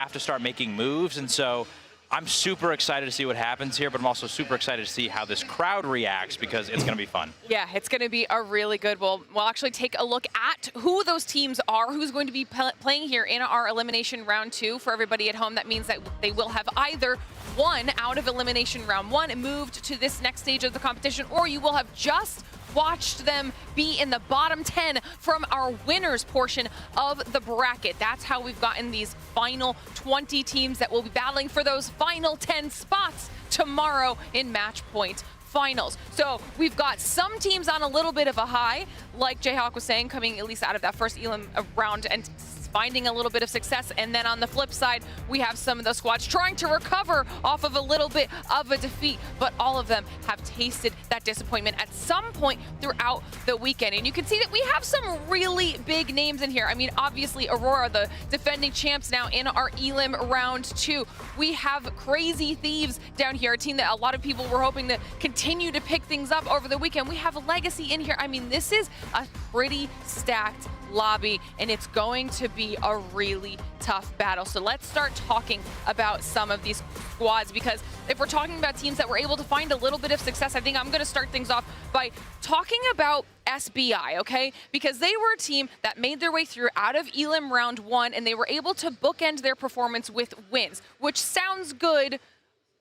have to start making moves. And so I'm super excited to see what happens here, but I'm also super excited to see how this crowd reacts because it's going to be fun. Yeah, it's going to be a really good. We'll actually take a look at who those teams are, who's going to be playing here in our Elimination Round 2. For everybody at home, that means that they will have either won out of Elimination Round 1 and moved to this next stage of the competition, or you will have just watched them be in the bottom 10 from our winners portion of the bracket. That's how we've gotten these final 20 teams that will be battling for those final 10 spots tomorrow in match point finals. So we've got some teams on a little bit of a high, like Jayhawk was saying, coming at least out of that first Elim round and finding a little bit of success. And then on the flip side, we have some of the squads trying to recover off of a little bit of a defeat, but all of them have tasted that disappointment at some point throughout the weekend. And you can see that we have some really big names in here. I mean, obviously Aurora, the defending champs now in our Elim round 2. We have Crazy Thieves down here, a team that a lot of people were hoping to continue to pick things up over the weekend. We have Legacy in here. I mean, this is a pretty stacked lobby, and it's going to be a really tough battle. So let's start talking about some of these squads, because if we're talking about teams that were able to find a little bit of success, I think I'm going to start things off by talking about SBI, okay? Because they were a team that made their way through out of Elim round 1, and they were able to bookend their performance with wins, which sounds good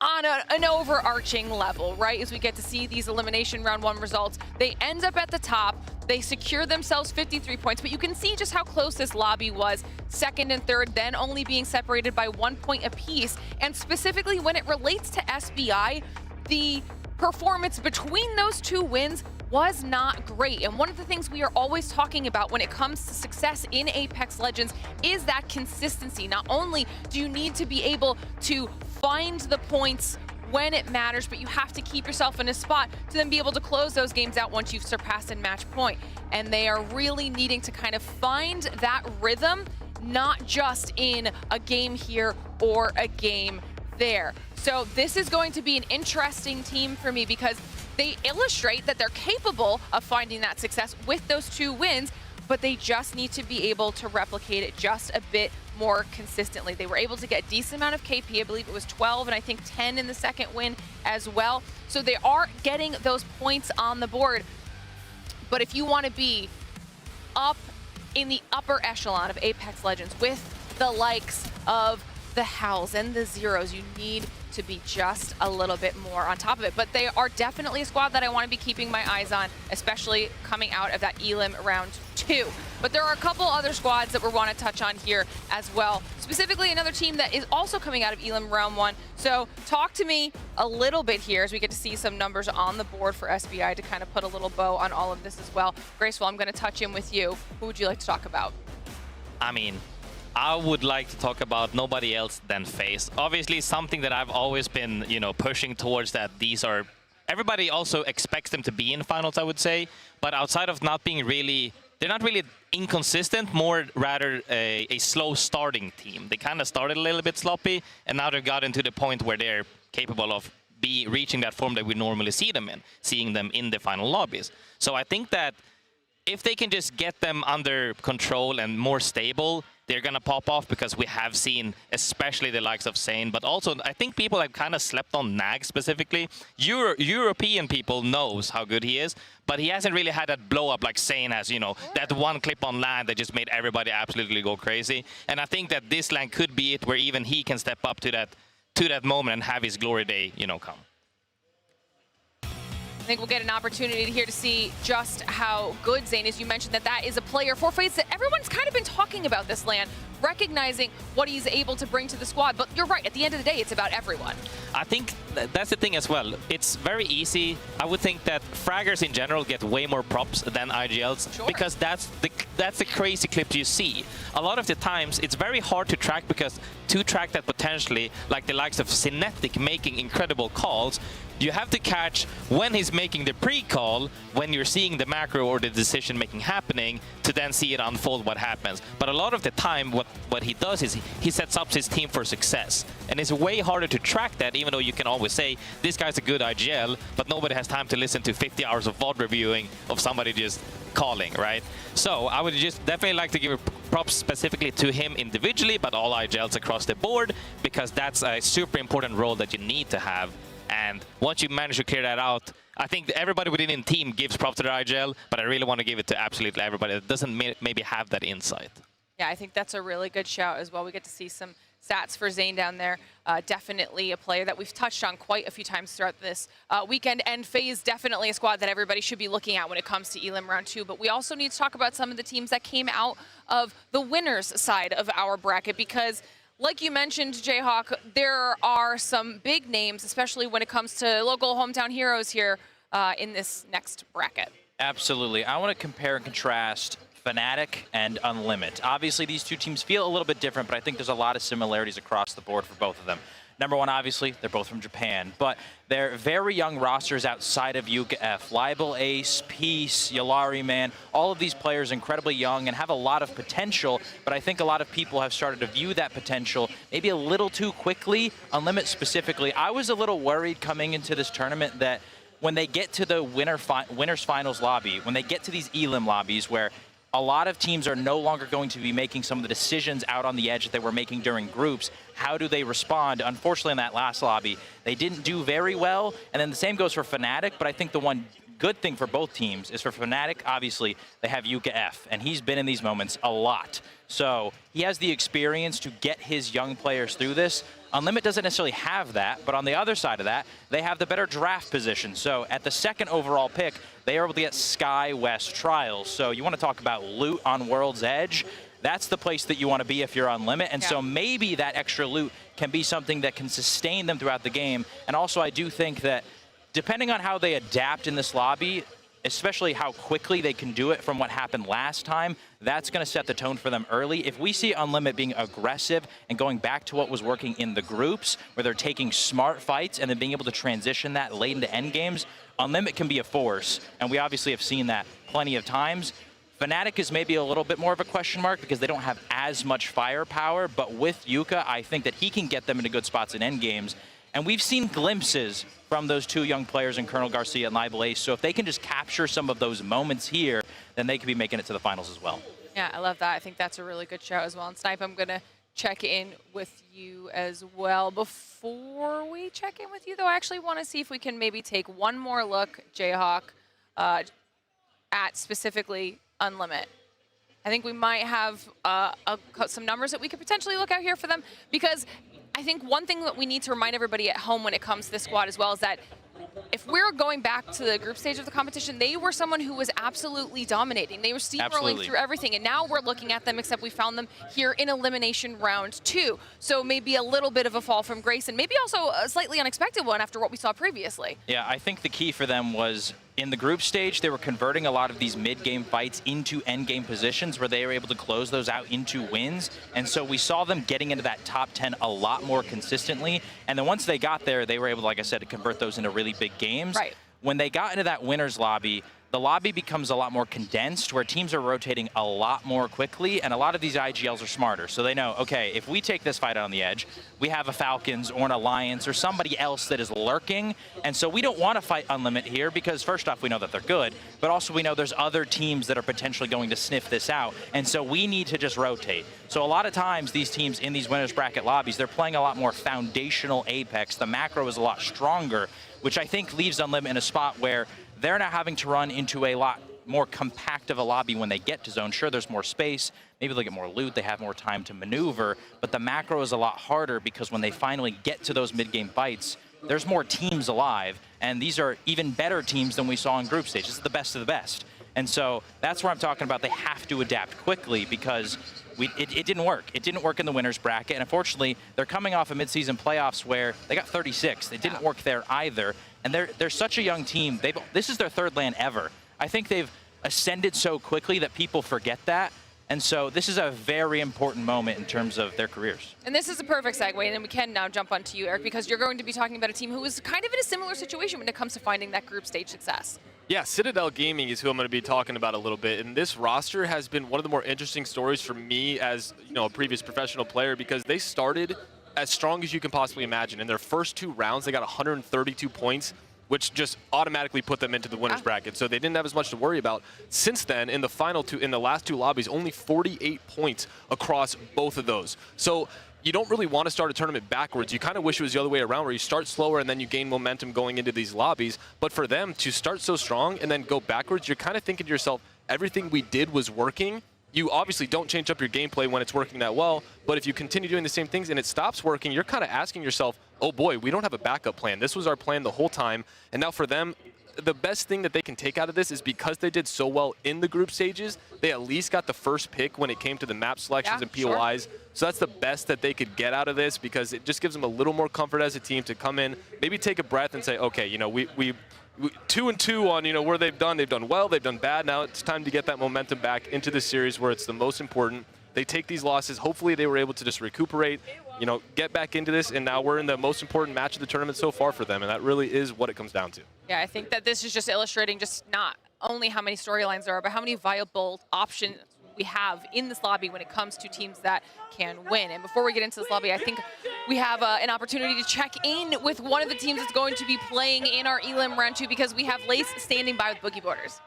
on an overarching level, right? As we get to see these Elimination Round 1 results, they end up at the top. They secure themselves 53 points, but you can see just how close this lobby was, second and third, then only being separated by 1 point apiece. And specifically when it relates to SBI, the performance between those two wins was not great. And one of the things we are always talking about when it comes to success in Apex Legends is that consistency. Not only do you need to be able to find the points when it matters, but you have to keep yourself in a spot to then be able to close those games out once you've surpassed in match point. And they are really needing to kind of find that rhythm, not just in a game here or a game there. So this is going to be an interesting team for me, because they illustrate that they're capable of finding that success with those two wins, but they just need to be able to replicate it just a bit more consistently. They were able to get a decent amount of KP. I believe it was 12 and I think 10 in the second win as well. So they are getting those points on the board. But if you want to be up in the upper echelon of Apex Legends with the likes of the Howls and the Zeros, you need to be just a little bit more on top of it. But they are definitely a squad that I want to be keeping my eyes on, especially coming out of that Elim round 2. But there are a couple other squads that we want to touch on here as well. Specifically, another team that is also coming out of Elim round 1. So talk to me a little bit here as we get to see some numbers on the board for SBI to kind of put a little bow on all of this as well. Graceful, I'm going to touch in with you. Who would you like to talk about? I mean, I would like to talk about nobody else than FaZe. Obviously, something that I've always been, pushing towards, that these are... Everybody also expects them to be in finals, I would say. But outside of not being really... They're not really inconsistent, more rather a slow starting team. They kind of started a little bit sloppy, and now they've gotten to the point where they're capable of reaching that form that we normally see them in, seeing them in the final lobbies. So I think that if they can just get them under control and more stable, they're going to pop off, because we have seen especially the likes of Sane, but also I think people have kind of slept on Nag specifically. European people knows how good he is, but he hasn't really had that blow up like Sane has, that one clip on LAN that just made everybody absolutely go crazy. And I think that this LAN could be it, where even he can step up to that moment and have his glory day, come. I think we'll get an opportunity here to see just how good Zane is. You mentioned that is a player for FaZe that everyone's kind of been talking about this LAN, recognizing what he's able to bring to the squad. But you're right, at the end of the day, it's about everyone. I think that's the thing as well. It's very easy. I would think that fraggers in general get way more props than IGLs, sure, because that's the crazy clips you see. A lot of the times, it's very hard to track, because to track that potentially, like the likes of Cinetic making incredible calls, you have to catch when he's making the pre-call, when you're seeing the macro or the decision-making happening, to then see it unfold what happens. But a lot of the time, what he does is he sets up his team for success. And it's way harder to track that, even though you can always say, this guy's a good IGL, but nobody has time to listen to 50 hours of VOD reviewing of somebody just calling, right? So I would just definitely like to give props specifically to him individually, but all IGLs across the board, because that's a super important role that you need to have. And once you manage to clear that out, I think everybody within the team gives props to their IGL, but I really want to give it to absolutely everybody that doesn't maybe have that insight. Yeah, I think that's a really good shout as well. We get to see some stats for Zane down there. Definitely a player that we've touched on quite a few times throughout this weekend. And FaZe, definitely a squad that everybody should be looking at when it comes to Elim Round 2. But we also need to talk about some of the teams that came out of the winners side of our bracket, because like you mentioned, Jayhawk, there are some big names, especially when it comes to local hometown heroes here in this next bracket. Absolutely. I want to compare and contrast Fnatic and Unlimit. Obviously, these two teams feel a little bit different, but I think there's a lot of similarities across the board for both of them. Number one, obviously, they're both from Japan, but they're very young rosters outside of UKF. Libel, Ace, Peace, Yalari, man, all of these players incredibly young and have a lot of potential, but I think a lot of people have started to view that potential maybe a little too quickly. Unlimit specifically, I was a little worried coming into this tournament that when they get to the winners finals lobby, when they get to these Elim lobbies where a lot of teams are no longer going to be making some of the decisions out on the edge that they were making during groups. How do they respond? Unfortunately, in that last lobby, they didn't do very well. And then the same goes for Fnatic, but I think the one good thing for both teams is for Fnatic, obviously, they have UKF, and he's been in these moments a lot. So he has the experience to get his young players through this. Unlimit doesn't necessarily have that, but on the other side of that, they have the better draft position. So at the second overall pick, they are able to get Sky West Trials. So you want to talk about loot on World's Edge. That's the place that you want to be if you're Unlimit. And so maybe that extra loot can be something that can sustain them throughout the game. And also I do think that depending on how they adapt in this lobby, especially how quickly they can do it from what happened last time, that's going to set the tone for them early. If we see Unlimit being aggressive and going back to what was working in the groups, where they're taking smart fights and then being able to transition that late into end games, Unlimit can be a force, and we obviously have seen that plenty of times. Fnatic is maybe a little bit more of a question mark because they don't have as much firepower, but with Yuka, I think that he can get them into good spots in end games. And we've seen glimpses from those two young players in Colonel Garcia and Libel Ace. So if they can just capture some of those moments here, then they could be making it to the finals as well. Yeah, I love that. I think that's a really good shout as well. And Snipe, I'm going to check in with you as well. Before we check in with you, though, I actually want to see if we can maybe take one more look, Jayhawk, at specifically Unlimit. I think we might have some numbers that we could potentially look out here for them, because I think one thing that we need to remind everybody at home when it comes to this squad as well is that if we're going back to the group stage of the competition, they were someone who was absolutely dominating. They were steamrolling through everything, and now we're looking at them, except we found them here in Elimination Round 2. So maybe a little bit of a fall from grace, and maybe also a slightly unexpected one after what we saw previously. Yeah, I think the key for them was in the group stage, they were converting a lot of these mid-game fights into end-game positions where they were able to close those out into wins. And so we saw them getting into that top 10 a lot more consistently. And then once they got there, they were able, like I said, to convert those into really big games. Right. When they got into that winner's lobby, the lobby becomes a lot more condensed, where teams are rotating a lot more quickly, and a lot of these IGLs are smarter. So they know, okay, if we take this fight out on the edge, we have a Falcons or an Alliance or somebody else that is lurking, and so we don't want to fight Unlimit here because first off, we know that they're good, but also we know there's other teams that are potentially going to sniff this out, and so we need to just rotate. So a lot of times, these teams in these winners bracket lobbies, they're playing a lot more foundational Apex. The macro is a lot stronger, which I think leaves Unlimit in a spot where they're now having to run into a lot more compact of a lobby when they get to zone. Sure, there's more space, maybe they'll get more loot, they have more time to maneuver, but the macro is a lot harder because when they finally get to those mid-game fights, there's more teams alive, and these are even better teams than we saw in group stage. This is the best of the best. And so that's where I'm talking about they have to adapt quickly because it didn't work. It didn't work in the winners bracket, and unfortunately, they're coming off a midseason playoffs where they got 36. It didn't work there either, and they're such a young team. This is their third LAN ever. I think they've ascended so quickly that people forget that, and so this is a very important moment in terms of their careers. And this is a perfect segue, and then we can now jump onto you, Eric, because you're going to be talking about a team who is kind of in a similar situation when it comes to finding that group stage success. Yeah, Citadel Gaming is who I'm going to be talking about a little bit, and this roster has been one of the more interesting stories for me as a previous professional player, because they started as strong as you can possibly imagine. In their first 2 rounds, they got 132 points which just automatically put them into the winners bracket. So they didn't have as much to worry about. Since then, in the last two lobbies, only 48 points across both of those. So you don't really want to start a tournament backwards. You kind of wish it was the other way around, where you start slower and then you gain momentum going into these lobbies. But for them to start so strong and then go backwards, you're kind of thinking to yourself, everything we did was working. You obviously don't change up your gameplay when it's working that well, but if you continue doing the same things and it stops working, you're kind of asking yourself, oh boy, we don't have a backup plan. This was our plan the whole time. And now for them, the best thing that they can take out of this is because they did so well in the group stages, they at least got the first pick when it came to the map selections and POIs. Sure. So that's the best that they could get out of this, because it just gives them a little more comfort as a team to come in, maybe take a breath and say, okay, you know, we 2-2 on, you know, where they've done well, they've done bad. Now it's time to get that momentum back into the series where it's the most important. They take these losses. Hopefully they were able to just recuperate, you know, get back into this, and now we're in the most important match of the tournament so far for them, and that really is what it comes down to. Yeah, I think that this is just illustrating just not only how many storylines there are, but how many viable options we have in this lobby when it comes to teams that can win. And before we get into this lobby, I think we have an opportunity to check in with one of the teams that's going to be playing in our Elim Round 2, because we have Lace standing by with Boogie Borders.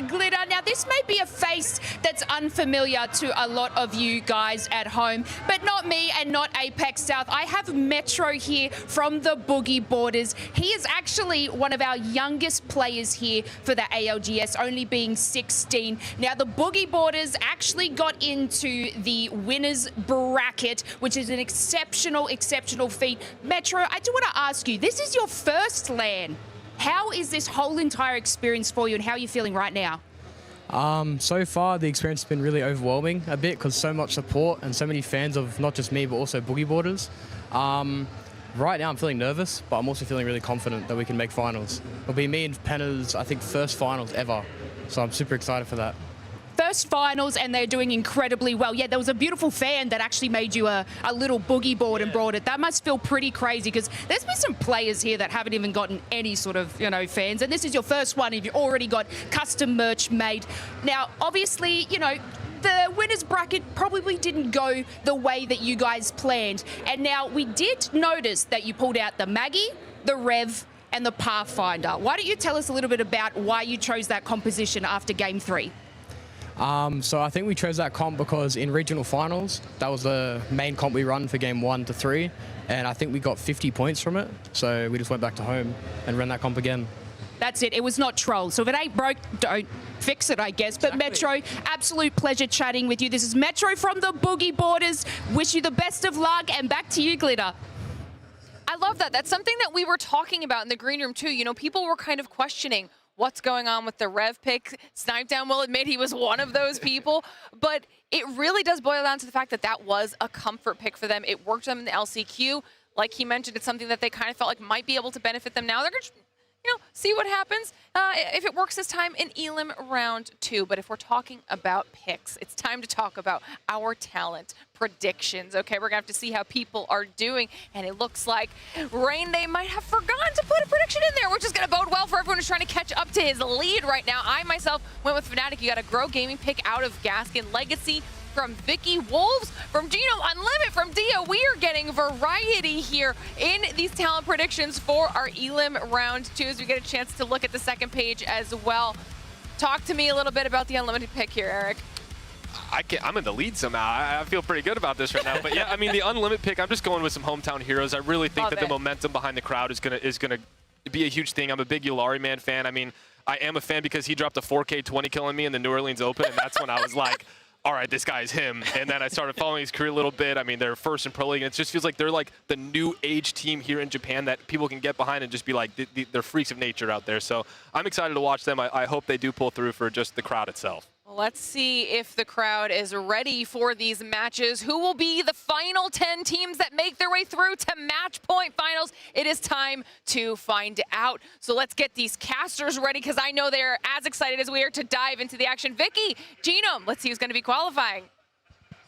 Glitter. Now, this may be a face that's unfamiliar to a lot of you guys at home, but not me and not Apex South. I have Metro here from the Boogie Borders. He is actually one of our youngest players here for the ALGS, only being 16. Now, the Boogie Borders actually got into the winners bracket, which is an exceptional feat. Metro, I do want to ask you, this is your first LAN. How is this whole entire experience for you, and how are you feeling right now? So far, the experience has been really overwhelming a bit, because so much support and so many fans of not just me, but also Boogie Borders. Right now, I'm feeling nervous, but I'm also feeling really confident that we can make finals. It'll be me and Penna's, I think, first finals ever, so I'm super excited for that. First finals, and they're doing incredibly well. Yeah, there was a beautiful fan that actually made you a little boogie board and brought it. That must feel pretty crazy, because there's been some players here that haven't even gotten any sort of, you know, fans, and this is your first one, and you've already got custom merch made. Now, obviously, you know, the winners bracket probably didn't go the way that you guys planned, and now we did notice that you pulled out the Maggie, the Rev, and the Pathfinder. Why don't you tell us a little bit about why you chose that composition after Game 3? So I think we chose that comp because in regional finals, that was the main comp we run for game 1 to 3, and I think we got 50 points from it. So we just went back to home and ran that comp again. That's it. It was not troll. So if it ain't broke, don't fix it, I guess. But Metro, absolute pleasure chatting with you. This is Metro from the Boogie Borders. Wish you the best of luck, and back to you, Glitter. I love that. That's something that we were talking about in the green room too. You know, people were kind of questioning what's going on with the Rev pick. Snipedown will admit he was one of those people, but it really does boil down to the fact that that was a comfort pick for them. It worked them in the LCQ. Like he mentioned, it's something that they kind of felt like might be able to benefit them now. They're going to, you know, see what happens if it works this time in Elim Round 2. But if we're talking about picks, it's time to talk about our talent predictions. Okay, we're gonna have to see how people are doing, and it looks like Rain, they might have forgotten to put a prediction in there, which is gonna bode well for everyone who's trying to catch up to his lead right now. I myself went with Fnatic. You got a Grow Gaming pick out of Gaskin Legacy from Vicky Wolves, from Geno Unlimited, from Dio. We are getting variety here in these talent predictions for our Elim Round 2 as we get a chance to look at the second page as well. Talk to me a little bit about the Unlimited pick here, Eric. I'm in the lead somehow. I feel pretty good about this right now. But yeah, I mean, the Unlimited pick, I'm just going with some hometown heroes. I really think that the momentum behind the crowd is gonna be a huge thing. I'm a big Yulari Man fan. I mean, I am a fan because he dropped a 4K 20 kill on me in the New Orleans Open, and that's when I was like, all right, this guy's him. And then I started following his career a little bit. I mean, they're first in Pro League, and it just feels like they're like the new age team here in Japan that people can get behind and just be like, they're freaks of nature out there. So I'm excited to watch them. I hope they do pull through for just the crowd itself. Let's see if the crowd is ready for these matches. Who will be the final 10 teams that make their way through to match point finals? It is time to find out. So let's get these casters ready, because I know they're as excited as we are to dive into the action. Vicky, Genome, let's see who's going to be qualifying.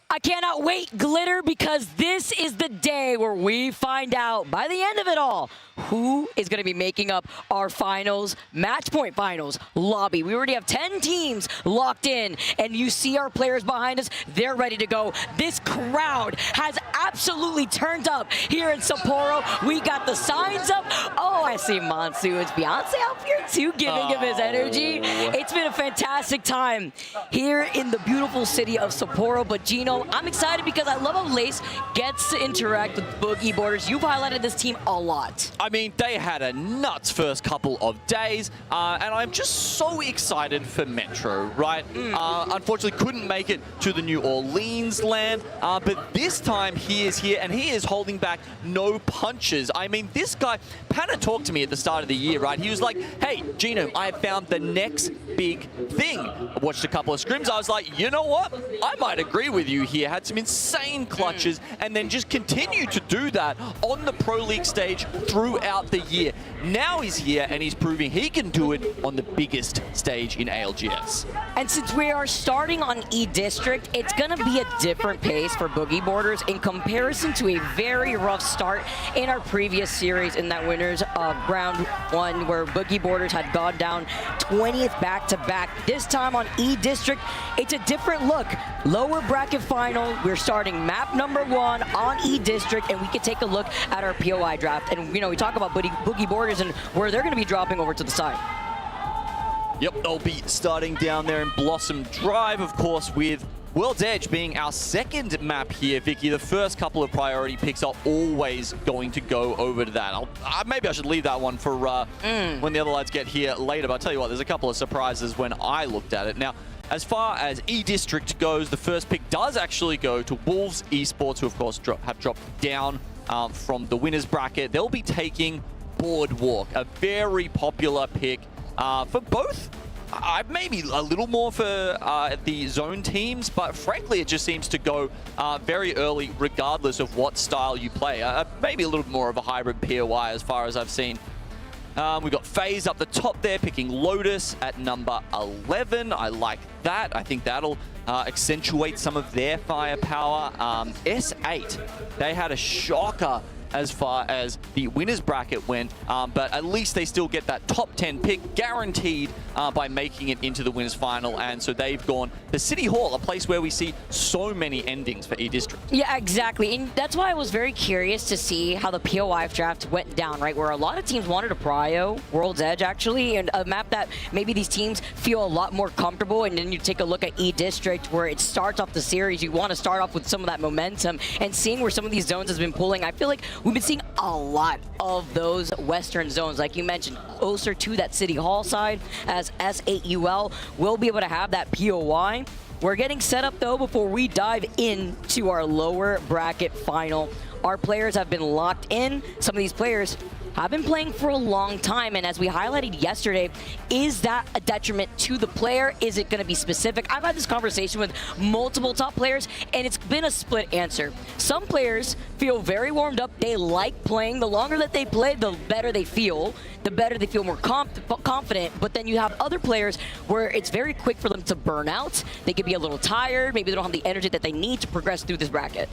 I cannot wait, Glitter, because this is the day where we find out, by the end of it all, who is going to be making up our finals, match point finals lobby. We already have 10 teams locked in, and you see our players behind us. They're ready to go. This crowd has absolutely turned up here in Sapporo. We got the signs up. Oh, I see Monsoon's Beyonce up here too, giving him his energy. It's been a fantastic time here in the beautiful city of Sapporo. But Gino, I'm excited because I love how Lace gets to interact with Boogie Boarders. You've highlighted this team a lot. I mean, they had a nuts first couple of days, and I'm just so excited for Metro, right? Unfortunately, couldn't make it to the New Orleans land, but this time he is here, and he is holding back no punches. I mean, this guy, Panna talked to me at the start of the year, right? He was like, hey, Gino, I have found the next big thing. I watched a couple of scrims. I was like, you know what? I might agree with you here. Had some insane clutches, and then just continued to do that on the Pro League stage throughout the year. Now he's here, and he's proving he can do it on the biggest stage in ALGS. And since we are starting on E-District, it's going to be a different pace for Boogie Boarders in comparison to a very rough start in our previous series in that winners of round 1, where Boogie Boarders had gone down 20th back-to-back. This time on E-District, it's a different look. Lower bracket final, we're starting map number 1 on E-District, and we can take a look at our POI draft. And, you know, we talk about Boogie Boarders and where they're going to be dropping over to the side. Yep, they'll be starting down there in Blossom Drive, of course, with World's Edge being our second map here, Vicky. The first couple of priority picks are always going to go over to that. Maybe I should leave that one for when the other lads get here later, but I'll tell you what, there's a couple of surprises when I looked at it. Now, as far as E-District goes, the first pick does actually go to Wolves Esports, who of course have dropped down from the winners bracket. They'll be taking Boardwalk, a very popular pick for both. Maybe a little more for the zone teams, but frankly, it just seems to go very early, regardless of what style you play. Maybe a little more of a hybrid POI as far as I've seen. We've got FaZe up the top there, picking Lotus at number 11. I like that. I think that'll accentuate some of their firepower. S8, they had a shocker as far as the winners bracket went, but at least they still get that top 10 pick guaranteed by making it into the winners final. And so they've gone to City Hall, a place where we see so many endings for E-District. Yeah, exactly. And that's why I was very curious to see how the POI draft went down, right? Where a lot of teams wanted a Prio, World's Edge actually, and a map that maybe these teams feel a lot more comfortable. And then you take a look at E-District, where it starts off the series. You want to start off with some of that momentum, and seeing where some of these zones has been pulling. I feel like we've been seeing a lot of those Western zones. Like you mentioned, closer to that City Hall side, as S8UL will be able to have that POI. We're getting set up, though, before we dive into our lower bracket final. Our players have been locked in. Some of these players have been playing for a long time, and as we highlighted yesterday, is that a detriment to the player? Is it going to be specific? I've had this conversation with multiple top players, and it's been a split answer. Some players feel very warmed up. They like playing. The longer that they play, the better they feel. The better they feel more confident. But then you have other players where it's very quick for them to burn out. They could be a little tired. Maybe they don't have the energy that they need to progress through this bracket.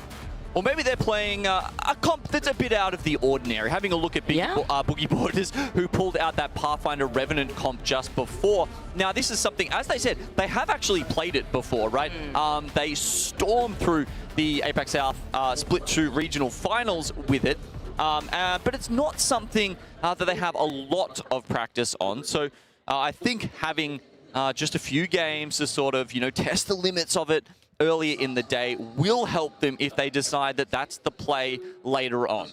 Or maybe they're playing a comp that's a bit out of the ordinary. Having a look at Boogie Boarders, who pulled out that Pathfinder Revenant comp just before. Now, this is something, as they said, they have actually played it before, right? They stormed through the Apex South Split 2 regional finals with it. But it's not something that they have a lot of practice on. So I think having just a few games to sort of, test the limits of it earlier in the day will help them if they decide that that's the play later on.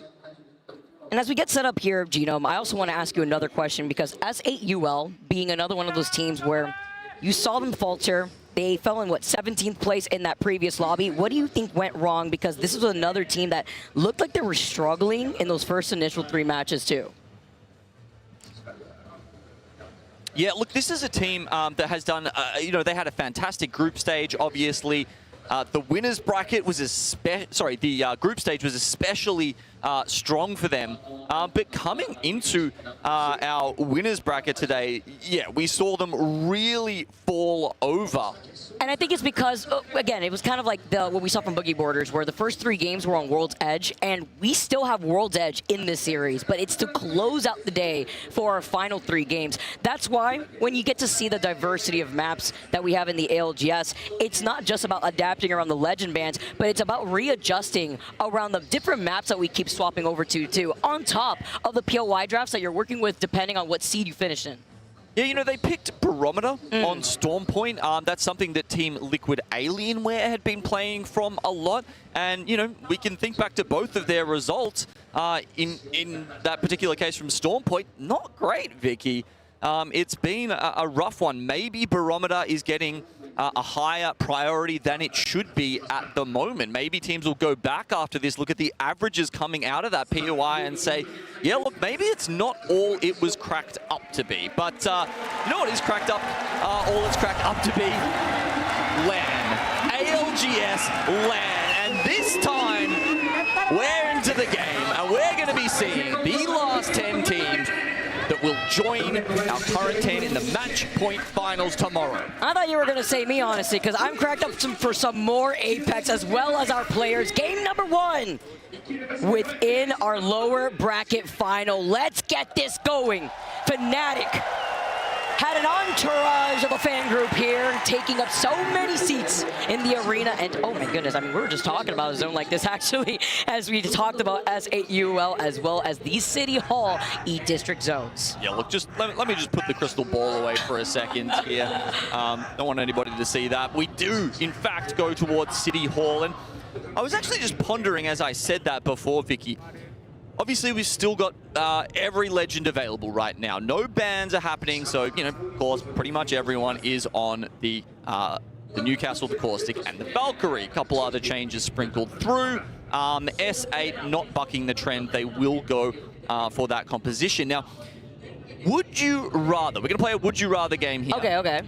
And as we get set up here, Genome, I also want to ask you another question, because S8UL being another one of those teams where you saw them falter, they fell in, 17th place in that previous lobby. What do you think went wrong? Because this was another team that looked like they were struggling in those first initial 3 matches too. Yeah, look, this is a team that has done, they had a fantastic group stage, obviously. The winners bracket was the group stage was especially strong for them. But coming into our winners bracket today, yeah, we saw them really fall over. And I think it's because, again, it was kind of like what we saw from Boogie Borders, where the first 3 games were on World's Edge, and we still have World's Edge in this series, but it's to close out the day for our final 3 games. That's why when you get to see the diversity of maps that we have in the ALGS, it's not just about adapting around the legend bands, but it's about readjusting around the different maps that we keep swapping over to, too, on top of the POI drafts that you're working with depending on what seed you finish in. Yeah, you know, they picked Barometer on Storm Point. That's something that Team Liquid Alienware had been playing from a lot. And, you know, we can think back to both of their results in that particular case from Storm Point. Not great, Vicky. It's been a rough one. Maybe Barometer is getting a higher priority than it should be at the moment. Maybe teams will go back after this, look at the averages coming out of that POI and say, yeah, look, maybe it's not all it was cracked up to be. But you know what is cracked up? All it's cracked up to be? LAN. ALGS LAN. And this time, we're into the game. And we're going to be seeing the last 10 teams that will join our current 10 in the match point finals tomorrow. I thought you were going to say me, honestly, because I'm cracked up for some more Apex as well as our players. Game number 1 within our lower bracket final. Let's get this going. Fnatic had an entourage of a fan group here, taking up so many seats in the arena. And oh my goodness, I mean, we were just talking about a zone like this actually, as we talked about S8UL as well as the City Hall E-District zones. Yeah, look, just let me just put the crystal ball away for a second here. Don't want anybody to see that. We do, in fact, go towards City Hall. And I was actually just pondering as I said that before, Vicky. Obviously, we've still got every legend available right now. No bans are happening, so, you know, of course, pretty much everyone is on the Newcastle, the Caustic, and the Valkyrie. A couple other changes sprinkled through. S8 not bucking the trend. They will go for that composition. Now, would you rather... We're going to play a would you rather game here. Okay, okay.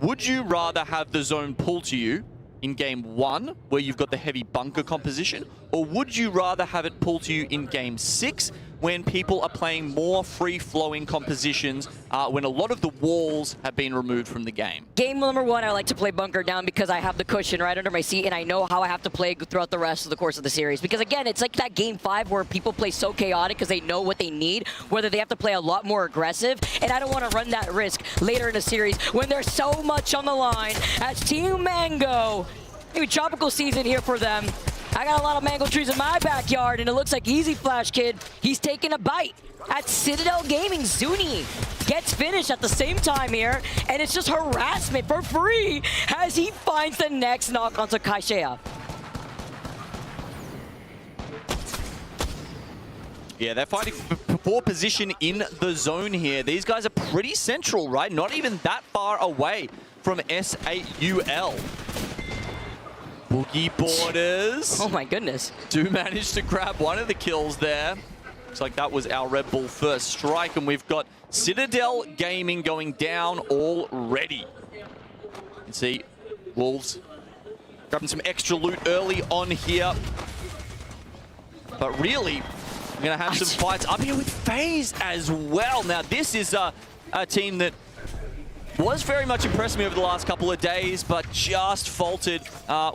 Would you rather have the zone pull to you in game 1, where you've got the heavy bunker composition, or would you rather have it pull to you in game 6, when people are playing more free-flowing compositions, when a lot of the walls have been removed from the game? Game number 1, I like to play bunker down because I have the cushion right under my seat, and I know how I have to play throughout the rest of the course of the series. Because again, it's like that game 5 where people play so chaotic because they know what they need, whether they have to play a lot more aggressive, and I don't want to run that risk later in the series when there's so much on the line as Team Mango. Maybe tropical season here for them. I got a lot of mango trees in my backyard, and it looks like Easy Flash Kid, he's taking a bite at Citadel Gaming. Zuni gets finished at the same time here, and it's just harassment for free as he finds the next knock onto Kaishea. Yeah, they're fighting for position in the zone here. These guys are pretty central, right? Not even that far away from S8UL. Boogie Borders. Oh my goodness. Do manage to grab one of the kills there. Looks like that was our Red Bull first strike, and we've got Citadel Gaming going down already. You can see Wolves grabbing some extra loot early on here. But really, we're going to have some fights up here with FaZe as well. Now, this is a team that was very much impressed me over the last couple of days, but just faltered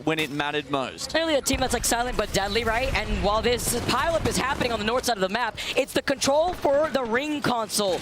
when it mattered most. Clearly a team that's like silent but deadly, right? And while this pileup is happening on the north side of the map, it's the control for the ring console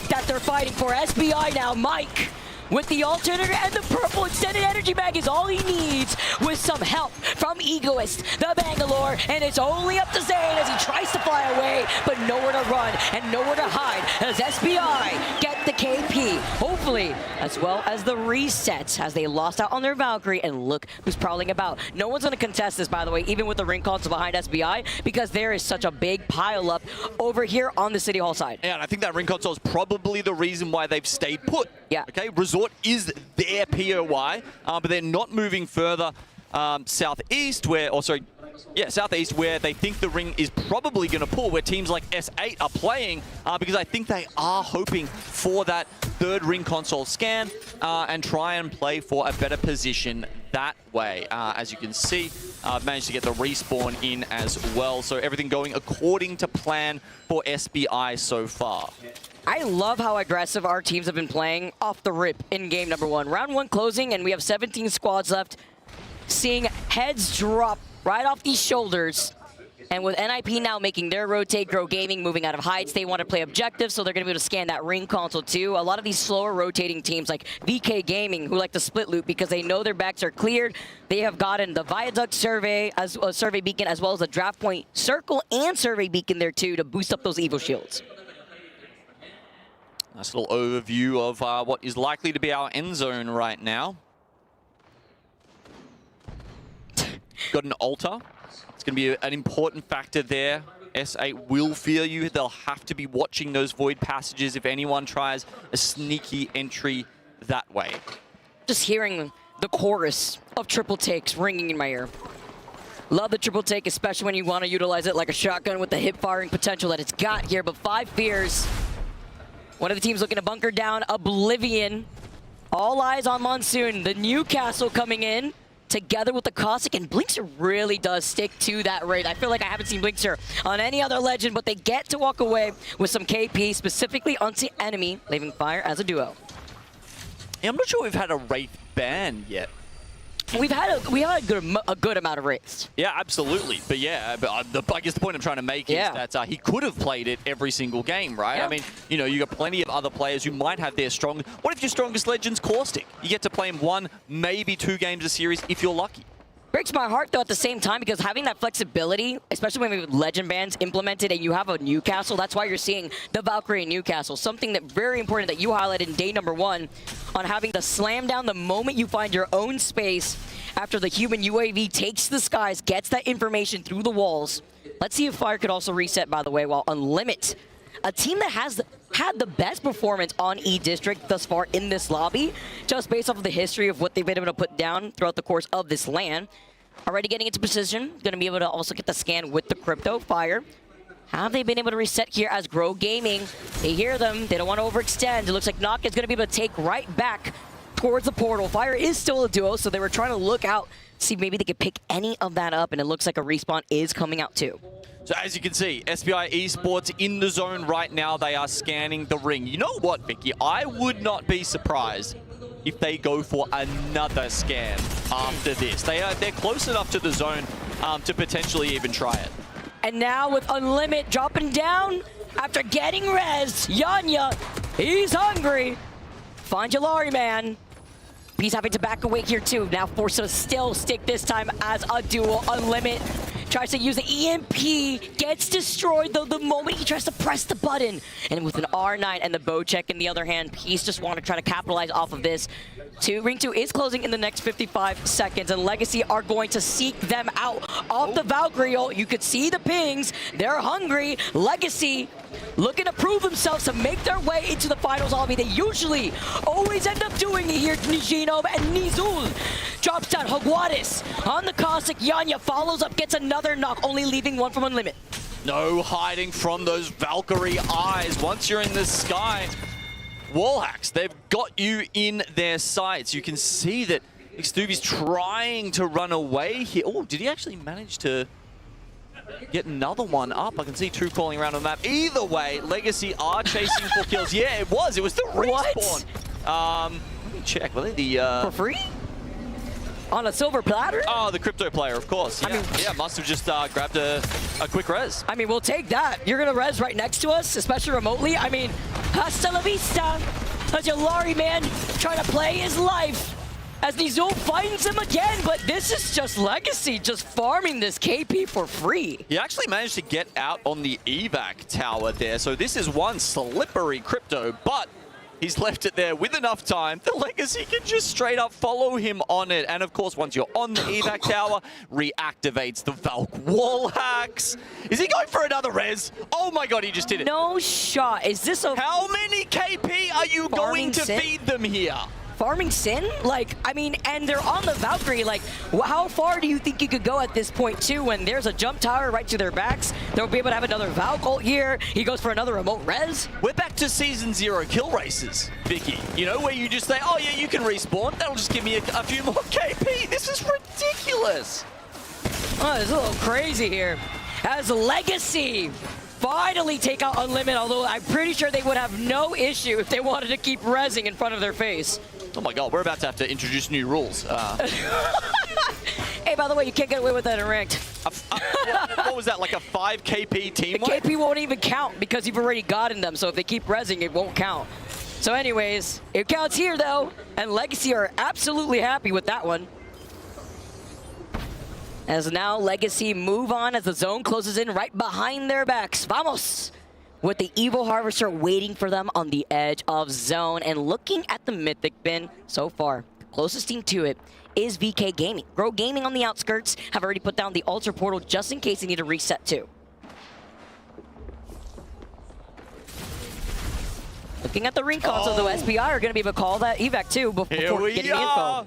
that they're fighting for. SBI now, Mike, with the alternator and the purple extended energy bag is all he needs, with some help from Egoist, the Bangalore, and it's only up to Zayn as he tries to fly away, but nowhere to run and nowhere to hide as SBI get the KP, hopefully, as well as the resets as they lost out on their Valkyrie, and look who's prowling about. No one's going to contest this, by the way, even with the ring console behind SBI, because there is such a big pile up over here on the City Hall side. Yeah, and I think that ring console is probably the reason why they've stayed put. Yeah. Okay, Resort is their POI, but they're not moving further southeast where, southeast where they think the ring is probably going to pull, where teams like S8 are playing, because I think they are hoping for that third ring console scan and try and play for a better position that way. As you can see, managed to get the respawn in as well. So everything going according to plan for SBI so far. I love how aggressive our teams have been playing off the rip in game number 1. Round 1 closing, and we have 17 squads left. Seeing heads drop right off these shoulders. And with NIP now making their rotate, Grow Gaming moving out of heights, they want to play objective, so they're going to be able to scan that ring console too. A lot of these slower rotating teams like VK Gaming, who like to split loop because they know their backs are cleared, they have gotten the Viaduct Survey, as a Survey Beacon, as well as the Draft Point Circle and Survey Beacon there too to boost up those Evo Shields. Nice little overview of what is likely to be our end zone right now. Got an altar. It's going to be an important factor there. S8 will fear you. They'll have to be watching those void passages if anyone tries a sneaky entry that way. Just hearing the chorus of triple takes ringing in my ear. Love the triple take, especially when you want to utilize it like a shotgun with the hip firing potential that it's got here. But 5 fears. One of the teams looking to bunker down Oblivion. All eyes on Monsoon. The Newcastle coming in together with the Cossack, and Blinkster really does stick to that raid. I feel like I haven't seen Blinkster on any other legend, but they get to walk away with some KP, specifically onto enemy, leaving fire as a duo. Yeah, I'm not sure we've had a Wraith ban yet. We had a good amount of wraiths. Yeah, absolutely. But yeah, I guess the point I'm trying to make is that he could have played it every single game, right? Yeah. I mean, you know, you got plenty of other players who might have their strong. What if your strongest legend's Caustic? You get to play him 1, maybe 2 games a series if you're lucky. Breaks my heart though at the same time, because having that flexibility, especially when we have legend bans implemented and you have a Newcastle, that's why you're seeing the Valkyrie in Newcastle. Something that very important that you highlighted in day number 1 on having the slam down the moment you find your own space after the human UAV takes the skies, gets that information through the walls. Let's see if Fire could also reset, by the way, while Unlimit, a team that has had the best performance on E-District thus far in this lobby, just based off of the history of what they've been able to put down throughout the course of this LAN. Already getting into position, going to be able to also get the scan with the Crypto Fire. Have they been able to reset here as Grow Gaming? They hear them, they don't want to overextend. It looks like Knock is going to be able to take right back towards the portal. Fire is still a duo, so they were trying to look out, see if maybe they could pick any of that up, and it looks like a respawn is coming out too. So as you can see, SBI Esports in the zone right now. They are scanning the ring. You know what, Vicky? I would not be surprised if they go for another scan after this. They're close enough to the zone to potentially even try it. And now with Unlimit dropping down after getting rezzed, Yanya, he's hungry. Find your Lari man. He's having to back away here too. Now forced to still stick this time as a duel. Unlimit tries to use the EMP, gets destroyed though the moment he tries to press the button. And with an R9 and the bow check in the other hand, Peace just want to try to capitalize off of this. Ring 2 is closing in the next 55 seconds, and Legacy are going to seek them out off the Valkyrie. You could see the pings. They're hungry. Legacy looking to prove themselves to make their way into the finals lobby. They usually always end up doing it here. Nijinov and Nizul drops down. Hogwadis on the Cossack. Yanya follows up, gets another knock, only leaving one from Unlimit. No hiding from those Valkyrie eyes. Once you're in the sky, wall hacks, they've got you in their sights. You can see that Xtubi's trying to run away here. Oh, did he actually manage to get another one up? I can see 2 calling around on the map. Either way, Legacy are chasing for kills. Yeah, it was the respawn. Let me check. Were they the for free? On a silver platter? Oh, the Crypto player, of course. Yeah, yeah, must have just grabbed a quick res. I mean, we'll take that. You're going to res right next to us, especially remotely. I mean, hasta la vista. As your Lari man trying to play his life. As Nizul finds him again, but this is just Legacy just farming this KP for free. He actually managed to get out on the evac tower there, so this is one slippery Crypto, but he's left it there with enough time. The Legacy can just straight up follow him on it. And of course, once you're on the evac tower, reactivates the Valk wall hacks. Is he going for another res? Oh my god, he just did it. No shot. Is this a... How many KP are you going to feed them here? farming Sin? Like, I mean, and they're on the Valkyrie. Like, how far do you think you could go at this point, too, when there's a jump tower right to their backs? They'll be able to have another Valk ult here. He goes for another remote res. We're back to Season 0 kill races, Vicky. You know, where you just say, oh, yeah, you can respawn. That'll just give me a few more KP. This is ridiculous. Oh, it's a little crazy here. As Legacy finally take out Unlimited, although I'm pretty sure they would have no issue if they wanted to keep rezzing in front of their face. Oh my god, we're about to have to introduce new rules. Hey, by the way, you can't get away with that in ranked. What was that, like a 5 KP team? The KP won't even count because you've already gotten them, so if they keep rezzing, it won't count. So anyways, it counts here though, and Legacy are absolutely happy with that one. As now Legacy move on as the zone closes in right behind their backs. Vamos! With the Evil Harvester waiting for them on the edge of zone. And looking at the Mythic bin so far, the closest team to it is VK Gaming. Grow Gaming on the outskirts have already put down the Ultra Portal just in case they need to reset too. Looking at the ring console, though, SPI are going to be able to call that evac too before getting the info.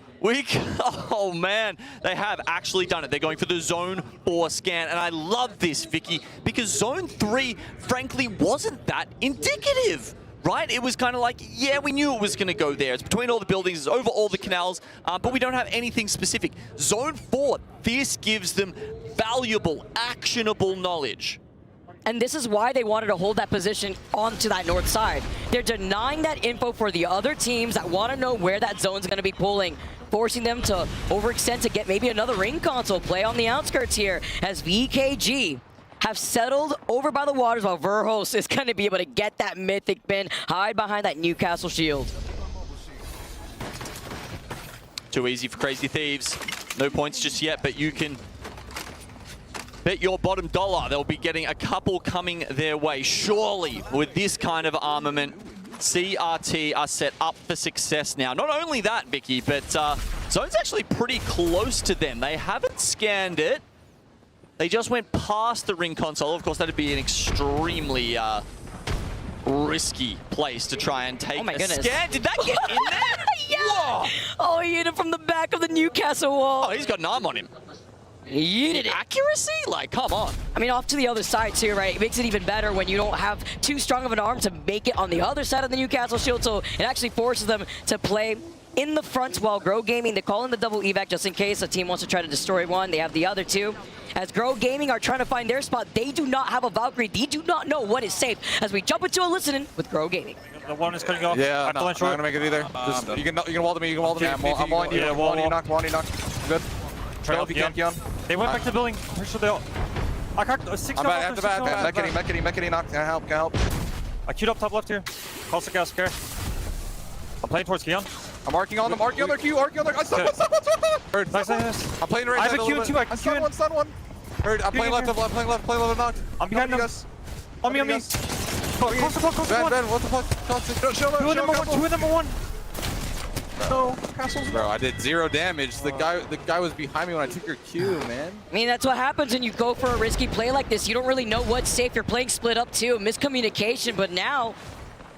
Oh man, they have actually done it. They're going for the Zone 4 scan, and I love this, Vicky, because Zone 3, frankly, wasn't that indicative. Right? It was kind of like, yeah, we knew it was going to go there. It's between all the buildings, it's over all the canals, but we don't have anything specific. Zone 4, this gives them valuable, actionable knowledge. And this is why they wanted to hold that position onto that north side. They're denying that info for the other teams that want to know where that zone's going to be pulling, forcing them to overextend to get maybe another ring console play on the outskirts here as VKG have settled over by the waters while Verhos is going to be able to get that Mythic bin, hide behind that Newcastle shield. Too easy for Crazy Thieves. No points just yet, but you can bet your bottom dollar they'll be getting a couple coming their way. Surely, with this kind of armament, CRT are set up for success now. Not only that, Vicky, but Zone's actually pretty close to them. They haven't scanned it. They just went past the ring console. Of course, that'd be an extremely risky place to try and take a scan. Did that get in there? Yeah! Whoa. Oh, he hit him from the back of the Newcastle wall. Oh, he's got an arm on him. He did it. Accuracy? Like, come on. I mean, off to the other side too, right? It makes it even better when you don't have too strong of an arm to make it on the other side of the Newcastle shield, so it actually forces them to play in the front while Grow Gaming, they call in the double evac just in case a team wants to try to destroy one. They have the other two. As Grow Gaming are trying to find their spot, they do not have a Valkyrie. They do not know what is safe. As we jump into a listening with Grow Gaming. The one is cutting off. Yeah, no, I'm not gonna make it either. You can wall to me. You can wall to me. I'm walling you. Walling you knocked. Good. Go if you can, Keon. They went back to the building. Pretty sure they all. I cracked 6 I'm back after that. Mechany knocked. Can I help? I queued up top left here. Call the gas, care. I'm playing towards Keon. I'm arcing on them. Arcing on their Q. I stun one. Nice. I'm playing right. I have a Q too. I can stun one. Heard. I'm playing left. Playing left. Knocked. I'm behind them. On me. Close the one. Ben, what the fuck? Show Two in number one. No, castles. Bro, I did 0 damage. The guy was behind me when I took your Q, man. I mean, that's what happens when you go for a risky play like this. You don't really know what's safe. You're playing split up too. Miscommunication, but now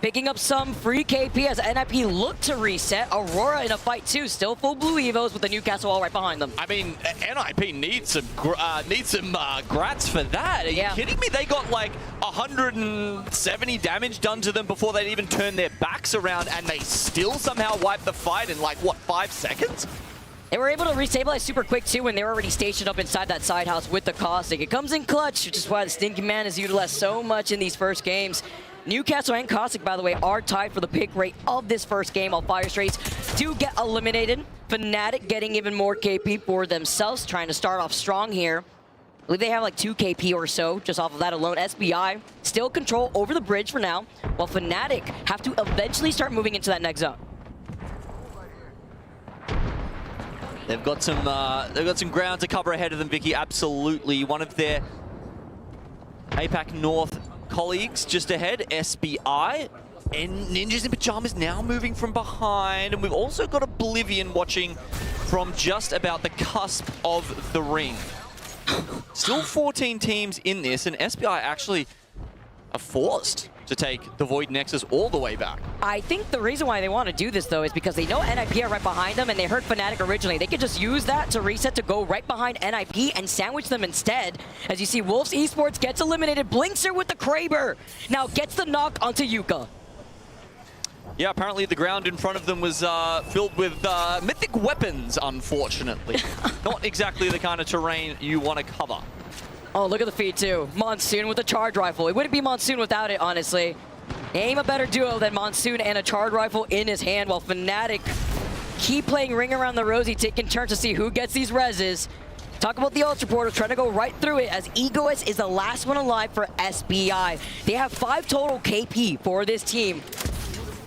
picking up some free KP as NIP look to reset. Aurora in a fight too, still full blue evos with the Newcastle wall right behind them. I mean, NIP needs some grats for that. Are you kidding me? They got like 170 damage done to them before they'd even turn their backs around, and they still somehow wiped the fight in like, what, 5 seconds? They were able to restabilize super quick too when they were already stationed up inside that side house with the Caustic. It comes in clutch, which is why the Stinky Man is utilized so much in these first games. Newcastle and Caustic, by the way, are tied for the pick rate of this first game. All Fire Straits do get eliminated. Fnatic getting even more KP for themselves, trying to start off strong here. I believe they have like 2 KP or so just off of that alone. SBI still control over the bridge for now, while Fnatic have to eventually start moving into that next zone. They've got some ground to cover ahead of them, Vicky. Absolutely, one of their APAC North colleagues just ahead, SBI. And Ninjas in Pajamas now moving from behind. And we've also got Oblivion watching from just about the cusp of the ring. Still 14 teams in this, and SBI actually are forced to take the Void Nexus all the way back. I think the reason why they want to do this, though, is because they know NIP are right behind them, and they heard Fnatic originally. They could just use that to reset to go right behind NIP and sandwich them instead. As you see, Wolves Esports gets eliminated. Blinkster with the Kraber. Now gets the knock onto Yuka. Yeah, apparently the ground in front of them was filled with mythic weapons, unfortunately. Not exactly the kind of terrain you want to cover. Oh, look at the feed, too. Monsoon with a charge rifle. It wouldn't be Monsoon without it, honestly. Name a better duo than Monsoon and a charge rifle in his hand, while Fnatic keep playing Ring Around the Rosie, taking turns to see who gets these reses. Talk about the Ultra Portal, trying to go right through it, as Egoist is the last one alive for SBI. They have 5 total KP for this team.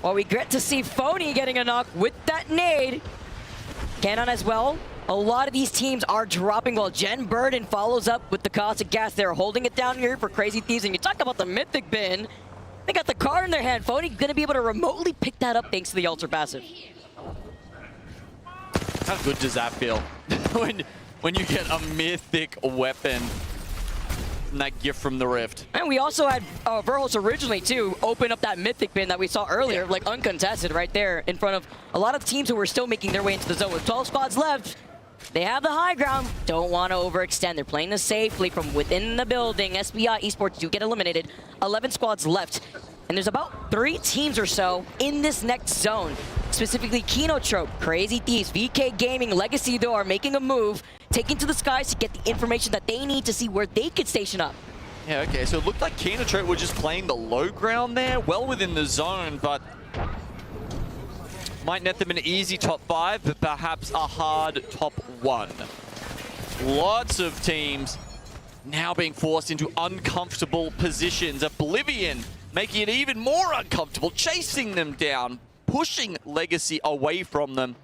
While we get to see Phony getting a knock with that nade. Cannon as well. A lot of these teams are dropping while Jen Burden follows up with the caustic gas. They're holding it down here for Crazy Thieves. And you talk about the Mythic bin. They got the card in their hand. Phony going to be able to remotely pick that up thanks to the Ultra Passive. How good does that feel? when you get a Mythic weapon from that gift from the Rift. And we also had Verhos originally, too, open up that Mythic bin that we saw earlier, like uncontested right there in front of a lot of teams who were still making their way into the zone. With 12 spots left, they have the high ground, don't want to overextend. They're playing this safely from within the building. SBI Esports do get eliminated. 11 squads left. And there's about 3 teams or so in this next zone. Specifically Kinotrope, Crazy Thieves, VK Gaming, Legacy, though, are making a move, taking to the skies to get the information that they need to see where they could station up. Yeah, okay, so it looked like Kinotrope were just playing the low ground there, well within the zone, but might net them an easy top 5, but perhaps a hard top 1. Lots of teams now being forced into uncomfortable positions. Oblivion making it even more uncomfortable, chasing them down, pushing Legacy away from them.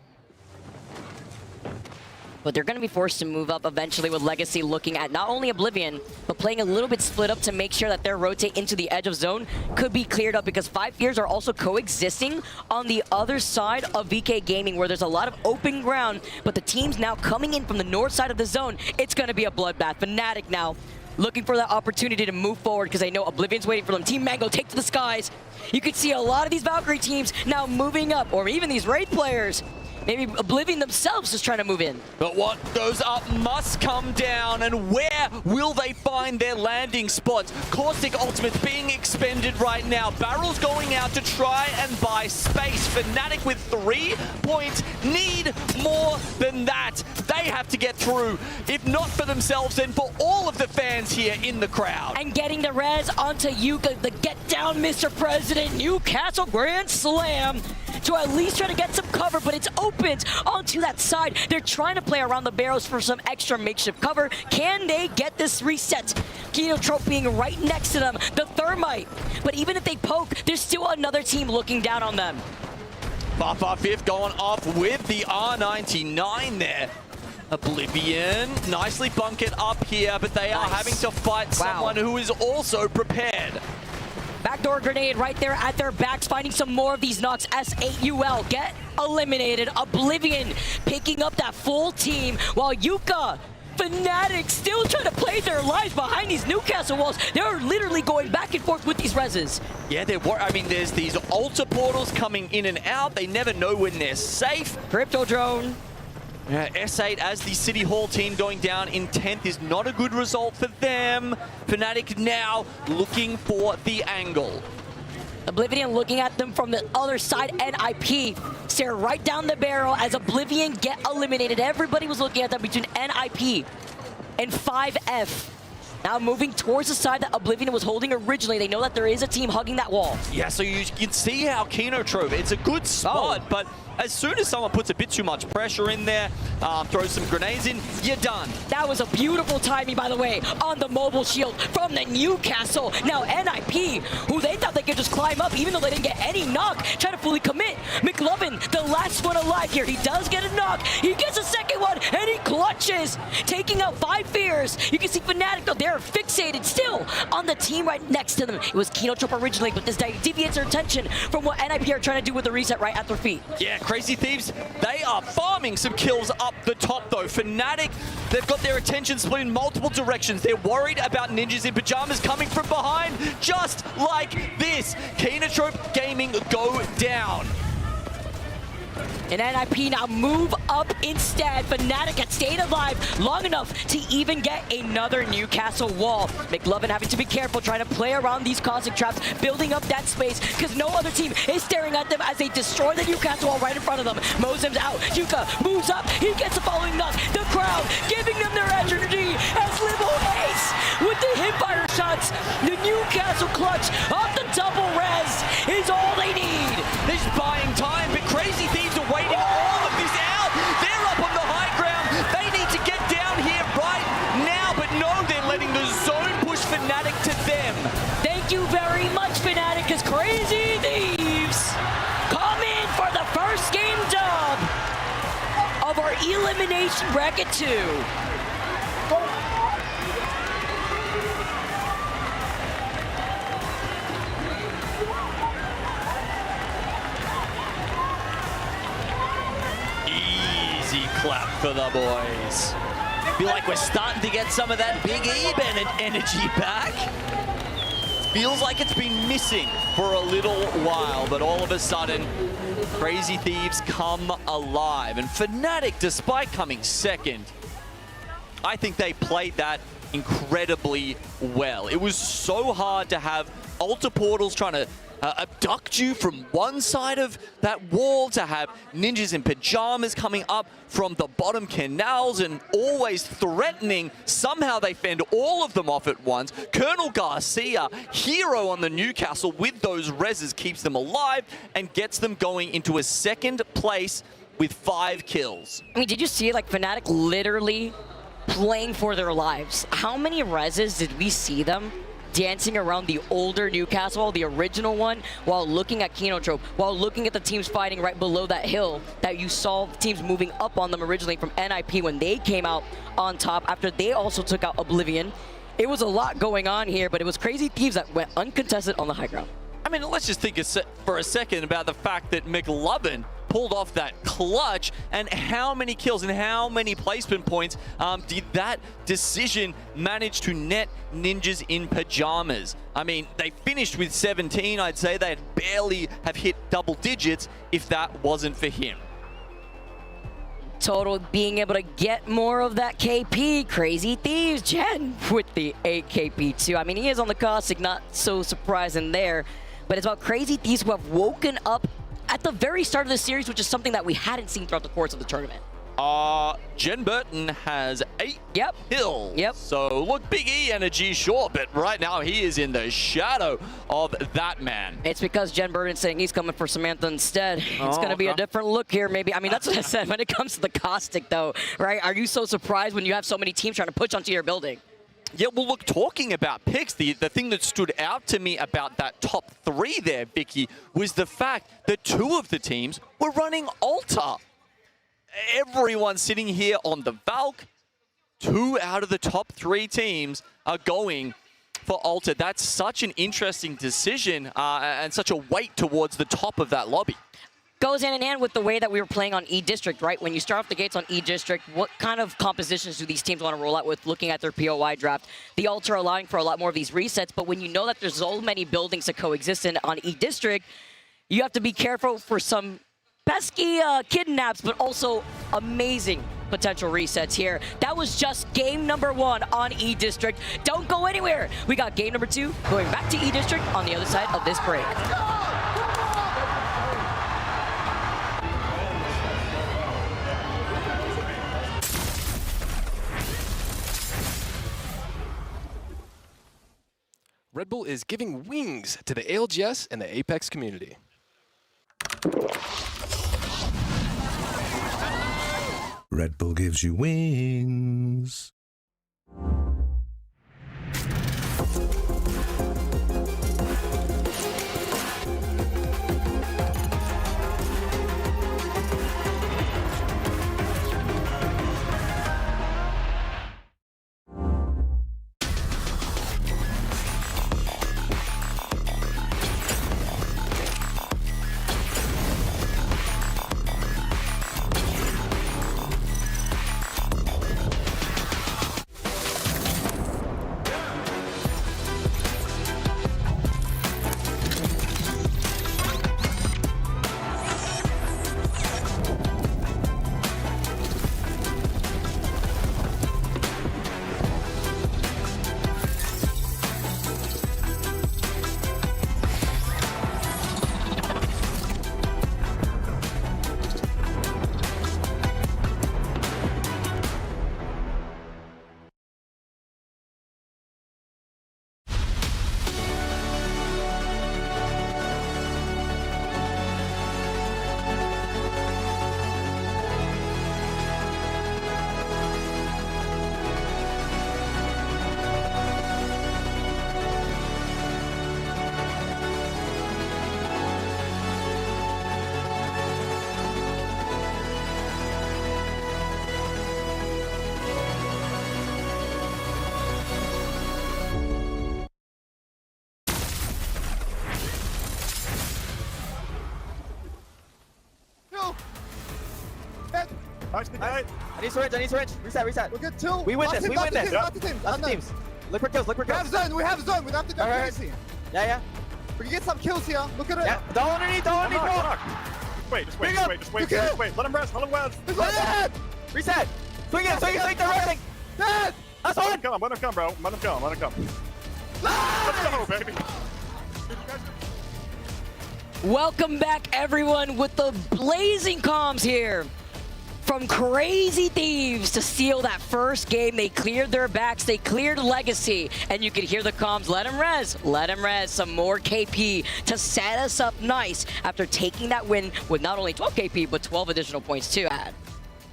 But they're going to be forced to move up eventually, with Legacy looking at not only Oblivion, but playing a little bit split up to make sure that their rotate into the edge of zone could be cleared up, because 5 Fears are also coexisting on the other side of VK Gaming, where there's a lot of open ground, but the teams now coming in from the north side of the zone, it's going to be a bloodbath. Fnatic now looking for that opportunity to move forward, because they know Oblivion's waiting for them. Team Mango take to the skies. You can see a lot of these Valkyrie teams now moving up, or even these Wraith players. Maybe Oblivion themselves is trying to move in. But what goes up must come down, and where will they find their landing spots? Caustic Ultimate's being expended right now. Barrel's going out to try and buy space. Fnatic with 3 points need more than that. They have to get through, if not for themselves, then for all of the fans here in the crowd. And getting the res onto Yuka, the get down, Mr. President, Newcastle Grand Slam, to at least try to get some cover, but it's opened onto that side. They're trying to play around the barrels for some extra makeshift cover. Can they get this reset? Kinotrope being right next to them, the Thermite. But even if they poke, there's still another team looking down on them. Far Fifth going off with the R99 there. Oblivion nicely bunkered up here, but they are having to fight someone who is also prepared. Backdoor grenade right there at their backs, finding some more of these knocks. S8UL get eliminated. Oblivion picking up that full team, while Yuka, Fnatic still trying to play their lives behind these Newcastle walls. They're literally going back and forth with these reses. Yeah, I mean, there's these Ultra Portals coming in and out. They never know when they're safe. Crypto Drone. Yeah, S8 as the City Hall team going down in 10th is not a good result for them. Fnatic now looking for the angle. Oblivion looking at them from the other side. NIP stare right down the barrel as Oblivion get eliminated. Everybody was looking at them between NIP and 5F. Now moving towards the side that Oblivion was holding originally. They know that there is a team hugging that wall. Yeah, so you can see how Kinotrope, it's a good spot, but as soon as someone puts a bit too much pressure in there, throws some grenades in, you're done. That was a beautiful timing, by the way, on the mobile shield from the Newcastle. Now NIP, who they thought they could just climb up, even though they didn't get any knock, trying to fully commit. McLovin, the last one alive here. He does get a knock. He gets a second one, and he clutches, taking out 5 Fears. You can see Fnatic, though, they're are fixated still on the team right next to them. It was Kinotrop originally, but this deviates their attention from what NIP are trying to do with the reset right at their feet. Yeah, Crazy Thieves, they are farming some kills up the top though. Fnatic, they've got their attention split in multiple directions. They're worried about ninjas in pajamas coming from behind, just like this. Kinotrope Gaming go down. And NIP now move up instead. Fnatic had stayed alive long enough to even get another Newcastle wall. McLovin having to be careful, trying to play around these caustic traps, building up that space, because no other team is staring at them as they destroy the Newcastle wall right in front of them. Mozem's out. Yuka moves up. He gets the following knock. The crowd giving them their energy as Limo Ace with the hipfire shots. The Newcastle clutch off the double res is all they need. They're just buying time, but Crazy Thieves are waiting all of this out. They're up on the high ground. They need to get down here right now, but no, they're letting the zone push Fnatic to them. Thank you very much, Fnatic, because Crazy Thieves come in for the first game dub of our Elimination Bracket 2. Easy clap for the boys. Feel like we're starting to get some of that Big E energy back. Feels like it's been missing for a little while, but all of a sudden, Crazy Thieves come alive. And Fnatic, despite coming second, I think they played that incredibly well. It was so hard to have Altar Portals trying to abduct you from one side of that wall, to have ninjas in pajamas coming up from the bottom canals and always threatening. Somehow they fend all of them off at once. Colonel Garcia, hero on the Newcastle with those reses, keeps them alive and gets them going into a second place with 5 kills. I mean, did you see, like, Fnatic literally playing for their lives? How many reses did we see them dancing around the older Newcastle, the original one, while looking at Kinotrope, while looking at the teams fighting right below that hill that you saw teams moving up on them originally from NIP when they came out on top after they also took out Oblivion? It was a lot going on here, but it was Crazy Thieves that went uncontested on the high ground. I mean, let's just think for a second about the fact that McLovin pulled off that clutch, and how many kills and how many placement points did that decision manage to net ninjas in pajamas? I mean, they finished with 17. I'd say they'd barely have hit double digits if that wasn't for him. Total being able to get more of that KP. Crazy Thieves, Jen with the 8 KP too. I mean, he is on the caustic, not so surprising there, but it's about Crazy Thieves who have woken up at the very start of the series, which is something that we hadn't seen throughout the course of the tournament. Jen Burton has 8 kills. Yep. So look, Big E energy, sure, but right now he is in the shadow of that man. It's because Jen Burton's saying he's coming for Samantha instead. It's going to be a different look here, maybe. I mean, that's what I said when it comes to the caustic, though, right? Are you so surprised when you have so many teams trying to push onto your building? Yeah, well, look, talking about picks, the thing that stood out to me about that top 3 there, Vicky, was the fact that 2 of the teams were running Altar. Everyone sitting here on the Valk, 2 out of the top 3 teams are going for Altar. That's such an interesting decision and such a weight towards the top of that lobby. Goes hand in hand with the way that we were playing on E-District, right? When you start off the gates on E-District, what kind of compositions do these teams want to roll out with looking at their POI draft? The Altar allowing for a lot more of these resets, but when you know that there's so many buildings that coexist on E-District, you have to be careful for some pesky kidnaps, but also amazing potential resets here. That was just game number 1 on E-District. Don't go anywhere. We got game number 2 going back to E-District on the other side of this break. Red Bull is giving wings to the ALGS and the Apex community. Red Bull gives you wings. Nice. I need syringe. Reset. We're good, two. We win this. Last Last teams. Look for kills. We have zone. We have zone. We have to go crazy. Yeah. We can get some kills here. Look at it. Yeah. Don't underneath, bro. Just wait. Let him rest. It's like that. Reset. Swing it, they're resting. Dead. That's one. Let him come, bro. Let him come. Let's go, baby. Welcome back, everyone, with the blazing comms here. From Crazy Thieves to steal that first game, they cleared their backs, they cleared Legacy, and you could hear the comms, let him res, some more KP to set us up nice after taking that win with not only 12 KP, but 12 additional points too.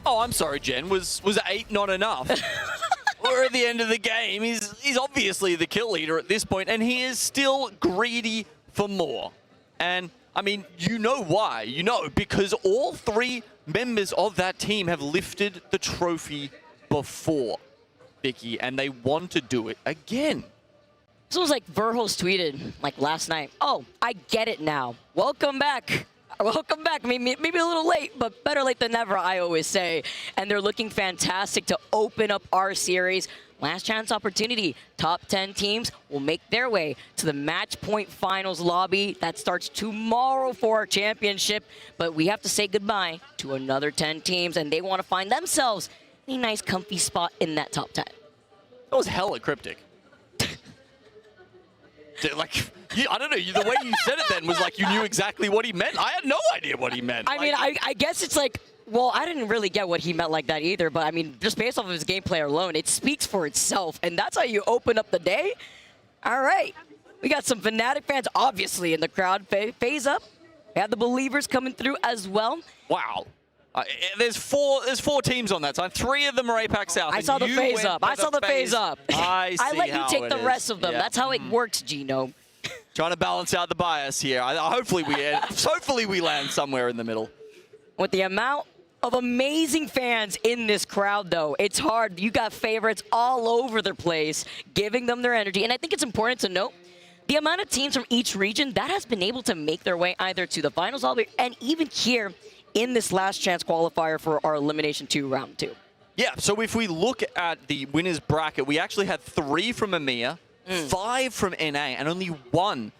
Oh, I'm sorry, Jen. Was 8 not enough? We're at the end of the game. He's obviously the kill leader at this point, and he is still greedy for more. And, I mean, you know why. You know, because all 3 members of that team have lifted the trophy before, Vicky, and they want to do it again. This was like Verhoes tweeted like last night. Oh, I get it now. Welcome back. Welcome back. I mean, maybe a little late, but better late than never, I always say. And they're looking fantastic to open up our series. Last chance opportunity. Top 10 teams will make their way to the match point finals lobby. That starts tomorrow for our championship. But we have to say goodbye to another 10 teams, and they want to find themselves a nice, comfy spot in that top 10. That was hella cryptic. Like, I don't know, the way you said it then was like you knew exactly what he meant. I had no idea what he meant. I mean, I guess it's like, well, I didn't really get what he meant like that either, but I mean, just based off of his gameplay alone, it speaks for itself, and that's how you open up the day? All right. We got some Fnatic fans, obviously, in the crowd. Phase up. We have the Believers coming through as well. Wow. There's four teams on that side. 3 of them are APAC South. I saw the phase up. I let you take the rest of them. Yeah. That's how it works, Gino. Trying to balance out the bias here. Hopefully we land somewhere in the middle. With the amount of amazing fans in this crowd, though, it's hard. You got favorites all over the place, giving them their energy. And I think it's important to note the amount of teams from each region that has been able to make their way either to the finals lobby and even here in this last chance qualifier for our Elimination 2 Round 2. Yeah, so if we look at the winners bracket, we actually had 3 from EMEA, 5 from NA, and only 1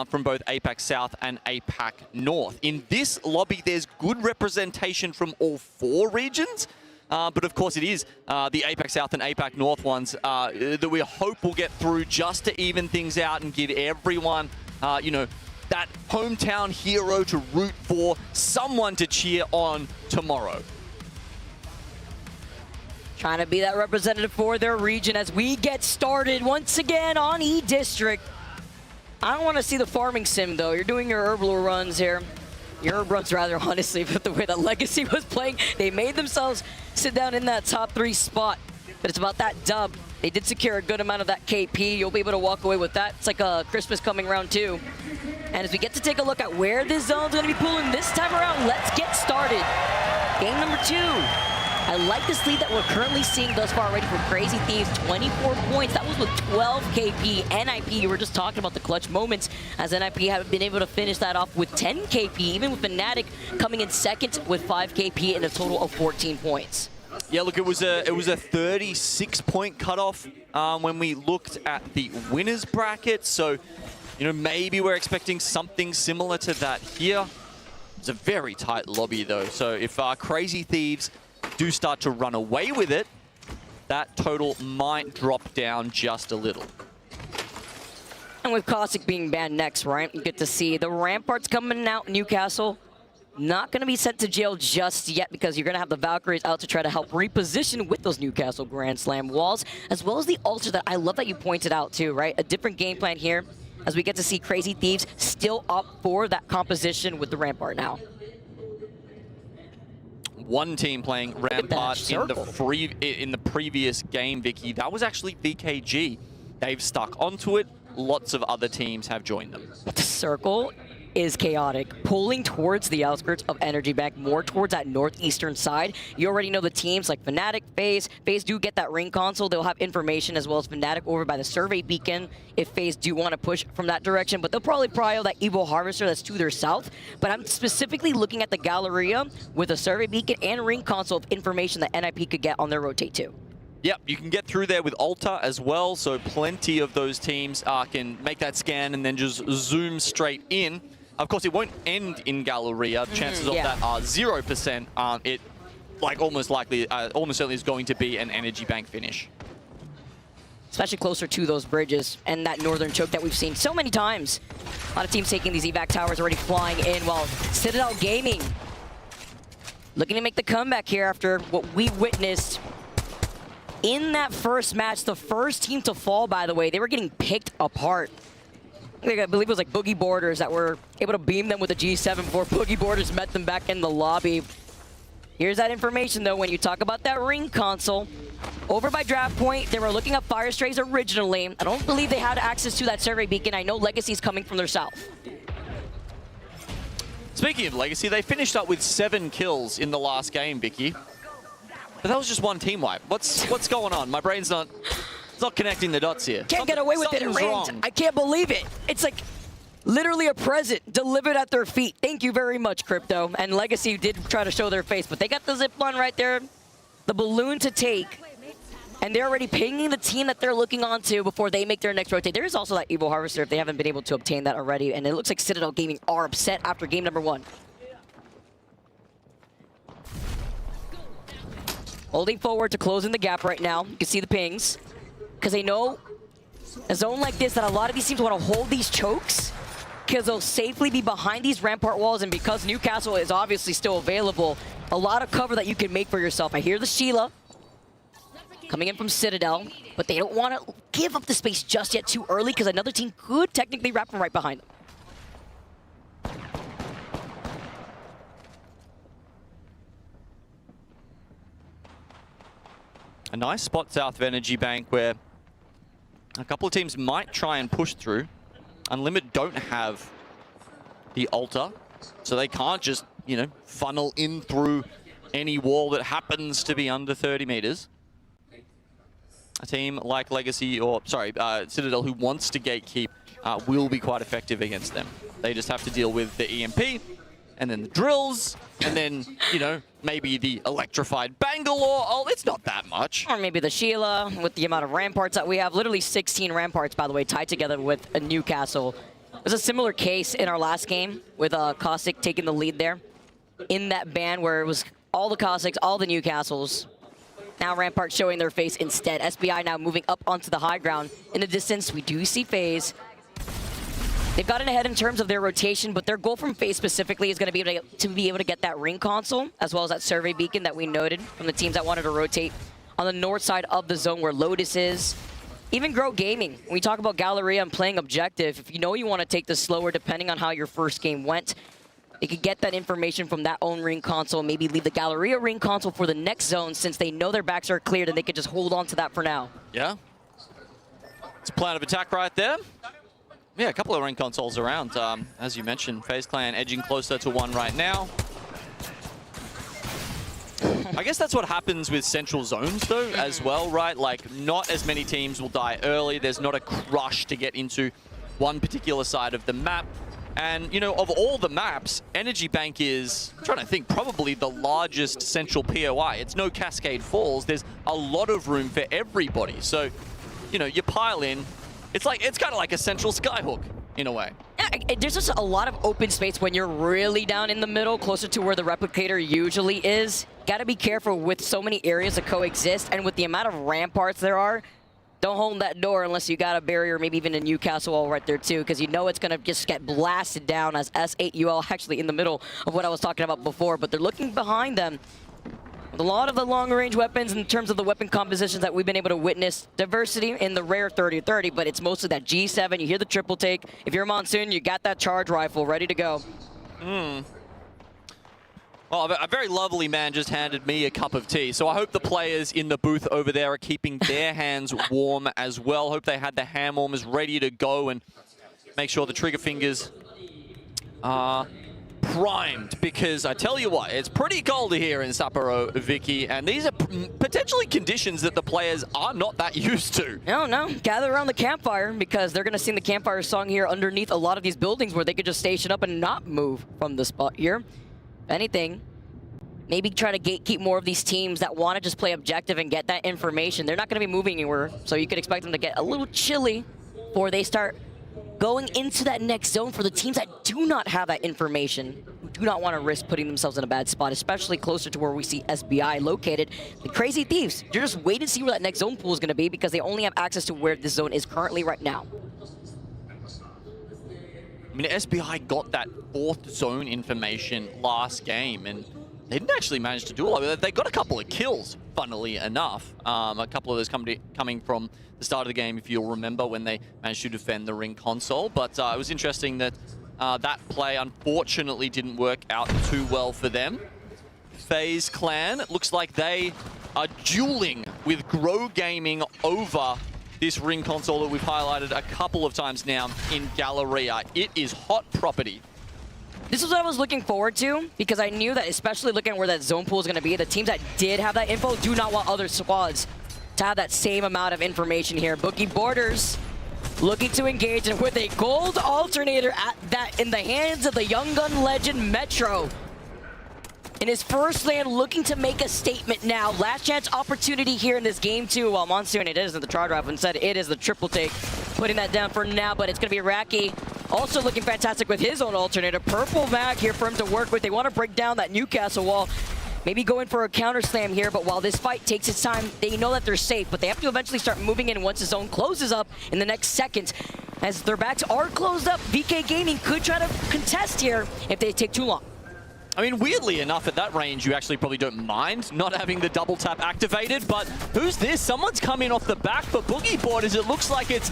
from both APAC South and APAC North. In this lobby, there's good representation from all 4 regions, but of course it is the APAC South and APAC North ones that we hope will get through just to even things out and give everyone, you know, that hometown hero to root for, someone to cheer on tomorrow. Trying to be that representative for their region as we get started once again on E-District. I don't want to see the farming sim, though. You're doing your herbal runs here. Your herb runs, rather, honestly, but the way that Legacy was playing, they made themselves sit down in that top 3 spot. But it's about that dub. They did secure a good amount of that KP. You'll be able to walk away with that. It's like a Christmas coming round 2. And as we get to take a look at where this zone's going to be pulling this time around, let's get started. Game number 2. I like this lead that we're currently seeing thus far already for Crazy Thieves. 24 points. That was with 12 KP. NIP, you were just talking about the clutch moments, as NIP have been able to finish that off with 10 KP, even with Fnatic coming in second with 5 KP and a total of 14 points. Yeah, look, it was a 36-point cutoff when we looked at the winners bracket. So, you know, maybe we're expecting something similar to that here. It's a very tight lobby, though. So if Crazy Thieves do start to run away with it, that total might drop down just a little. And with Caustic being banned next, right, you get to see the Ramparts coming out, Newcastle. Not going to be sent to jail just yet because you're going to have the Valkyries out to try to help reposition with those Newcastle Grand Slam walls, as well as the altar that I love that you pointed out too, right? A different game plan here as we get to see Crazy Thieves still up for that composition with the Rampart now. One team playing Rampart in the previous game, Vicky. That was actually VKG. They've stuck onto it. Lots of other teams have joined them. The circle is chaotic, pulling towards the outskirts of Energy Bank, more towards that northeastern side. You already know the teams like Fnatic, FaZe. FaZe do get that ring console. They'll have information as well as Fnatic over by the survey beacon if FaZe do want to push from that direction, but they'll probably prio that Evo Harvester that's to their south. But I'm specifically looking at the Galleria with a survey beacon and ring console of information that NIP could get on their rotate too. Yep, you can get through there with Alta as well, so plenty of those teams can make that scan and then just zoom straight in. Of course, it won't end in Galleria. Chances of that are 0%. It almost certainly is going to be an Energy Bank finish. Especially closer to those bridges and that northern choke that we've seen so many times. A lot of teams taking these evac towers already flying in, while Citadel Gaming looking to make the comeback here after what we witnessed in that first match. The first team to fall, by the way, they were getting picked apart. I believe it was like Boogie Borders that were able to beam them with a G7 before Boogie Borders met them back in the lobby. Here's that information, though, when you talk about that ring console. Over by Draft Point, they were looking up Fire Strays originally. I don't believe they had access to that survey beacon. I know Legacy's coming from their south. Speaking of Legacy, they finished up with 7 kills in the last game, Vicky. But that was just one team wipe. What's going on? My brain's not connecting the dots here. Can't get away with it, Rand. I can't believe it. It's like literally a present delivered at their feet. Thank you very much, Crypto. And Legacy did try to show their face, but they got the zip line right there, the balloon to take, and they're already pinging the team that they're looking onto before they make their next rotate. There is also that Evo Harvester if they haven't been able to obtain that already, and it looks like Citadel Gaming are upset after game number 1. Holding forward to closing the gap right now. You can see the pings, because they know a zone like this that a lot of these teams want to hold these chokes because they'll safely be behind these rampart walls, and because Newcastle is obviously still available, a lot of cover that you can make for yourself. I hear the Sheila coming in from Citadel, but they don't want to give up the space just yet too early because another team could technically wrap them right behind them. A nice spot south of Energy Bank where a couple of teams might try and push through. Unlimited don't have the Alta, so they can't just, funnel in through any wall that happens to be under 30 meters. A team like Legacy, Citadel, who wants to gatekeep, will be quite effective against them. They just have to deal with the EMP, and then the drills, and then, maybe the electrified Bangalore. Oh, it's not that much. Or maybe the Sheila with the amount of ramparts that we have. Literally 16 ramparts, by the way, tied together with a Newcastle. It was a similar case in our last game with Caustic taking the lead there in that ban where it was all the Caustics, all the Newcastles. Now Rampart showing their face instead. SBI now moving up onto the high ground. In the distance, we do see FaZe. They've gotten ahead in terms of their rotation, but their goal from FaZe specifically is going to be able to get that ring console, as well as that survey beacon that we noted from the teams that wanted to rotate on the north side of the zone where Lotus is. Even Grow Gaming, when we talk about Galleria and playing objective, if you know you want to take this slower depending on how your first game went, they could get that information from that own ring console, maybe leave the Galleria ring console for the next zone since they know their backs are cleared and they could just hold on to that for now. Yeah. It's a plan of attack right there. Yeah, a couple of ring consoles around. As you mentioned, FaZe Clan edging closer to 1 right now. I guess that's what happens with central zones, though, as well, right? Like, not as many teams will die early. There's not a crush to get into one particular side of the map. And, of all the maps, Energy Bank is, I'm trying to think, probably the largest central POI. It's no Cascade Falls. There's a lot of room for everybody. So, you pile in. It's kind of like a central Skyhook, in a way. Yeah, there's just a lot of open space when you're really down in the middle, closer to where the replicator usually is. Got to be careful with so many areas that coexist, and with the amount of ramparts there are, don't hold that door unless you got a barrier, maybe even a Newcastle wall right there too, because it's going to just get blasted down as S8UL actually in the middle of what I was talking about before, but they're looking behind them. With a lot of the long-range weapons in terms of the weapon compositions that we've been able to witness, diversity in the rare 30-30, but it's mostly that G7. You hear the triple take. If you're Monsoon, you got that charge rifle ready to go. Well, a very lovely man just handed me a cup of tea, so I hope the players in the booth over there are keeping their hands warm as well. Hope they had the hand warmers ready to go and make sure the trigger fingers are primed, because I tell you what, it's pretty cold here in Sapporo, Vicky, and these are potentially conditions that the players are not that used to. No. Gather around the campfire, because they're going to sing the campfire song here underneath a lot of these buildings where they could just station up and not move from the spot here. If anything, maybe try to gatekeep more of these teams that want to just play objective and get that information. They're not going to be moving anywhere, so you could expect them to get a little chilly before they start going into that next zone for the teams that do not have that information, who do not want to risk putting themselves in a bad spot, especially closer to where we see SBI located. The Crazy Thieves, you're just waiting to see where that next zone pool is going to be, because they only have access to where this zone is currently right now. I mean, SBI got that 4th zone information last game, and they didn't actually manage to do a lot. They got a couple of kills, funnily enough. A couple of those coming from the start of the game, if you'll remember, when they managed to defend the ring console. But it was interesting that that play unfortunately didn't work out too well for them. FaZe Clan, it looks like they are dueling with Grow Gaming over this ring console that we've highlighted a couple of times now in Galleria. It is hot property. This is what I was looking forward to, because I knew that, especially looking at where that zone pool is going to be, the teams that did have that info do not want other squads to have that same amount of information here. Boogie Borders looking to engage, and with a gold alternator at that in the hands of the Young Gun legend Metro. In his first land, looking to make a statement now. Last chance opportunity here in this game too. While Monsoon, it isn't the charge rifle, instead it is the triple take. Putting that down for now, but it's going to be Raki. Also looking fantastic with his own alternator. Purple mag here for him to work with. They want to break down that Newcastle wall. Maybe go in for a counter slam here, but while this fight takes its time, they know that they're safe, but they have to eventually start moving in once the zone closes up in the next second. As their backs are closed up, VK Gaming could try to contest here if they take too long. I mean, weirdly enough, at that range, you actually probably don't mind not having the double tap activated, but who's this? Someone's coming off the back for Boogie Borders. It looks like it's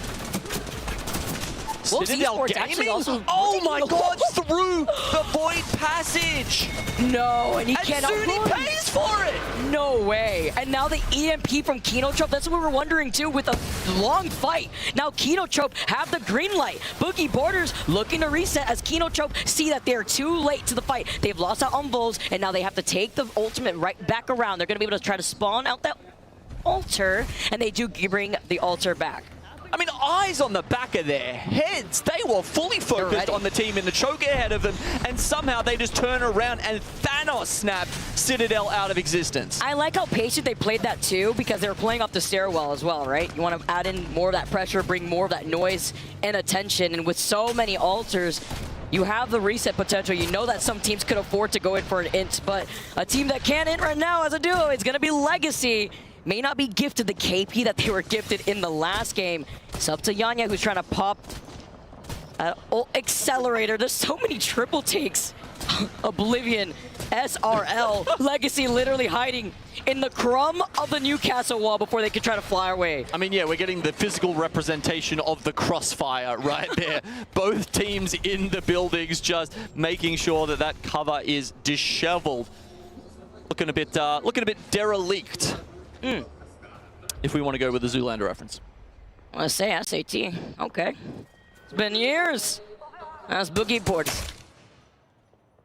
Citadel Gaming? Oh my god, through the Void Passage! No, and he cannot soon he pays for it! No way. And now the EMP from Kinotrope, that's what we were wondering too with a long fight. Now Kinotrope have the green light. Boogie Borders looking to reset as Kinotrope see that they're too late to the fight. They've lost out on Vols, and now they have to take the ultimate right back around. They're going to be able to try to spawn out that altar, and they do bring the altar back. I mean, eyes on the back of their heads. They were fully focused on the team in the choke ahead of them, and somehow they just turn around and Thanos snapped Citadel out of existence. I like how patient they played that too, because they were playing off the stairwell as well, right? You want to add in more of that pressure, bring more of that noise and attention, and with so many altars, you have the reset potential. You know that some teams could afford to go in for an int, but a team that can't int right now as a duo is going to be Legacy. May not be gifted the KP that they were gifted in the last game. It's up to Yanya, who's trying to pop an accelerator. There's so many triple takes. Oblivion, SRL, Legacy literally hiding in the crumb of the Newcastle wall before they could try to fly away. I mean, yeah, we're getting the physical representation of the crossfire right there. Both teams in the buildings just making sure that that cover is disheveled. Looking a bit derelict. If we want to go with the Zoolander reference. I want to say SAT. Okay. It's been years. That's Boogie Borders.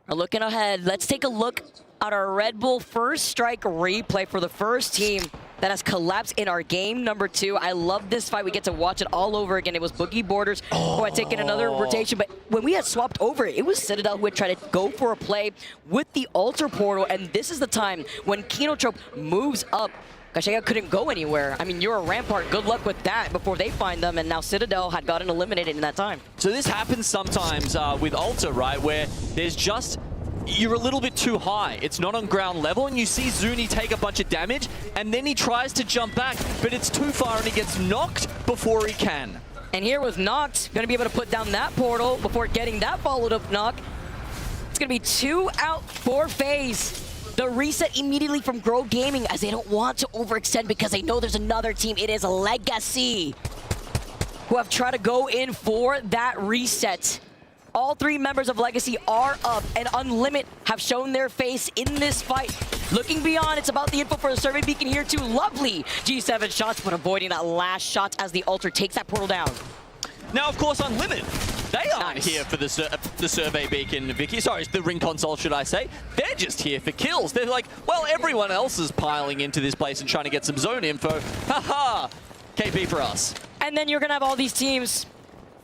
We're looking ahead. Let's take a look at our Red Bull first strike replay for the first team that has collapsed in our game number 2. I love this fight. We get to watch it all over again. It was Boogie Borders who had taken another rotation, but when we had swapped over, it was Citadel who had tried to go for a play with the altar portal, and this is the time when Kinotrope moves up. Gashega couldn't go anywhere. I mean, you're a Rampart. Good luck with that before they find them, and now Citadel had gotten eliminated in that time. So this happens sometimes with Altar, right, where there's just, you're a little bit too high. It's not on ground level, and you see Zuni take a bunch of damage, and then he tries to jump back, but it's too far, and he gets knocked before he can. And here with Knocked, going to be able to put down that portal before getting that followed up knock. It's going to be 2 out for FaZe. The reset immediately from Grow Gaming, as they don't want to overextend because they know there's another team. It is Legacy who have tried to go in for that reset. All 3 members of Legacy are up, and Unlimit have shown their face in this fight. Looking beyond, it's about the info for the survey beacon here too. Lovely G7 shots, but avoiding that last shot as the altar takes that portal down. Now, of course, Unlimit They aren't here for the survey beacon, Vicky. Sorry, the ring console, should I say. They're just here for kills. They're like, well, everyone else is piling into this place and trying to get some zone info. Haha, KP for us. And then you're going to have all these teams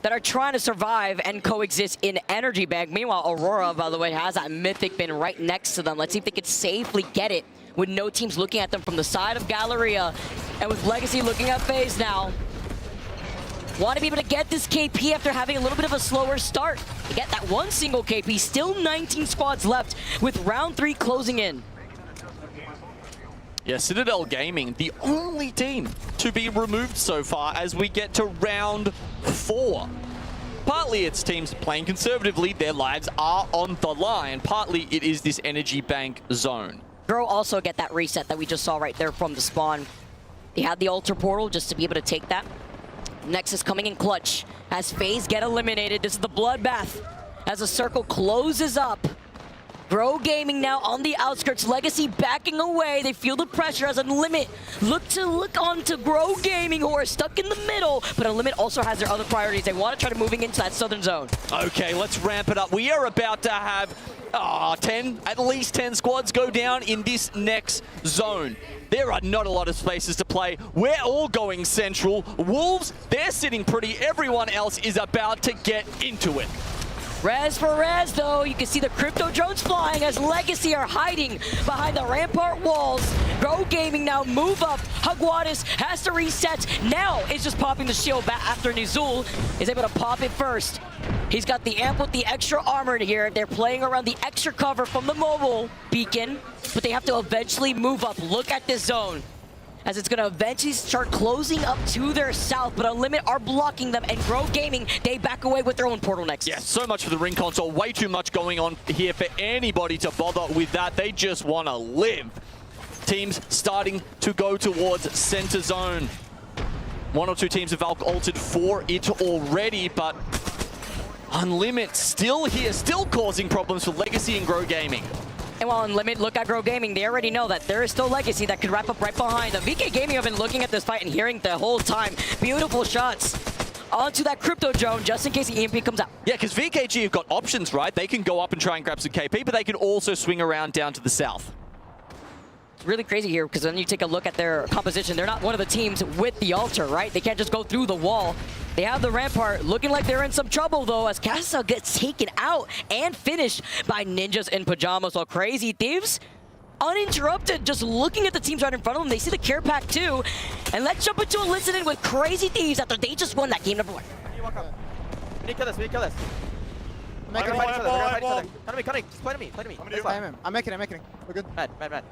that are trying to survive and coexist in Energy Bank. Meanwhile, Aurora, by the way, has that Mythic bin right next to them. Let's see if they can safely get it with no teams looking at them from the side of Galleria. And with Legacy looking at FaZe now. Want to be able to get this KP after having a little bit of a slower start. To get that one single KP, still 19 squads left with round 3 closing in. Yeah, Citadel Gaming, the only team to be removed so far as we get to round 4. Partly it's teams playing conservatively, their lives are on the line. Partly it is this Energy Bank zone. Grow also get that reset that we just saw right there from the spawn. They had the altar portal just to be able to take that. Nexus coming in clutch as FaZe get eliminated. This is the bloodbath as the circle closes up. Grow Gaming now on the outskirts. Legacy backing away. They feel the pressure as Unlimit look on to Grow Gaming, who are stuck in the middle. But Unlimit also has their other priorities. They want to try to moving into that southern zone. Okay, let's ramp it up. We are about to have at least 10 squads go down in this next zone. There are not a lot of spaces to play. We're all going central. Wolves, they're sitting pretty. Everyone else is about to get into it. Res for res, though. You can see the crypto drones flying as Legacy are hiding behind the rampart walls. Grow Gaming now move up. Hugwadis has to reset. Now is just popping the shield back after Nizul is able to pop it first. He's got the amp with the extra armor here. They're playing around the extra cover from the mobile beacon, but they have to eventually move up. Look at this zone, as it's going to eventually start closing up to their south, but Unlimit are blocking them, and Grow Gaming, they back away with their own portal next. Yeah, so much for the ring console. Way too much going on here for anybody to bother with that. They just want to live. Teams starting to go towards center zone. 1 or 2 teams have altered for it already, but Unlimit still here, still causing problems for Legacy and Grow Gaming. And while Unlimit look at Grow Gaming, they already know that there is still Legacy that could wrap up right behind them. VK Gaming have been looking at this fight and hearing the whole time. Beautiful shots onto that crypto drone just in case the EMP comes out. Yeah, because VKG have got options, right? They can go up and try and grab some KP, but they can also swing around down to the south. It's really crazy here because when you take a look at their composition, they're not one of the teams with the altar, right? They can't just go through the wall. They have the rampart, looking like they're in some trouble though, as Casa gets taken out and finished by ninjas in pajamas. While Crazy Thieves, uninterrupted, just looking at the teams right in front of them. They see the care pack too. And let's jump into a listen-in with Crazy Thieves after they just won that game number 1. We need to kill this, we need to kill this. We're gonna fight each other, we're gonna fight each other. Come to me, just play to me, This way. I'm making it. We're good. Mad.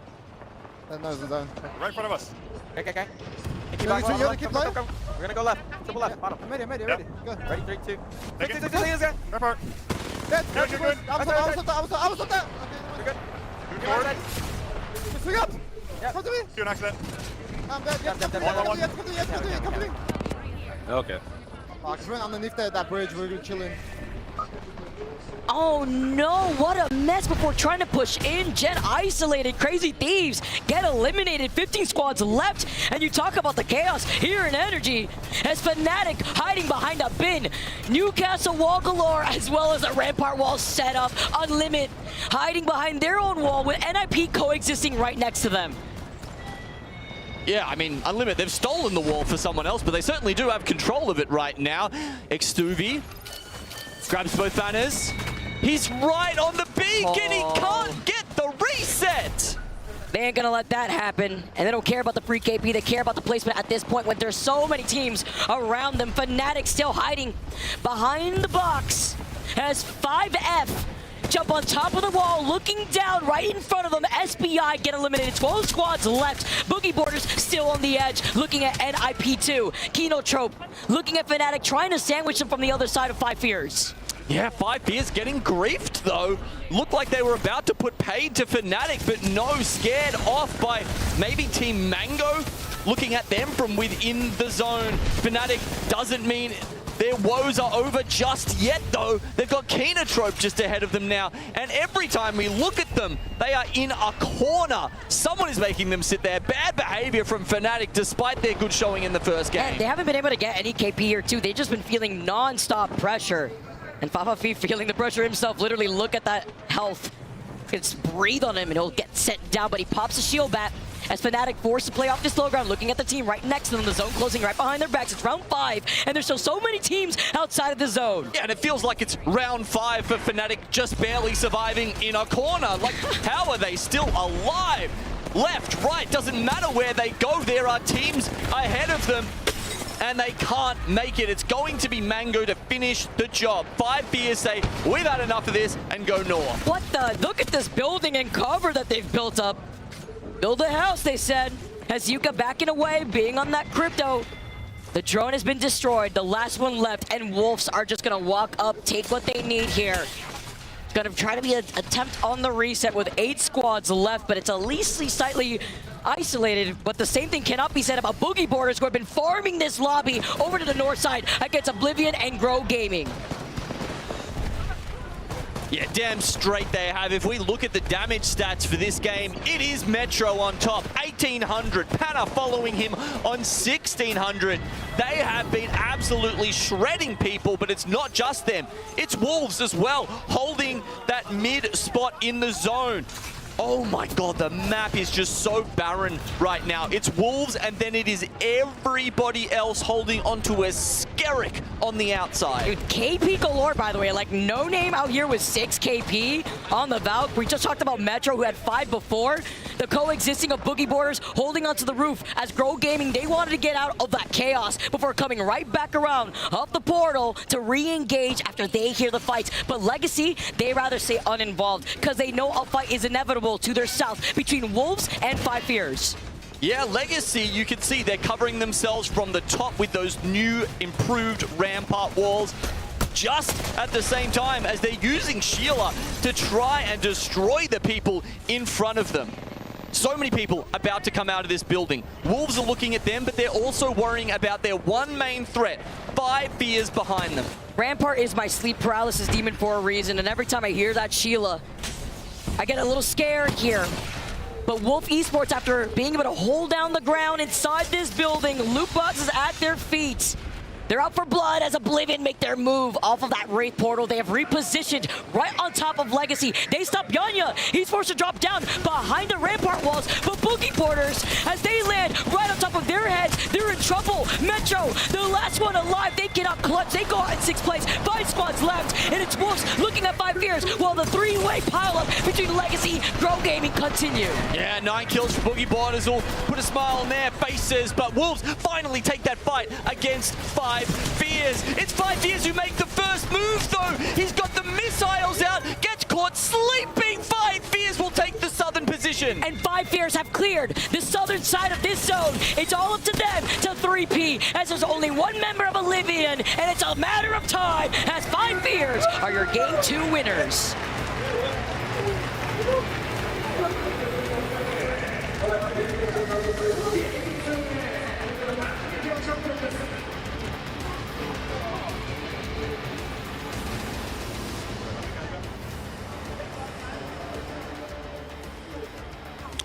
No, it's done. Right in front of us. Okay. You gotta keep low. We're gonna go left, triple left, bottom. I'm ready. Go. Ready, 3, 2. Take it. This guy. Rampart. Dead. Good. I was up there. We're good. Move forward. Just swing up. Yeah. Come to me. Do an accident. I'm dead. Come to me. Okay. Cause we're underneath that bridge. We're chilling. Oh no, what a mess before trying to push in. Gen isolated. Crazy Thieves get eliminated. 15 squads left. And you talk about the chaos here in Energy as Fnatic hiding behind a bin. Newcastle wall galore as well as a rampart wall set up. Unlimit hiding behind their own wall with NIP coexisting right next to them. Yeah, I mean, Unlimit, they've stolen the wall for someone else, but they certainly do have control of it right now. Xtuvi grabs both banners. He's right on the beacon. He can't get the reset. They ain't gonna let that happen. And they don't care about the free KP. They care about the placement at this point when there's so many teams around them. Fnatic still hiding behind the box as 5F jump on top of the wall, looking down right in front of them. SBI get eliminated. 12 squads left. Boogie Borders still on the edge, looking at NIP2. Kino Trope looking at Fnatic, trying to sandwich them from the other side of 5 Fears. Yeah, 5 Fears getting griefed though. Looked like they were about to put paid to Fnatic, but no, scared off by maybe Team Mango. Looking at them from within the zone. Fnatic doesn't mean their woes are over just yet, though. They've got Kenotrope just ahead of them now. And every time we look at them, they are in a corner. Someone is making them sit there. Bad behavior from Fnatic, despite their good showing in the first game. And they haven't been able to get any KP here, too. They've just been feeling non-stop pressure. And Fafafi feeling the pressure himself, literally look at that health. Just breathe on him and he'll get set down, but he pops a shield bat as Fnatic forced to play off this low ground, looking at the team right next to them, the zone closing right behind their backs. It's round 5, and there's still so many teams outside of the zone. Yeah, and it feels like it's round 5 for Fnatic, just barely surviving in a corner. Like, how are they still alive? Left, right, doesn't matter where they go. There are teams ahead of them, and they can't make it. It's going to be Mango to finish the job. 5 Fears say, we've had enough of this, and go north. What the? Look at this building and cover that they've built up. Build a house, they said. As Yuka backing away, being on that crypto. The drone has been destroyed, the last one left, and Wolves are just gonna walk up, take what they need here. Gonna try to be an attempt on the reset with 8 squads left, but it's at least slightly isolated. But the same thing cannot be said about Boogie Borders, who have been farming this lobby over to the north side against Oblivion and Grow Gaming. Yeah, damn straight they have. If we look at the damage stats for this game, it is Metro on top, 1,800. Panna following him on 1,600. They have been absolutely shredding people, but it's not just them. It's Wolves as well, holding that mid spot in the zone. Oh my god, the map is just so barren right now. It's Wolves, and then it is everybody else holding onto a Skerrick on the outside. Dude, KP galore, by the way. Like, no name out here with 6 KP on the Valk. We just talked about Metro, who had 5 before. The coexisting of Boogie Borders holding onto the roof as Grow Gaming, they wanted to get out of that chaos before coming right back around off the portal to re-engage after they hear the fights. But Legacy, they rather stay uninvolved because they know a fight is inevitable to their south between Wolves and 5 Fears. Yeah, Legacy, you can see they're covering themselves from the top with those new improved rampart walls, just at the same time as they're using Sheila to try and destroy the people in front of them. So many people about to come out of this building. Wolves are looking at them, but they're also worrying about their one main threat, 5 Fears behind them. Rampart is my sleep paralysis demon for a reason, and every time I hear that Sheila, I get a little scared here. But Wolf Esports, after being able to hold down the ground inside this building, loot boxes at their feet. They're out for blood as Oblivion make their move off of that Wraith portal. They have repositioned right on top of Legacy. They stop Yanya. He's forced to drop down behind the rampart walls. But Boogie Borders, as they land right on top of their heads, they're in trouble. Metro, the last one alive, they cannot clutch. They go out in 6th place. 5 squads left, and it's Wolves looking at 5 Fears while the 3-way pileup between Legacy, Grow Gaming continue. Yeah, 9 kills for Boogie Borders will put a smile on their faces, but Wolves finally take that fight against 5 Fears. It's 5 Fears who make the first move, though. He's got the missiles out, gets caught sleeping. 5 Fears will take the southern position. And 5 Fears have cleared the southern side of this zone. It's all up to them to 3P, as there's only one member of Oblivion, and it's a matter of time as 5 Fears are your Game 2 winners.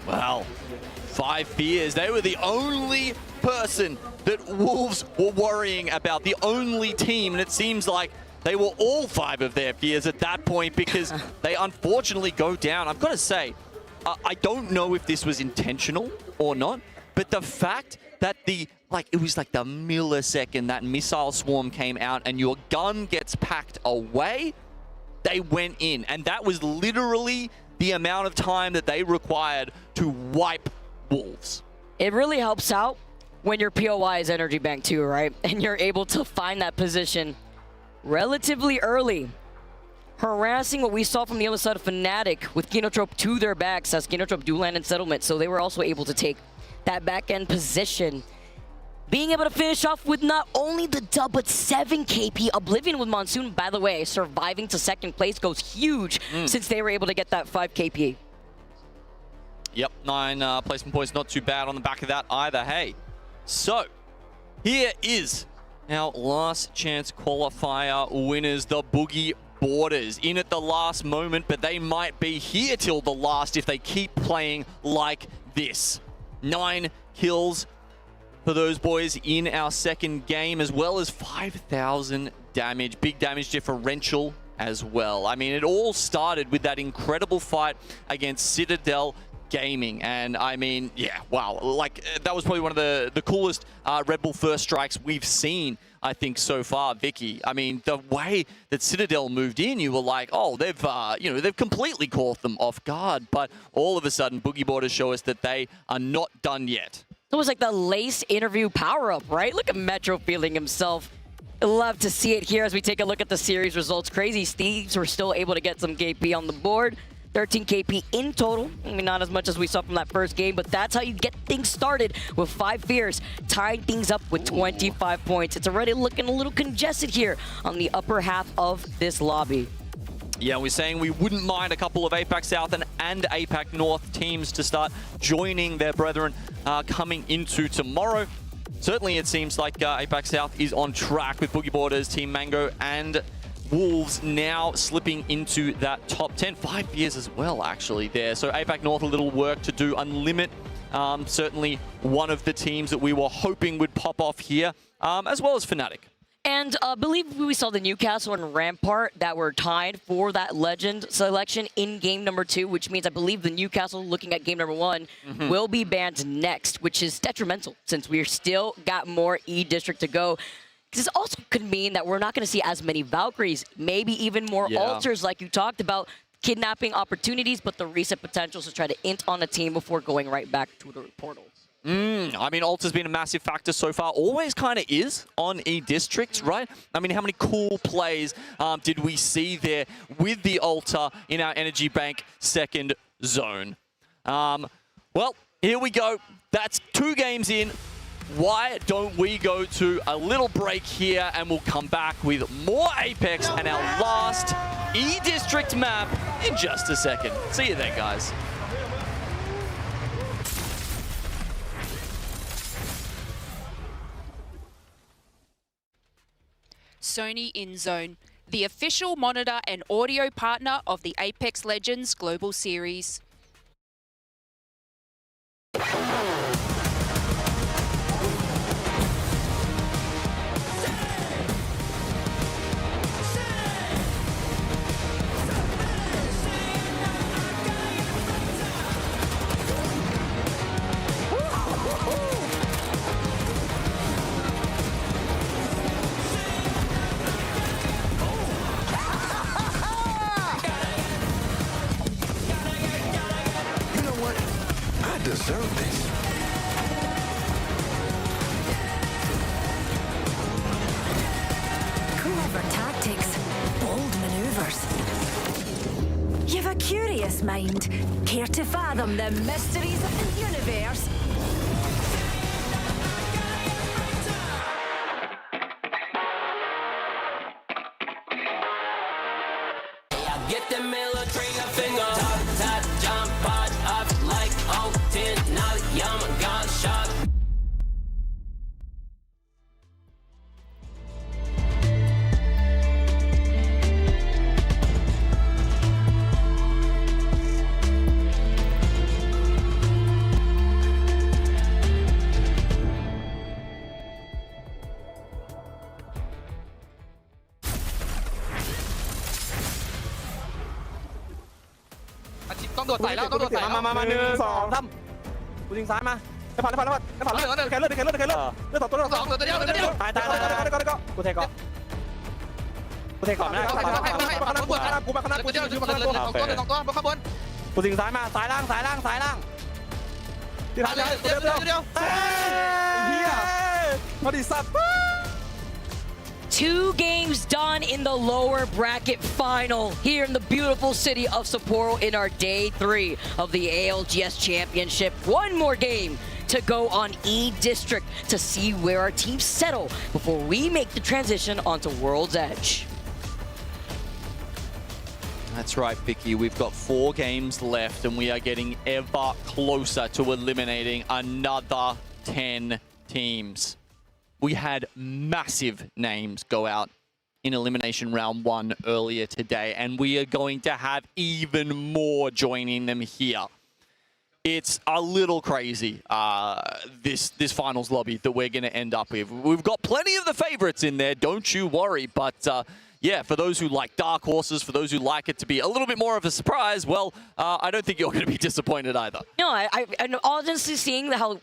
Wow, 5 Fears. They were the only person that Wolves were worrying about, the only team, and it seems like they were all 5 of their fears at that point because they unfortunately go down. I've got to say, I don't know if this was intentional or not, but the fact that it was like the millisecond that missile swarm came out and your gun gets packed away, they went in, and that was literally the amount of time that they required to wipe Wolves. It really helps out when your POI is Energy Bank too, right? And you're able to find that position relatively early. Harassing what we saw from the other side of Fnatic with Kinotrope to their backs as Kinotrope do land in settlement, so they were also able to take that back-end position. Being able to finish off with not only the dub, but 7 KP. Oblivion with Monsoon, by the way, surviving to 2nd place goes huge since they were able to get that 5 KP. Yep, 9 placement points, not too bad on the back of that either. Hey, so here is our last chance qualifier winners, the Boogie Borders, in at the last moment, but they might be here till the last if they keep playing like this. 9 kills for those boys in our second game, as well as 5,000 damage, big damage differential as well. I mean, it all started with that incredible fight against Citadel Gaming, and I mean, yeah, wow, like that was probably one of the coolest Red Bull first strikes we've seen, I think, so far, Vicky. I mean, the way that Citadel moved in, you were like, oh, they've they've completely caught them off guard, but all of a sudden, Boogie Boarders show us that they are not done yet. It was like the Lace interview power-up, right? Look at Metro feeling himself. Love to see it here as we take a look at the series results. Crazy Steves were still able to get some KP on the board. 13 KP in total. I mean, not as much as we saw from that first game, but that's how you get things started with 5 Fears, tying things up with 25 points. It's already looking a little congested here on the upper half of this lobby. Yeah, we're saying we wouldn't mind a couple of APAC South and APAC North teams to start joining their brethren coming into tomorrow. Certainly, it seems like APAC South is on track with Boogie Boarders, Team Mango, and Wolves now slipping into that top 10. 5 years as well, actually, there. So APAC North, a little work to do. Unlimit, certainly one of the teams that we were hoping would pop off here, as well as Fnatic. And I believe we saw the Newcastle and Rampart that were tied for that Legend selection in game number 2, which means I believe the Newcastle, looking at game number 1, will be banned next, which is detrimental since we're still got more E-District to go. This also could mean that we're not going to see as many Valkyries, maybe even more altars like you talked about, kidnapping opportunities, but the reset potentials to try to int on a team before going right back to the portal. I mean, ult has been a massive factor so far. Always kind of is on E-District, right? I mean, how many cool plays did we see there with the altar in our Energy Bank second zone? Well, here we go. That's 2 games in. Why don't we go to a little break here and we'll come back with more Apex and our last E-District map in just a second. See you then, guys. Sony InZone, the official monitor and audio partner of the Apex Legends Global Series. Deserve this. Clever tactics, bold maneuvers. You've a curious mind. Care to fathom the mysteries of the universe? Get the military finger, top, jump, pot up like oh, 10, now young gun shot.ต้องโดดใส่แล้วต้องโดดใส่มา1 2 3กูยิงซ้ายมาไอ้ผ่านเลือดแค่เลือดเลือด2ตัว2ตัวเดียวตายกูเทก่อนนะกูมาข้างหน้ากู2ตัวข้างบนกูยิงซ้ายมาซ้ายล่างที่ทางเดียวเฮียพอดีสัตว์ 2 games done in the lower bracket final here in the beautiful city of Sapporo in our day 3 of the ALGS Championship. 1 more game to go on E-District to see where our teams settle before we make the transition onto World's Edge. That's right, Vicky. We've got 4 games left and we are getting ever closer to eliminating another 10 teams. We had massive names go out in Elimination Round 1 earlier today, and we are going to have even more joining them here. it's a little crazy, this finals lobby that we're going to end up with. We've got plenty of the favorites in there, don't you worry. But yeah, for those who like dark horses, for those who like it to be a little bit more of a surprise, well, I don't think you're going to be disappointed either. No, I'm honestly seeing how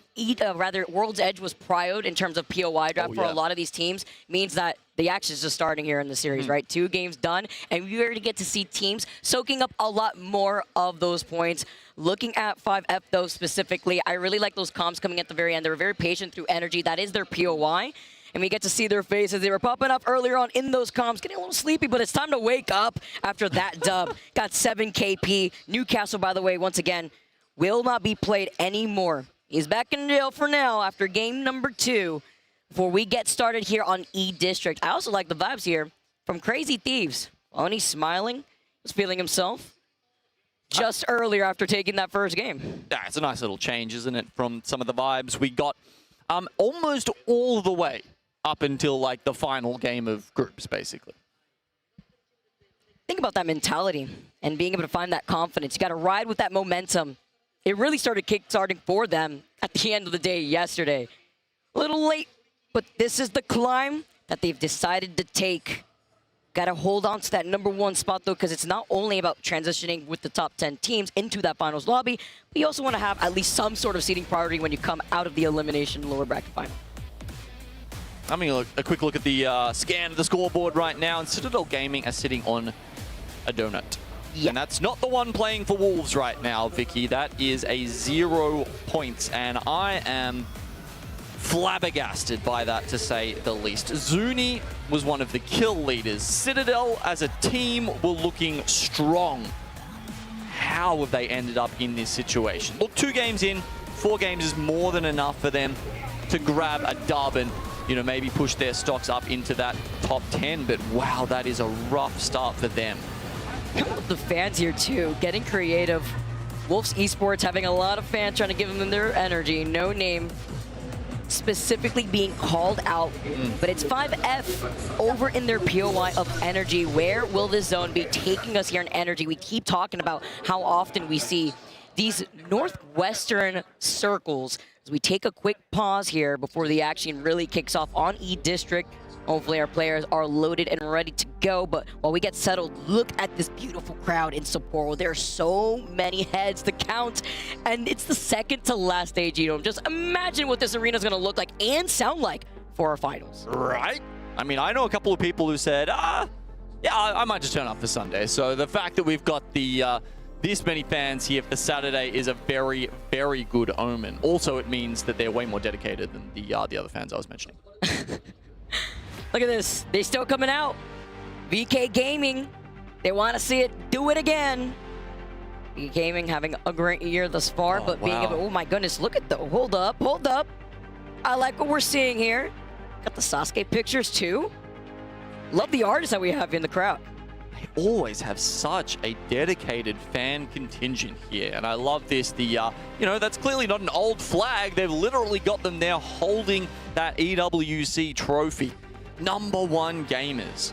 World's Edge was prioed in terms of POI draft for a lot of these teams means that the action is just starting here in the series, right? 2 games done, and we already get to see teams soaking up a lot more of those points. Looking at 5F, though, specifically, I really like those comms coming at the very end. They were very patient through energy. That is their POI. And we get to see their faces. They were popping up earlier on in those comms, getting a little sleepy, but it's time to wake up after that dub. Got 7 KP. Newcastle, by the way, once again, will not be played anymore. He's back in jail for now after game number 2 before we get started here on E District. I also like the vibes here from Crazy Thieves. Oni smiling, was feeling himself just earlier after taking that first game. Yeah, it's a nice little change, isn't it, from some of the vibes we got almost all the way up until like the final game of groups, basically. Think about that mentality and being able to find that confidence. You got to ride with that momentum. It really started kickstarting for them at the end of the day yesterday. A little late, but this is the climb that they've decided to take. Got to hold on to that #1 spot, though, because it's not only about transitioning with the top 10 teams into that finals lobby, but you also want to have at least some sort of seeding priority when you come out of the elimination lower bracket final. Having a quick look at the scan of the scoreboard right now, and Citadel Gaming are sitting on a donut. Yeah. And that's not the one playing for Wolves right now, Vicky. That is a 0 points, and I am flabbergasted by that, to say the least. Zuni was one of the kill leaders. Citadel, as a team, were looking strong. How have they ended up in this situation? Look, 2 games in, 4 games is more than enough for them to grab a dub and, you know, maybe push their stocks up into that top 10. But wow, that is a rough start for them. The fans here too, getting creative. Wolves Esports having a lot of fans trying to give them their energy. No name specifically being called out, but it's 5F over in their POI of energy. Where will this zone be taking us here in energy? We keep talking about how often we see these northwestern circles. As we take a quick pause here before the action really kicks off on E District. Hopefully our players are loaded and ready to go, but while we get settled, look at this beautiful crowd in Sapporo. There are so many heads to count, and it's the second to last stage, Edom. Just imagine what this arena is going to look like and sound like for our finals. Right? I mean, I know a couple of people who said, yeah, I might just turn up for Sunday. So the fact that we've got the this many fans here for Saturday is a very, very good omen. Also, it means that they're way more dedicated than the other fans I was mentioning. Look at this. They're still coming out. VK Gaming. They want to see it. Do it again. VK Gaming having a great year thus far, but being able... Oh, my goodness. Look at the... Hold up. Hold up. I like what we're seeing here. Got the Sasuke pictures, too. Love the artists that we have in the crowd. They always have such a dedicated fan contingent here, and I love this. The you know, that's clearly not an old flag. They've literally got them there holding that EWC trophy. #1 gamers.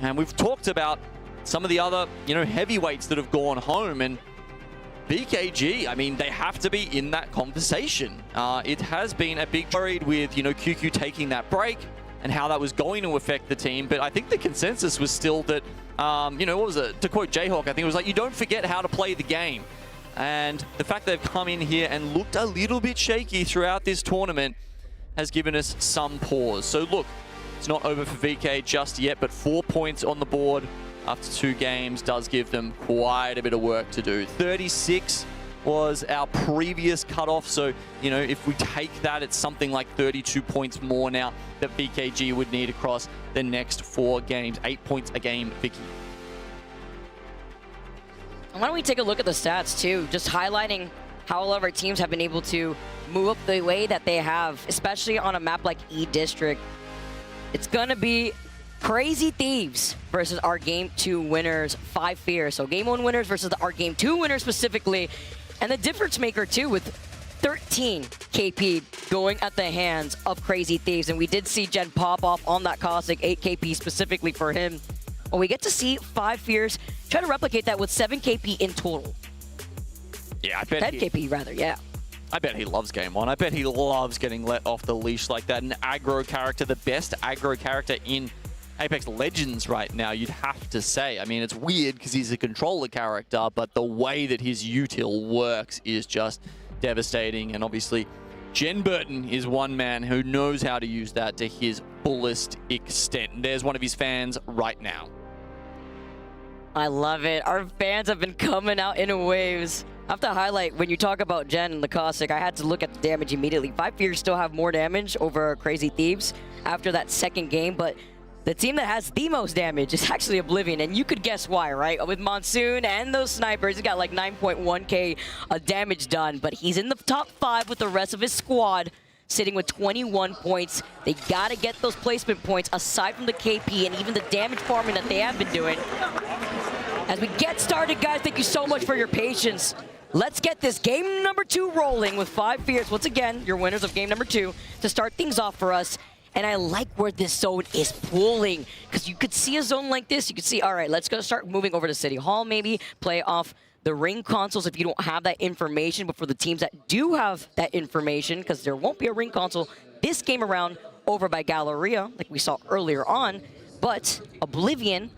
And we've talked about some of the other, you know, heavyweights that have gone home, and BKG, I mean, they have to be in that conversation. It has been a big worried with, you know, QQ taking that break and how that was going to affect the team. But I think the consensus was still that, you know, what was it? To quote Jayhawk, I think it was like, you don't forget how to play the game. And the fact they've come in here and looked a little bit shaky throughout this tournament has given us some pause. So look, it's not over for VK just yet, but 4 points on the board after 2 games does give them quite a bit of work to do. 36 was our previous cutoff, so, you know, if we take that, it's something like 32 points more now that VKG would need across the next 4 games. 8 points a game, Vicky. Why don't we take a look at the stats, too, just highlighting how all of our teams have been able to move up the way that they have, especially on a map like E District. It's going to be Crazy Thieves versus our Game 2 winners, 5 Fears. So Game 1 winners versus our Game 2 winners specifically. And the difference maker, too, with 13 KP going at the hands of Crazy Thieves. And we did see Jen pop off on that Caustic, 8 KP specifically for him. Well, we get to see 5 Fears try to replicate that with 7 KP in total. Yeah, I bet 10 KP rather, yeah. I bet he loves game one. I bet he loves getting let off the leash like that. An aggro character, the best aggro character in Apex Legends right now, you'd have to say. I mean, it's weird because he's a controller character, but the way that his util works is just devastating. And obviously, Jen Burton is one man who knows how to use that to his fullest extent. And there's one of his fans right now. I love it. Our fans have been coming out in waves. I have to highlight, when you talk about Jen and the Caustic, I had to look at the damage immediately. 5 Fears still have more damage over Crazy Thieves after that second game, but the team that has the most damage is actually Oblivion, and you could guess why, right? With Monsoon and those snipers, he got like 9.1k damage done, but he's in the top 5 with the rest of his squad, sitting with 21 points. They gotta get those placement points aside from the KP and even the damage farming that they have been doing. As we get started, guys, thank you so much for your patience. Let's get this game number 2 rolling with 5 Fears. Once again, your winners of game number 2 to start things off for us. And I like where this zone is pulling, because you could see a zone like this. You could see, all right, let's go start moving over to City Hall, maybe play off the ring consoles if you don't have that information. But for the teams that do have that information, because there won't be a ring console this game around over by Galleria, like we saw earlier on. But Oblivion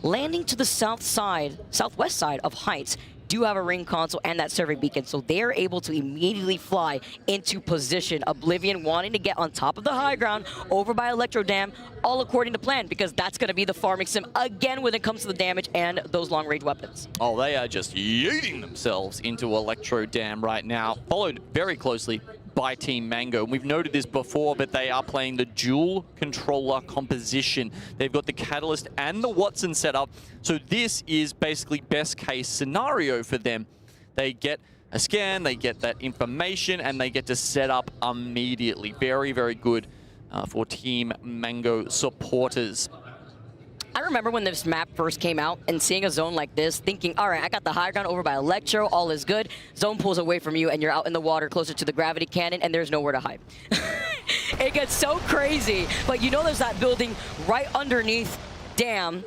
landing to the southwest side of Heights, do have a ring console and that survey beacon, so they're able to immediately fly into position. Oblivion wanting to get on top of the high ground over by Electro Dam, all according to plan, because that's going to be the farming sim again when it comes to the damage and those long-range weapons. Oh, they are just yeeting themselves into Electro Dam right now, followed very closely by Team Mango. We've noted this before, but they are playing the dual controller composition. They've got the Catalyst and the Watson set up, so this is basically best case scenario for them. They get a scan, they get that information, and they get to set up immediately. Very, very good for Team Mango supporters. I remember when this map first came out and seeing a zone like this, thinking, all right, I got the high ground over by Electro, all is good. Zone pulls away from you and you're out in the water closer to the gravity cannon and there's nowhere to hide. It gets so crazy, but you know there's that building right underneath Dam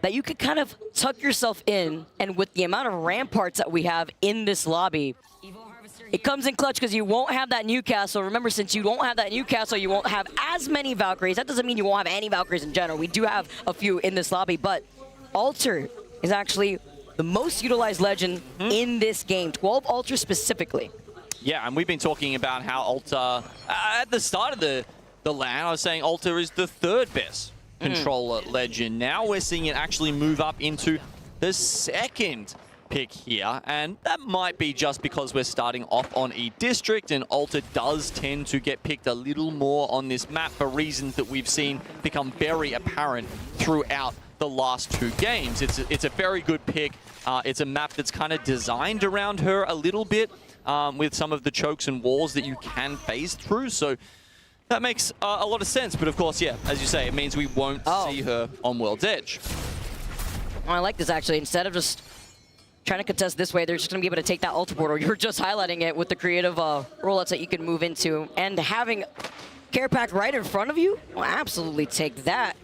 that you could kind of tuck yourself in, and with the amount of ramparts that we have in this lobby, it comes in clutch because you won't have that Newcastle. Remember, since you won't have that Newcastle, you won't have as many Valkyries. That doesn't mean you won't have any Valkyries in general. We do have a few in this lobby, but Alter is actually the most utilized legend in this game. 12 Alter specifically. Yeah, and we've been talking about how Alter, at the start of the LAN, I was saying Alter is the 3rd best controller legend. Now we're seeing it actually move up into the 2nd pick here, and that might be just because we're starting off on E-District, and Alter does tend to get picked a little more on this map for reasons that we've seen become very apparent throughout the last 2 games. It's a very good pick. It's a map that's kind of designed around her a little bit with some of the chokes and walls that you can phase through, so that makes a lot of sense. But of course, yeah, as you say, it means we won't see her on World's Edge. Well, I like this actually. Instead of just trying to contest this way, they're just going to be able to take that Alter portal. You're just highlighting it with the creative rollouts that you can move into. And having Care Pack right in front of you, well, absolutely take that.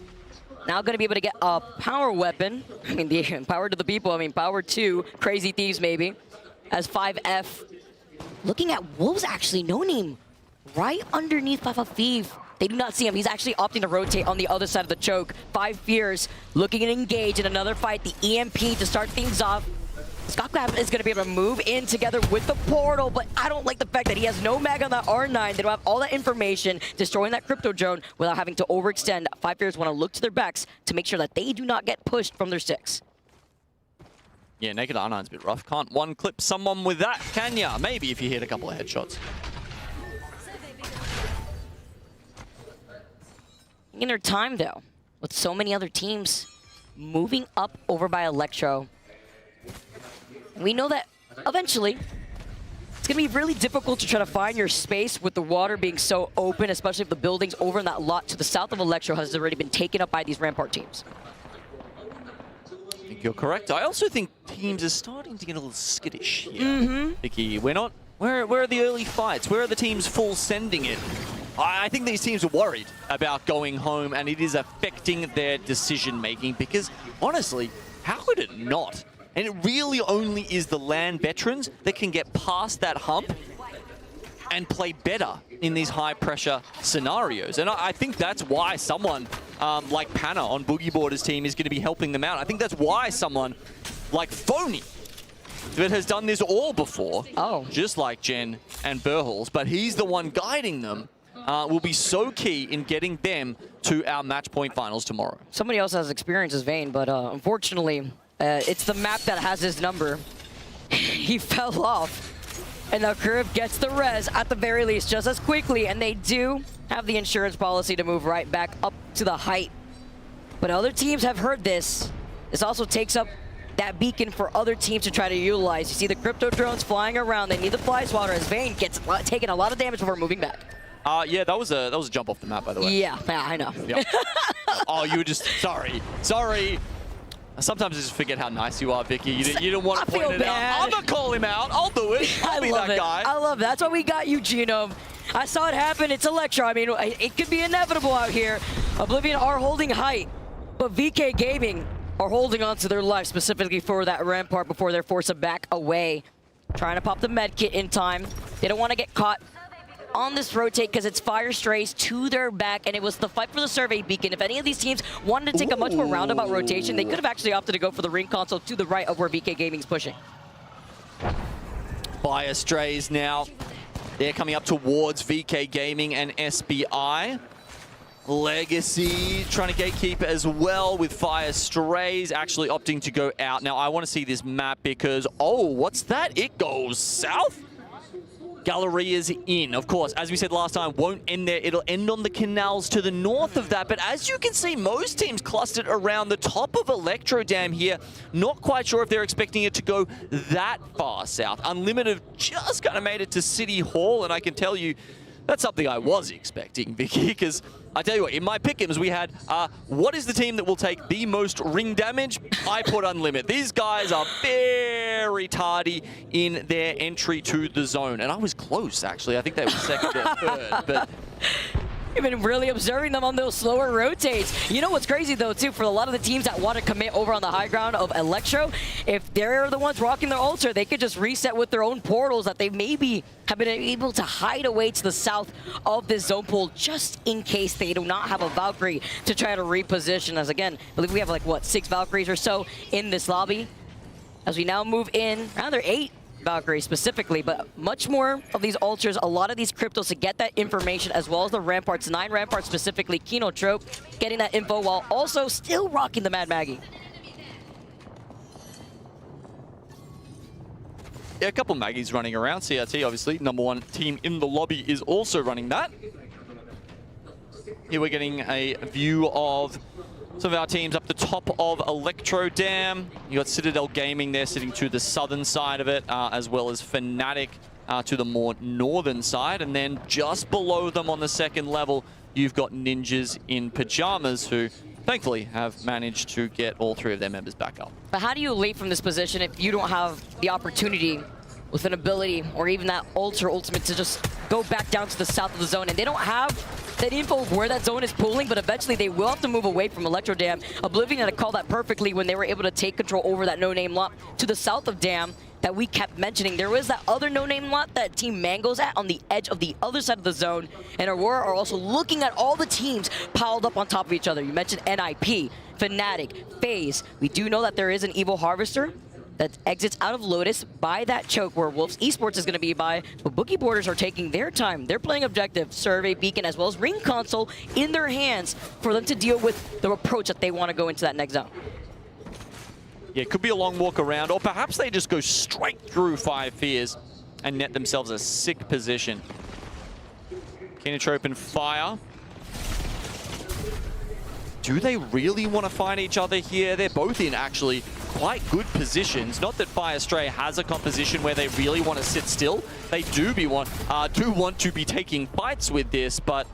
Now going to be able to get a power weapon. I mean, the power to the people. I mean, power to Crazy Thieves maybe. As 5F looking at Wolves actually no name right underneath 5F Thief. They do not see him. He's actually opting to rotate on the other side of the choke. 5 Fears looking to engage in another fight. The EMP to start things off. Scott Clap is going to be able to move in together with the portal, but I don't like the fact that he has no mag on that R9. They don't have all that information, destroying that crypto drone without having to overextend. 5 Fears want to look to their backs to make sure that they do not get pushed from their sticks. Yeah, naked R9's a bit rough. Can't one-clip someone with that, can ya? Maybe if you hit a couple of headshots. In their time, though, with so many other teams moving up over by Electro, we know that eventually it's going to be really difficult to try to find your space with the water being so open, especially if the buildings over in that lot to the south of Electro has already been taken up by these Rampart teams. I think you're correct. I also think teams are starting to get a little skittish here. Vicky, where are the early fights? Where are the teams full sending it? I think these teams are worried about going home, and it is affecting their decision-making because, honestly, how could it not? And it really only is the LAN veterans that can get past that hump and play better in these high-pressure scenarios. And I think that's why someone like Panna on Boogie Boarder's team is going to be helping them out. I think that's why someone like Phony, that has done this all before, just like Jen and Burhals, but he's the one guiding them, will be so key in getting them to our match point finals tomorrow. Somebody else has experience as Vayne, but unfortunately, it's the map that has his number. He fell off. And the curve gets the res at the very least just as quickly, and they do have the insurance policy to move right back up to the height. But other teams have heard this. This also takes up that beacon for other teams to try to utilize. You see the crypto drones flying around. They need the fly swatter as Vayne gets taking a lot of damage before moving back. Yeah, that was a jump off the map, by the way. Yeah, I know. Yep. Oh, you were just sorry. Sometimes I just forget how nice you are, Vicky. You didn't want to point it out. I'm gonna call him out. I'll do it. I'll be that guy. I love it. That's why we got you, Genome. I saw it happen. It's Electro. I mean, it could be inevitable out here. Oblivion are holding height, but VK Gaming are holding on to their life specifically for that rampart before they're forced to back away. Trying to pop the med kit in time. They don't want to get caught on this rotate because it's Fire Strays to their back, and it was the fight for the survey beacon. If any of these teams wanted to take a much more roundabout rotation, they could have actually opted to go for the ring console to the right of where VK Gaming's pushing. Fire Strays now. They're coming up towards VK Gaming and SBI. Legacy trying to gatekeep as well with Fire Strays actually opting to go out. Now I want to see this map because, oh, what's that? It goes south? Galleria's in. Of course, as we said last time, won't end there. It'll end on the canals to the north of that. But as you can see, most teams clustered around the top of Electro Dam here. Not quite sure if they're expecting it to go that far south. Unlimited just kind of made it to City Hall, and I can tell you that's something I was expecting, Vicky, because I tell you what, in my pick'ems we had, what is the team that will take the most ring damage? I put Unlimit. These guys are very tardy in their entry to the zone, and I was close, actually. I think they were second or third, but... You've been really observing them on those slower rotates. You know what's crazy, though, too, for a lot of the teams that want to commit over on the high ground of Electro, if they're the ones rocking their ultra, they could just reset with their own portals that they maybe have been able to hide away to the south of this zone pool just in case they do not have a Valkyrie to try to reposition. As again, I believe we have like, what, 6 Valkyries or so in this lobby. As we now move in, rather 8 Valkyrie specifically, but much more of these ultras, a lot of these cryptos to get that information, as well as the ramparts, 9 ramparts specifically, Kino Trope getting that info while also still rocking the Mad Maggie. Yeah, a couple Maggies running around. CRT, obviously, #1 team in the lobby, is also running that. Here we're getting a view of some of our teams up the top of Electro Dam. You got Citadel Gaming there sitting to the southern side of it, as well as Fnatic to the more northern side. And then just below them on the second level, you've got Ninjas in Pajamas, who thankfully have managed to get all 3 of their members back up. But how do you lead from this position if you don't have the opportunity with an ability or even that ultimate to just go back down to the south of the zone? And they don't have that info of where that zone is pooling, but eventually they will have to move away from Electro Dam. Oblivion had to call that perfectly when they were able to take control over that no-name lot to the south of Dam that we kept mentioning. There was that other no-name lot that Team Mango's at on the edge of the other side of the zone, and Aurora are also looking at all the teams piled up on top of each other. You mentioned NIP, Fnatic, FaZe. We do know that there is an Evil Harvester that exits out of Lotus by that choke where Wolves Esports is going to be by, but Boogie Boarders are taking their time. They're playing objective, survey, beacon, as well as ring console in their hands for them to deal with the approach that they want to go into that next zone. Yeah, it could be a long walk around, or perhaps they just go straight through 5 Fears and net themselves a sick position. Kinotrope and Fire. Do they really want to find each other here? They're both in actually quite good positions. Not that Fire Stray has a composition where they really want to sit still. They do want to be taking fights with this, but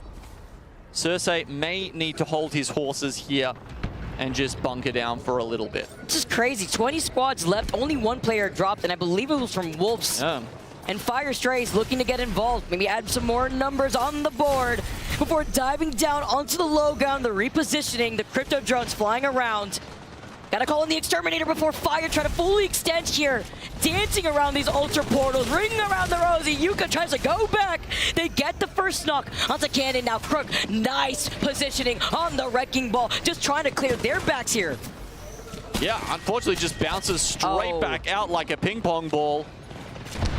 Cersei may need to hold his horses here and just bunker down for a little bit. It's just crazy. 20 squads left, only 1 player dropped, and I believe it was from Wolves. Yeah. And Fire Strays looking to get involved, maybe add some more numbers on the board before diving down onto the low ground, the repositioning, the crypto drones flying around. Gotta call in the Exterminator before Fire try to fully extend here. Dancing around these Ultra Portals, ringing around the Rosie. Yuka tries to go back. They get the first knock onto Cannon. Now Crook, nice positioning on the Wrecking Ball. Just trying to clear their backs here. Yeah, unfortunately just bounces straight back out like a ping pong ball.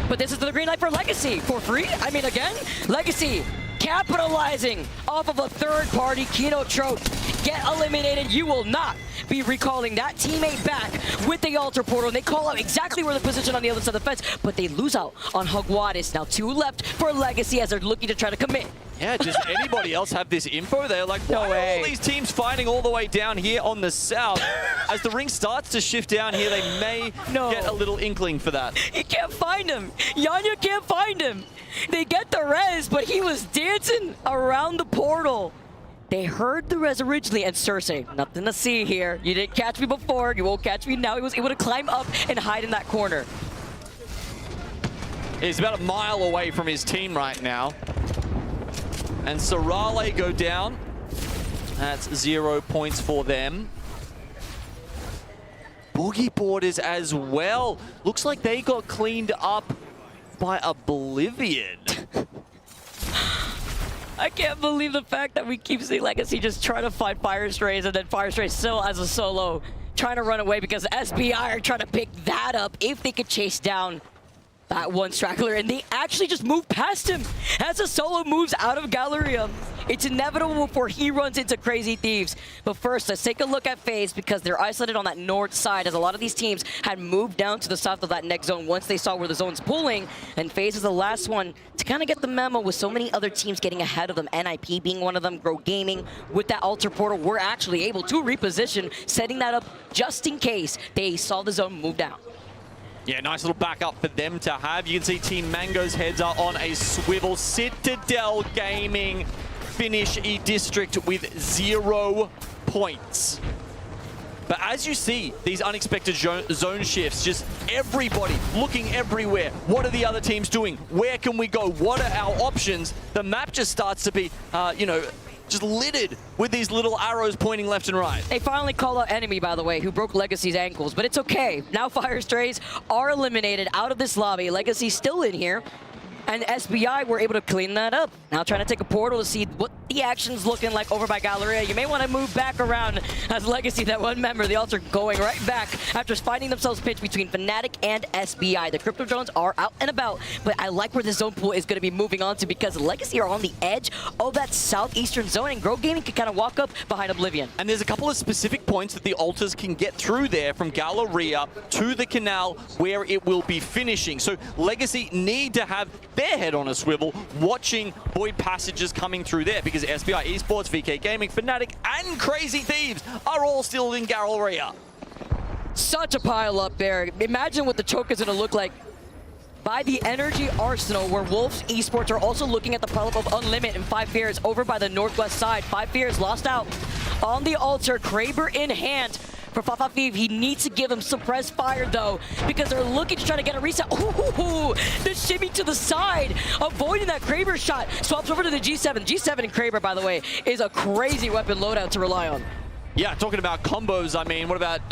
But this is the green light for Legacy. For free? I mean, again, Legacy capitalizing off of a third-party Keynote trope. Get eliminated. You will not be recalling that teammate back with the Altar Portal. And they call out exactly where the position on the other side of the fence, but they lose out on Hugwadis. Now 2 left for Legacy as they're looking to try to commit. Yeah, does anybody else have this info? They're like, why are all these teams fighting all the way down here on the south? As the ring starts to shift down here, they may get a little inkling for that. He can't find him. Yanya can't find him. They get the res, but he was dancing around the portal. They heard the res originally, and Cersei, nothing to see here. You didn't catch me before, you won't catch me now. He was able to climb up and hide in that corner. He's about a mile away from his team right now. And Sorale go down. That's 0 points for them. Boogie Boarders as well. Looks like they got cleaned up by Oblivion. I can't believe the fact that we keep seeing Legacy just trying to find Fire Strays, and then Fire Strays still as a solo trying to run away because SBI are trying to pick that up if they could chase down that one straggler, and they actually just move past him as a solo moves out of Galleria. It's inevitable before he runs into Crazy Thieves. But first, let's take a look at FaZe because they're isolated on that north side as a lot of these teams had moved down to the south of that next zone once they saw where the zone's pulling. And FaZe is the last one to kind of get the memo with so many other teams getting ahead of them. NIP being one of them, Grow Gaming with that Altar Portal. We're actually able to reposition, setting that up just in case they saw the zone move down. Yeah, nice little backup for them to have. You can see Team Mango's heads are on a swivel. Citadel Gaming finish E-District with 0 points. But as you see, these unexpected zone shifts, just everybody looking everywhere. What are the other teams doing? Where can we go? What are our options? The map just starts to be, just littered with these little arrows pointing left and right. They finally call out Enemy, by the way, who broke Legacy's ankles, but it's okay. Now Fire Strays are eliminated out of this lobby. Legacy's still in here, and SBI were able to clean that up. Now trying to take a portal to see what the action's looking like over by Galleria. You may want to move back around as Legacy, that one member, the Altar going right back after finding themselves pinched between Fnatic and SBI. The Crypto Drones are out and about, but I like where the zone pool is going to be moving on to because Legacy are on the edge of that southeastern zone, and Grow Gaming can kind of walk up behind Oblivion. And there's a couple of specific points that the Altars can get through there from Galleria to the canal where it will be finishing. So Legacy need to have their head on a swivel watching Void Passages coming through there because SBI Esports, VK Gaming, Fnatic, and Crazy Thieves are all still in Galleria. Such a pile up there. Imagine what the choke is going to look like by the Energy Arsenal, where Wolves Esports are also looking at the pile-up of Unlimit and 5 Fears over by the northwest side. 5 Fears lost out on the Altar, Kraber in hand. For Fafafiv, he needs to give him suppressed fire though, because they're looking to try to get a reset. Ooh, the shimmy to the side, avoiding that Kraber shot. Swaps over to the G7. G7 and Kraber, by the way, is a crazy weapon loadout to rely on. Yeah, talking about combos, I mean, what about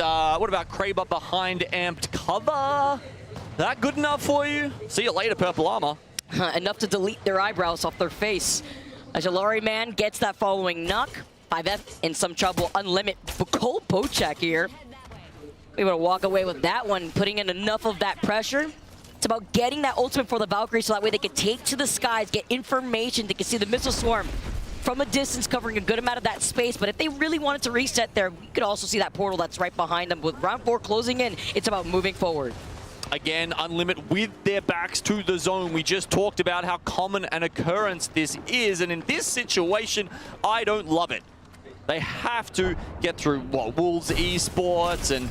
Kraber behind amped cover? That good enough for you? See you later, Purple Armor. Enough to delete their eyebrows off their face. A Jalari man gets that following knock. 5F in some trouble. Unlimit. Cole Pochak here. Able to walk away with that one, putting in enough of that pressure. It's about getting that ultimate for the Valkyrie so that way they can take to the skies, get information. They can see the missile swarm from a distance, covering a good amount of that space. But if they really wanted to reset there, we could also see that portal that's right behind them. With round 4 closing in, it's about moving forward. Again, Unlimit with their backs to the zone. We just talked about how common an occurrence this is. And in this situation, I don't love it. They have to get through, Wolves Esports, and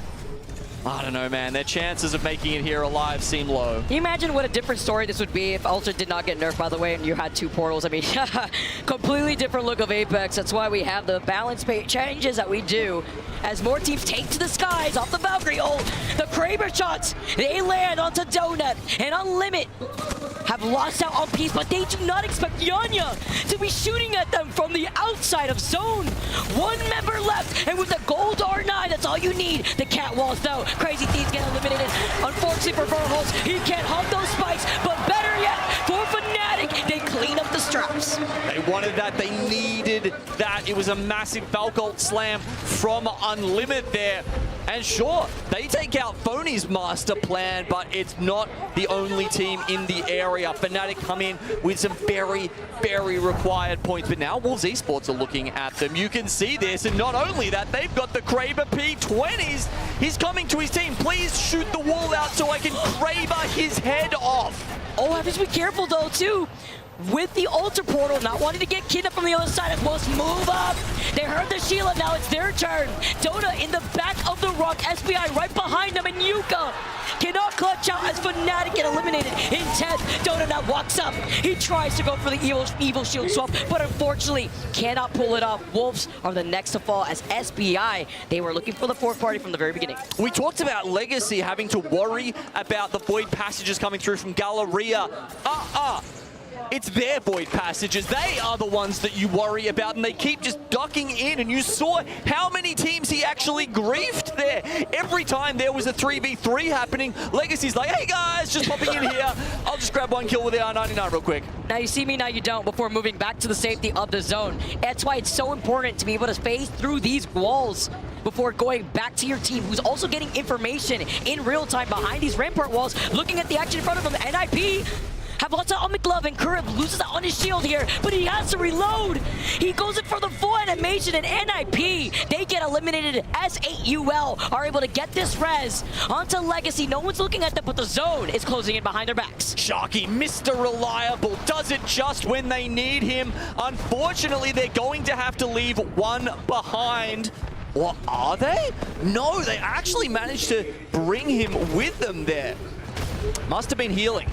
I don't know, man. Their chances of making it here alive seem low. Can you imagine what a different story this would be if Ultra did not get nerfed, by the way, and you had 2 portals? I mean, completely different look of Apex. That's why we have the balance pay changes that we do. As more teams take to the skies off the Valkyrie. Oh, the Kraber shots, they land onto Donut, and Unlimit have lost out on Peace, but they do not expect Yanya to be shooting at them from the outside of zone. 1 member left, and with the gold R9, that's all all you need. The cat walls, though. Crazy Thieves get eliminated. Unfortunately for Verholz, he can't hug those spikes, but better yet, for Fnatic, they clean up the straps. They wanted that. They needed that. It was a massive Valcolt slam from Unlimit there. And sure, they take out Phony's master plan, but it's not the only team in the area. Fnatic come in with some very, very required points. But now Wolves Esports are looking at them. You can see this, and not only that, they've got the Kraber P20s. He's coming to his team. Please shoot the wall out so I can Kraber his head off. Oh, have to be careful, though, too. With the Ultra Portal, not wanting to get kidnapped from the other side, as Wolves move up. They heard the Sheila, now it's their turn. Dota in the back of the rock, SBI right behind them, and Yuka cannot clutch out as Fnatic get eliminated in 10th. Dota now walks up. He tries to go for the evil shield swap, but unfortunately cannot pull it off. Wolves are the next to fall as SBI. They were looking for the fourth party from the very beginning. We talked about Legacy having to worry about the void passages coming through from Galleria. It's their void passages. They are the ones that you worry about, and they keep just ducking in. And you saw how many teams he actually griefed there. Every time there was a 3v3 happening, Legacy's like, hey guys, just popping in here. I'll just grab one kill with the R99 real quick. Now you see me, now you don't, before moving back to the safety of the zone. That's why it's so important to be able to phase through these walls before going back to your team, who's also getting information in real time behind these rampart walls, looking at the action in front of them. NIP have lots of McLove, and Kurib loses out on his shield here, but he has to reload. He goes in for the full animation, and NIP, they get eliminated as S8UL are able to get this res onto Legacy. No one's looking at them, but the zone is closing in behind their backs. Sharky, Mr. Reliable, does it just when they need him. Unfortunately, they're going to have to leave one behind. Or are they? No, they actually managed to bring him with them there. Must have been healing.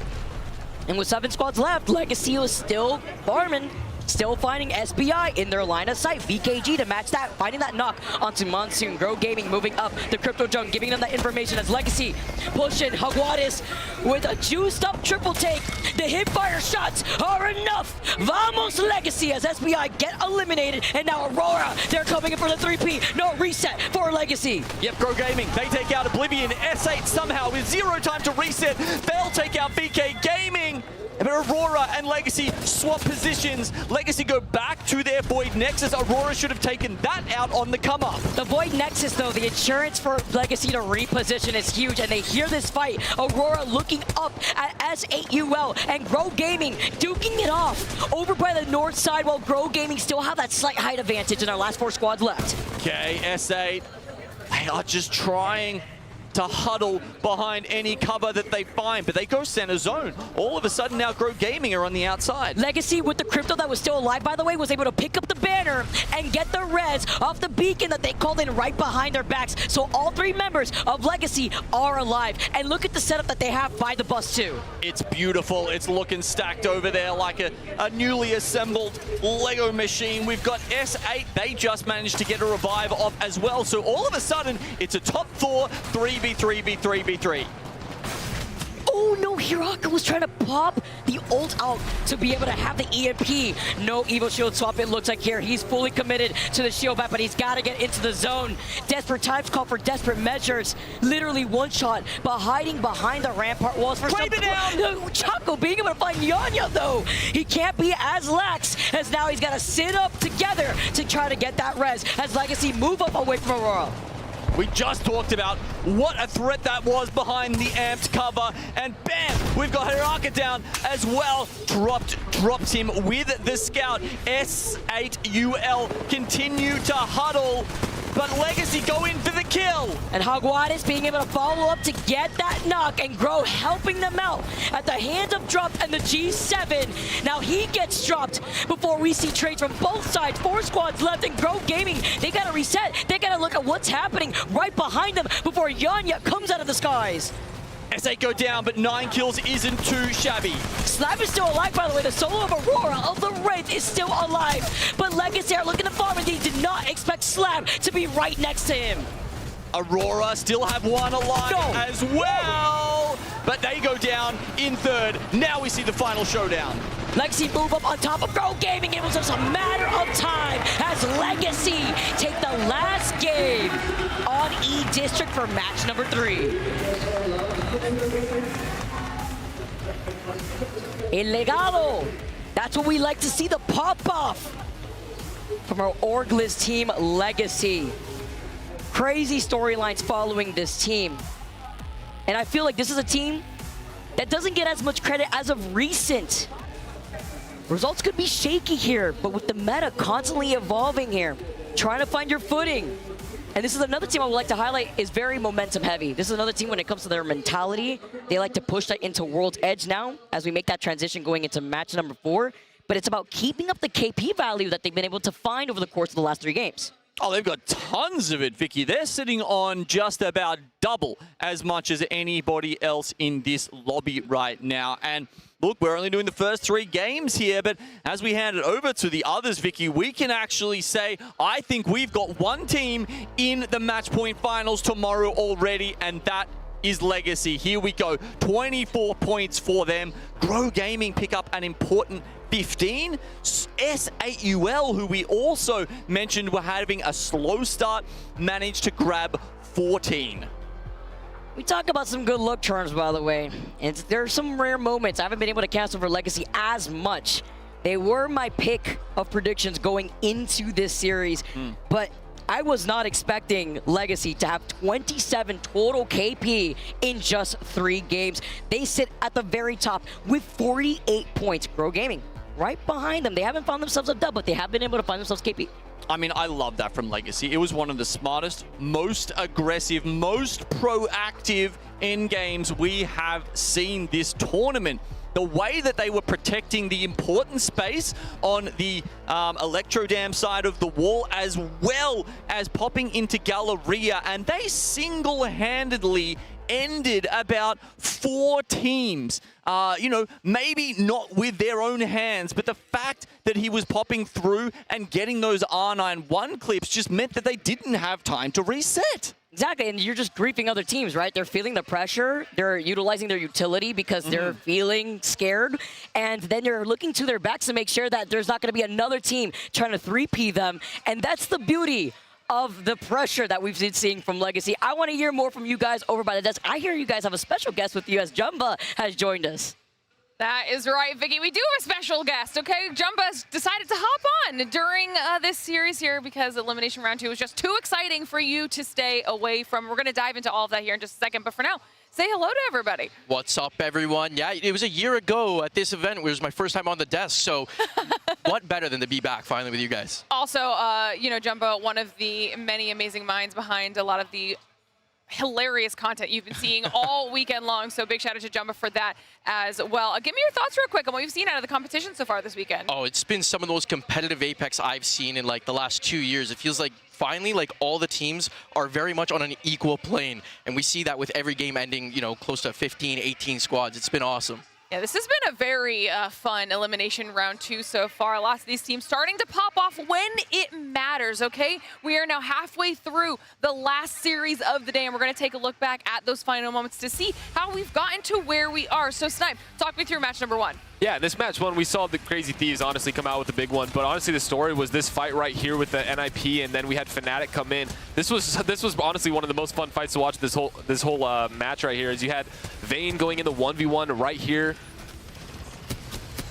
And with 7 squads left, Legacy was still farming, still finding SBI in their line of sight. VKG to match that, finding that knock onto Monsoon. Grow Gaming moving up the Crypto Junk, giving them that information as Legacy pushing Jaguares with a juiced up triple take. The hipfire shots are enough. Vamos Legacy as SBI get eliminated, and now Aurora, they're coming in for the 3P. No reset for Legacy. Yep, Grow Gaming, they take out Oblivion. S8 somehow with 0 time to reset. They'll take out VK Gaming. But Aurora and Legacy swap positions. Legacy go back to their Void Nexus. Aurora should have taken that out on the come up. The Void Nexus, though, the insurance for Legacy to reposition is huge, and they hear this fight. Aurora looking up at S8UL, and Grow Gaming duking it off over by the north side, while Grow Gaming still have that slight height advantage in our last 4 squads left. Okay, S8, they are just trying to huddle behind any cover that they find, but they go center zone. All of a sudden now Grow Gaming are on the outside. Legacy, with the crypto that was still alive, by the way, was able to pick up the banner and get the res off the beacon that they called in right behind their backs. So all 3 members of Legacy are alive. And look at the setup that they have by the bus too. It's beautiful. It's looking stacked over there like a newly assembled Lego machine. We've got S8. They just managed to get a revive off as well. So all of a sudden, it's a top 4 3v3v3v3. Oh no, Hiraka was trying to pop the ult out to be able to have the EMP. No Evo shield swap, it looks like here. He's fully committed to the shield back, but he's got to get into the zone. Desperate times call for desperate measures. Literally one shot, but hiding behind the rampart walls for some... Chaco being able to find Yanya, though. He can't be as lax, as now he's got to sit up together to try to get that res as Legacy move up away from Aurora. We just talked about what a threat that was behind the amped cover, and bam, we've got Hiraka down as well. Dropped him with the scout. S8UL continue to huddle, but Legacy go in for the kill. And Jaguares being able to follow up to get that knock, and Grow helping them out at the hands of Drop and the G7. Now he gets dropped before we see trades from both sides. 4 squads left, and Grow Gaming, they gotta reset. They gotta look at what's happening right behind them before Yanya comes out of the skies. S8 go down, but 9 kills isn't too shabby. Slab is still alive, by the way. The solo of Aurora of the Wraith is still alive. But Legacy are looking to farm, and they did not expect Slab to be right next to him. Aurora still have one alive as well, but they go down in 3rd. Now we see the final showdown. Legacy move up on top of Grow Gaming. It was just a matter of time as Legacy take the last game on district for match number 3. El Legado. That's what we like to see, the pop-off from our ALGS team, Legacy. Crazy storylines following this team. And I feel like this is a team that doesn't get as much credit as of recent. Results could be shaky here, but with the meta constantly evolving here, trying to find your footing. And this is another team I would like to highlight is very momentum heavy. This is another team when it comes to their mentality. They like to push that into World's Edge now as we make that transition going into match number 4. But it's about keeping up the KP value that they've been able to find over the course of the last 3 games. Oh, they've got tons of it, Vicky. They're sitting on just about double as much as anybody else in this lobby right now. And look, we're only doing the first 3 games here, but as we hand it over to the others, Vicky, we can actually say, I think we've got one team in the match point finals tomorrow already, and that is Legacy. Here we go. 24 points for them. Grow Gaming pick up an important 15. S8UL, who we also mentioned were having a slow start, managed to grab 14. We talk about some good luck charms, by the way. And there are some rare moments. I haven't been able to cast over Legacy as much. They were my pick of predictions going into this series, but I was not expecting Legacy to have 27 total KP in just 3 games. They sit at the very top with 48 points. Grow Gaming right behind them. They haven't found themselves a dub, but they have been able to find themselves KP. I mean, I love that from Legacy. It was one of the smartest, most aggressive, most proactive end games we have seen this tournament. The way that they were protecting the important space on the Electro Dam side of the wall, as well as popping into Galleria, and they single-handedly ended about 4 teams. You know, maybe not with their own hands, but the fact that he was popping through and getting those R91 clips just meant that they didn't have time to reset. Exactly, and you're just griefing other teams, right? They're feeling the pressure, they're utilizing their utility because they're feeling scared, and then they're looking to their backs to make sure that there's not going to be another team trying to 3P them, and that's the beauty of the pressure that we've been seeing from Legacy. I want to hear more from you guys over by the desk. I hear you guys have a special guest with you as Jumba has joined us. That is right, Vicky. We do have a special guest, okay? Jumba's decided to hop on during this series here because Elimination Round 2 was just too exciting for you to stay away from. We're going to dive into all of that here in just a second, but for now, say hello to everybody. What's up, everyone? Yeah, it was a year ago at this event. It was my first time on the desk, so what better than to be back finally with you guys? Also, you know, Jumba, one of the many amazing minds behind a lot of the hilarious content you've been seeing all weekend long, so big shout out to Jumba for that as well. Give me your thoughts real quick on what you've seen out of the competition so far this weekend. Oh, it's been some of the most competitive Apex I've seen in like the last 2 years. It feels like finally like all the teams are very much on an equal plane, and we see that with every game ending, you know, close to 15, 18 squads. It's been awesome. Yeah, this has been a very fun Elimination Round 2 so far. Lots of these teams starting to pop off when it matters, okay? We are now halfway through the last series of the day, and we're going to take a look back at those final moments to see how we've gotten to where we are. So, Snipe, talk me through match number 1. Yeah, this match one, we saw the Crazy Thieves honestly come out with the big one, but honestly the story was this fight right here with the NIP, and then we had Fnatic come in. This was honestly one of the most fun fights to watch this whole match right here, as you had Vayne going in the 1v1 right here.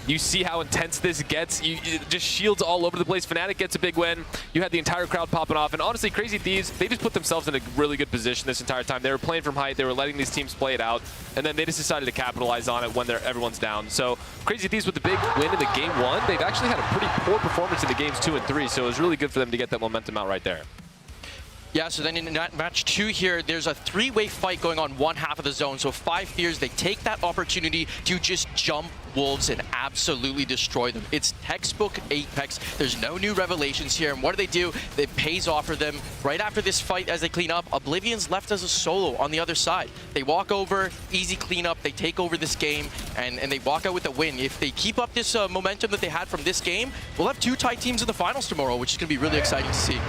You see how intense this gets. It just shields all over the place. Fnatic gets a big win. You had the entire crowd popping off. And honestly, Crazy Thieves, they just put themselves in a really good position this entire time. They were playing from height. They were letting these teams play it out. And then they just decided to capitalize on it when everyone's down. So Crazy Thieves with the big win in the game 1. They've actually had a pretty poor performance in the games 2 and 3. So it was really good for them to get that momentum out right there. Yeah, so then in match 2 here, there's a 3-way fight going on one half of the zone. So 5 Fears, they take that opportunity to just jump Wolves and absolutely destroy them. It's textbook Apex. There's no new revelations here. And what do? It pays off for them. Right after this fight, as they clean up, Oblivion's left as a solo on the other side. They walk over, easy cleanup. They take over this game, and they walk out with a win. If they keep up this momentum that they had from this game, we'll have 2 tied teams in the finals tomorrow, which is going to be really exciting to see.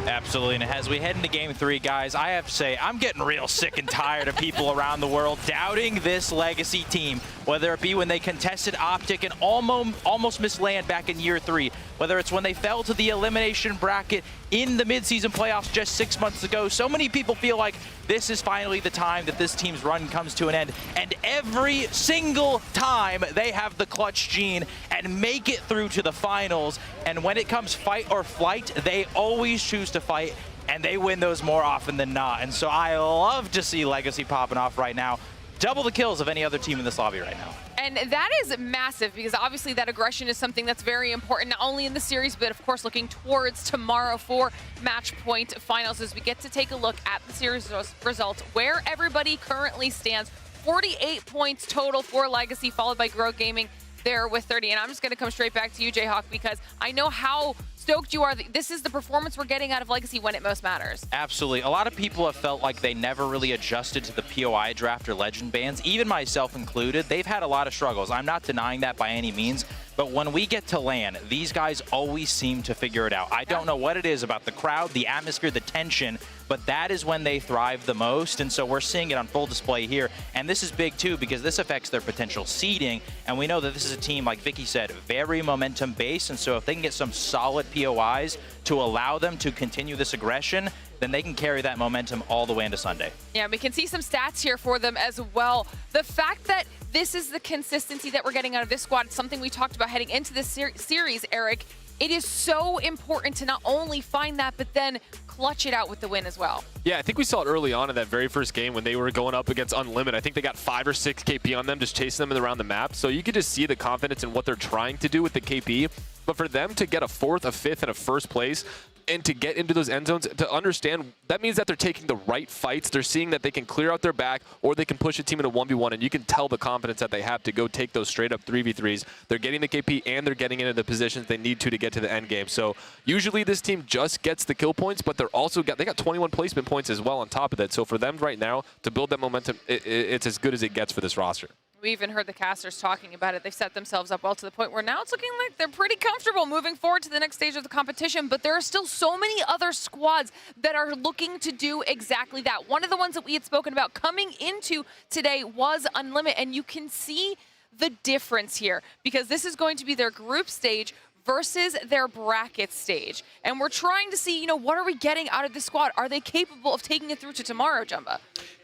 Absolutely, and as we head into game 3, guys, I have to say, I'm getting real sick and tired of people around the world doubting this Legacy team, whether it be when they contested Optic and almost missed land back in year 3, whether it's when they fell to the elimination bracket in the midseason playoffs just 6 months ago. So many people feel like this is finally the time that this team's run comes to an end. And every single time they have the clutch gene and make it through to the finals. And when it comes fight or flight, they always choose to fight, and they win those more often than not. And so I love to see Legacy popping off right now. Double the kills of any other team in this lobby right now. And that is massive because obviously that aggression is something that's very important, not only in the series, but of course looking towards tomorrow for match point finals as we get to take a look at the series results, where everybody currently stands. 48 points total for Legacy, followed by Grow Gaming there with 30. And I'm just going to come straight back to you, Jayhawk, because I know how stoked you are. This is the performance we're getting out of Legacy when it most matters. Absolutely. A lot of people have felt like they never really adjusted to the POI draft or legend bans, even myself included. They've had a lot of struggles. I'm not denying that by any means. But when we get to LAN, these guys always seem to figure it out. I don't know what it is about the crowd, the atmosphere, the tension, but that is when they thrive the most. And so we're seeing it on full display here. And this is big too, because this affects their potential seeding. And we know that this is a team, like Vicky said, very momentum based. And so if they can get some solid POIs to allow them to continue this aggression, then they can carry that momentum all the way into Sunday. Yeah, we can see some stats here for them as well. The fact that this is the consistency that we're getting out of this squad, it's something we talked about heading into this series, Eric. It is so important to not only find that, but then clutch it out with the win as well. Yeah, I think we saw it early on in that very first game when they were going up against Unlimited. I think they got 5 or 6 KP on them, just chasing them around the map. So you could just see the confidence in what they're trying to do with the KP. But for them to get a 4th, a 5th, and a 1st place, and to get into those end zones, to understand, that means that they're taking the right fights. They're seeing that they can clear out their back, or they can push a team into 1v1, and you can tell the confidence that they have to go take those straight-up 3v3s. They're getting the KP, and they're getting into the positions they need to get to the end game. So usually this team just gets the kill points, but they're also they got 21 placement points as well on top of that. So for them right now, to build that momentum, it's as good as it gets for this roster. We even heard the casters talking about it. They've set themselves up well to the point where now it's looking like they're pretty comfortable moving forward to the next stage of the competition. But there are still so many other squads that are looking to do exactly that. One of the ones that we had spoken about coming into today was Unlimited. And you can see the difference here because this is going to be their group stage versus their bracket stage. And we're trying to see, what are we getting out of this squad? Are they capable of taking it through to tomorrow, Jumba?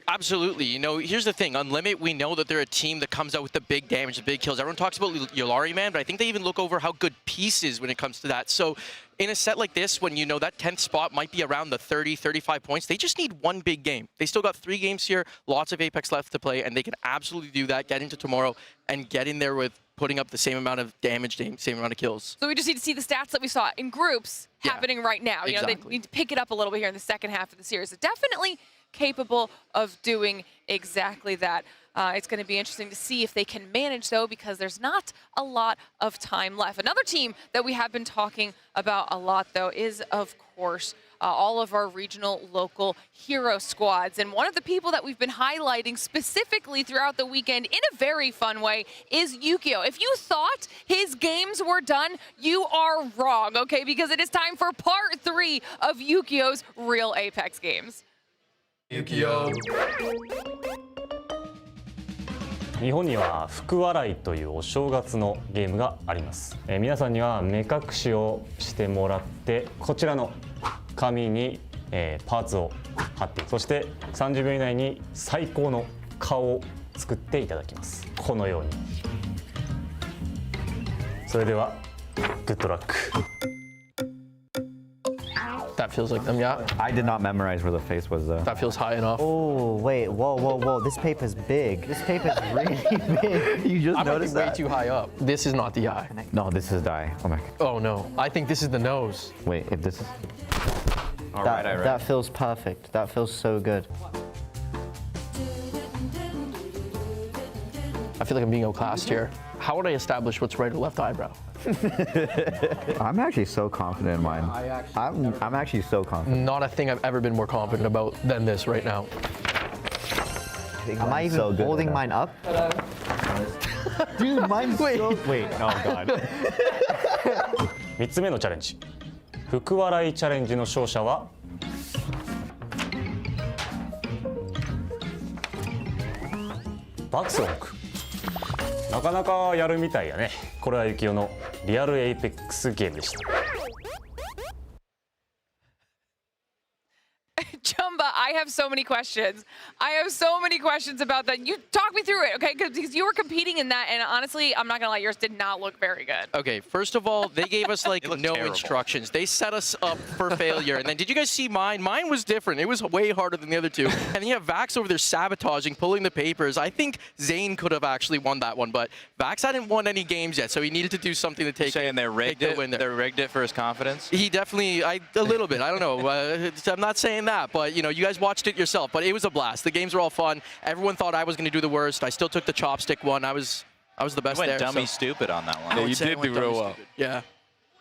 Absolutely. Here's the thing. Unlimited, we know that they're a team that comes out with the big damage, the big kills. Everyone talks about Yolari, man, but I think they even look over how good Peace is when it comes to that. So in a set like this, when that 10th spot might be around the 30, 35 points, they just need one big game. They still got 3 games here, lots of Apex left to play, and they can absolutely do that, get into tomorrow, and get in there with putting up the same amount of damage, same amount of kills. So we just need to see the stats that we saw in groups happening right now. Exactly. They need to pick it up a little bit here in the second half of the series. They're definitely capable of doing exactly that. It's going to be interesting to see if they can manage, though, because there's not a lot of time left. Another team that we have been talking about a lot, though, is, of course, all of our regional, local hero squads. And one of the people that we've been highlighting specifically throughout the weekend in a very fun way is Yukio. If you thought his games were done, you are wrong, okay? Because it is time for part 3 of Yukio's real Apex games. Yukio. 日本には福笑いというお正月のゲームがあります。皆さんには目隠しをしてもらってこちらの紙に、パーツを貼ってそして30秒以内に最高の顔を作っていただきます。このように。それではグッドラック。 That feels like them, yeah. I did not memorize where the face was, though. That feels high enough. Oh, wait, whoa. This paper's big. This paper's really big. You just noticed that? I'm way too high up. This is not the eye. No, this is the eye. Oh, my. Oh, no. I think this is the nose. Wait, if this is... All right. That feels perfect. That feels so good. I feel like I'm being outclassed here. How would I establish what's right or left eyebrow? I'm actually so confident in mine. I'm actually so confident. Not a thing I've ever been more confident about than this right now. Am I even holding mine up? Dude, mine's so... Wait, oh god. 3つ目のチャレンジ。福笑いチャレンジの勝者はバクスロンク。なかなかやるみたいやね。これはユキオのリアルエイペックスゲームでした。Chumba, I have so many questions. I have so many questions about that. You talk me through it, okay? Because you were competing in that, and honestly, I'm not gonna lie, yours did not look very good. Okay, first of all, they gave us like no terrible. instructions. They set us up for failure. And then did you guys see mine? Mine was different. It was way harder than the other two. And then you have Vax over there sabotaging, pulling the papers. I think Zane could have actually won that one, but Vax hadn't won any games yet, so he needed to do something to take. Saying they rigged the it. win there. They rigged it for his confidence. He definitely, a little bit. I don't know. I'm not saying that, but you know, you guys watched it yourself. But it was a blast. The games were all fun. Everyone thought I was going to do the worst. I still took the chopstick one. I was the best You there. went dummy so. stupid on that one. Yeah, you did do real well. Stupid. Yeah.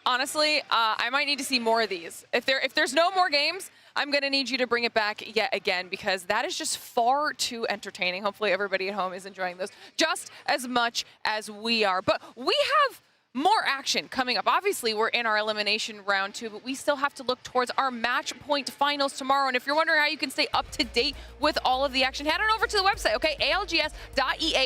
Honestly, I might need to see more of these. If there's no more games, I'm gonna need you to bring it back yet again, because that is just far too entertaining. Hopefully everybody at home is enjoying those just as much as we are. But we have more action coming up. Obviously, we're in our elimination round 2, but we still have to look towards our match point finals tomorrow. And if you're wondering how you can stay up to date with all of the action, head on over to the website, okay? ALGS.ea.com.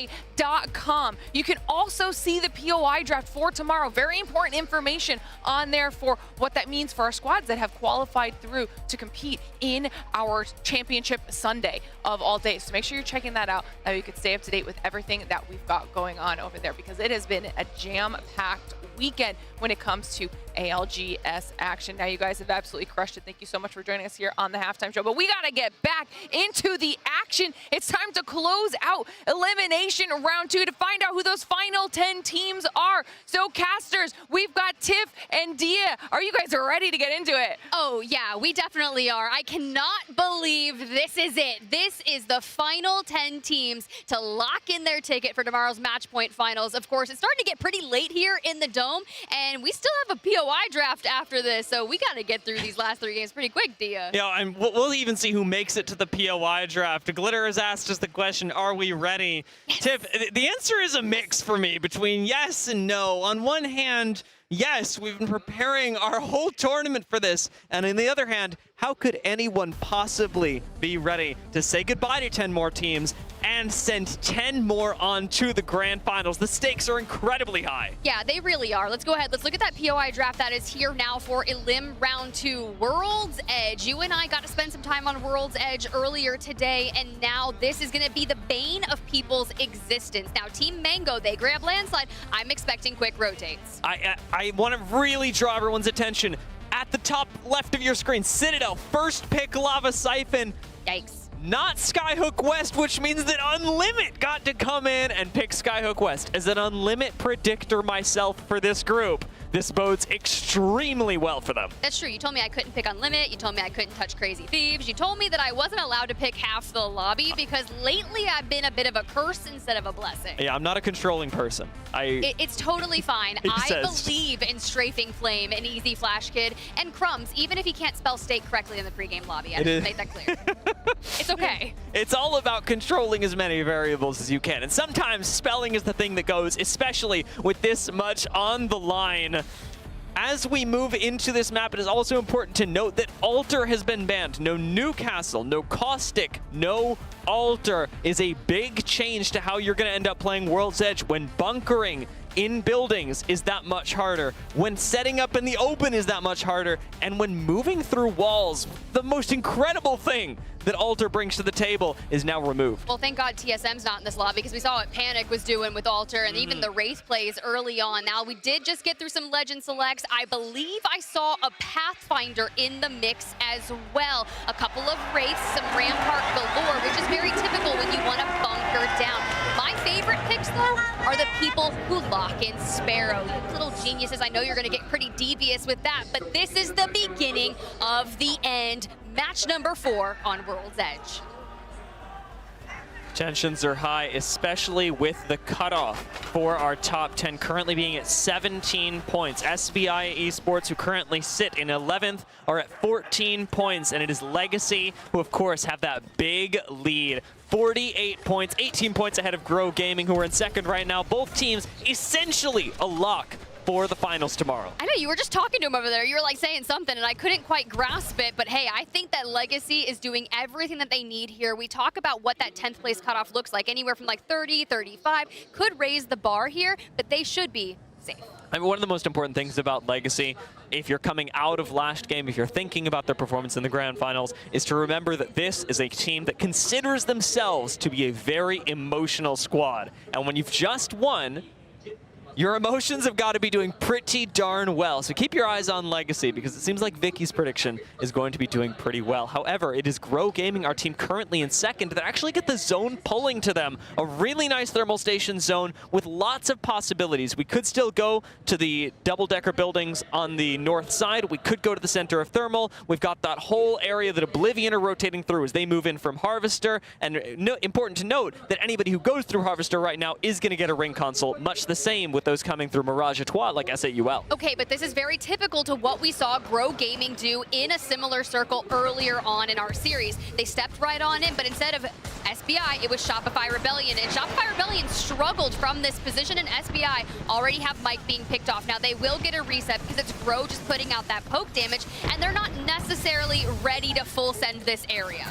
You can also see the POI draft for tomorrow. Very important information on there for what that means for our squads that have qualified through to compete in our championship Sunday of all days. So make sure you're checking that out, that you can stay up to date with everything that we've got going on over there, because it has been a jam-packed weekend when it comes to ALGS action. Now, you guys have absolutely crushed it. Thank you so much for joining us here on the Halftime Show. But we got to get back into the action. It's time to close out Elimination Round 2 to find out who those final 10 teams are. So, casters, we've got Tiff and Dia. Are you guys ready to get into it? Oh, yeah, we definitely are. I cannot believe this is it. This is the final 10 teams to lock in their ticket for tomorrow's match point finals. Of course, it's starting to get pretty late here in the Dome, and we still have a POI draft after this, so we got to get through these last 3 games pretty quick, Dia. Yeah, and we'll even see who makes it to the POI draft. Glitter has asked us the question, are we ready? Yes. Tiff, the answer is a mix for me between yes and no. On one hand, yes, we've been preparing our whole tournament for this, and on the other hand, how could anyone possibly be ready to say goodbye to 10 more teams and send 10 more on to the grand finals? The stakes are incredibly high. Yeah, they really are. Let's go ahead. Let's look at that POI draft that is here now for Elim Round 2. World's Edge. You and I got to spend some time on World's Edge earlier today, and now this is going to be the bane of people's existence. Now, Team Mango, they grab Landslide. I'm expecting quick rotates. I want to really draw everyone's attention. At the top left of your screen, Citadel, first pick Lava Siphon. Yikes. Not Skyhook West, which means that Unlimit got to come in and pick Skyhook West. As an Unlimit predictor myself for this group, this bodes extremely well for them. That's true. You told me I couldn't pick Unlimit. You told me I couldn't touch Crazy Thieves. You told me that I wasn't allowed to pick half the lobby because lately I've been a bit of a curse instead of a blessing. Yeah, I'm not a controlling person. It's totally fine. I believe in Strafing Flame and Easy Flash Kid and Crumbs, even if he can't spell steak correctly in the pregame lobby. I just made that clear. It's okay. It's all about controlling as many variables as you can. And sometimes spelling is the thing that goes, especially with this much on the line. As we move into this map, it is also important to note that Altar has been banned. No Newcastle, no Caustic, no Altar is a big change to how you're going to end up playing World's Edge when bunkering in buildings is that much harder, when setting up in the open is that much harder, and when moving through walls, the most incredible thing that Altar brings to the table is now removed. Well, thank God TSM's not in this lobby because we saw what Panic was doing with Altar and even the Wraith plays early on. Now, we did just get through some Legend Selects. I believe I saw a Pathfinder in the mix as well. A couple of Wraiths, some Rampart galore, which is very typical when you want to bunker down. My favorite picks, though, are the people who lock in Sparrow. You little geniuses, I know you're going to get pretty devious with that, but this is the beginning of the end. Match number 4 on World's Edge. Tensions are high, especially with the cutoff for our top 10 currently being at 17 points. SBI Esports, who currently sit in 11th, are at 14 points, and it is Legacy, who of course have that big lead. 48 points, 18 points ahead of Grow Gaming, who are in second right now. Both teams essentially a lock for the finals tomorrow. I know, you were just talking to him over there. You were like saying something and I couldn't quite grasp it, but hey, I think that Legacy is doing everything that they need here. We talk about what that 10th place cutoff looks like, anywhere from like 30, 35, could raise the bar here, but they should be safe. I mean, one of the most important things about Legacy, if you're coming out of last game, if you're thinking about their performance in the grand finals, is to remember that this is a team that considers themselves to be a very emotional squad. And when you've just won, your emotions have got to be doing pretty darn well. So keep your eyes on Legacy, because it seems like Vicky's prediction is going to be doing pretty well. However, it is Grow Gaming, our team currently in second, that actually get the zone pulling to them. A really nice thermal station zone with lots of possibilities. We could still go to the double-decker buildings on the north side. We could go to the center of thermal. We've got that whole area that Oblivion are rotating through as they move in from Harvester. And important to note that anybody who goes through Harvester right now is going to get a ring console, much the same with those coming through Mirage Etoile like SAUL. Okay, but this is very typical to what we saw Grow Gaming do in a similar circle earlier on in our series. They stepped right on in, but instead of SBI, it was Shopify Rebellion. And Shopify Rebellion struggled from this position, and SBI already have Mike being picked off. Now, they will get a reset because it's Grow just putting out that poke damage, and they're not necessarily ready to full send this area.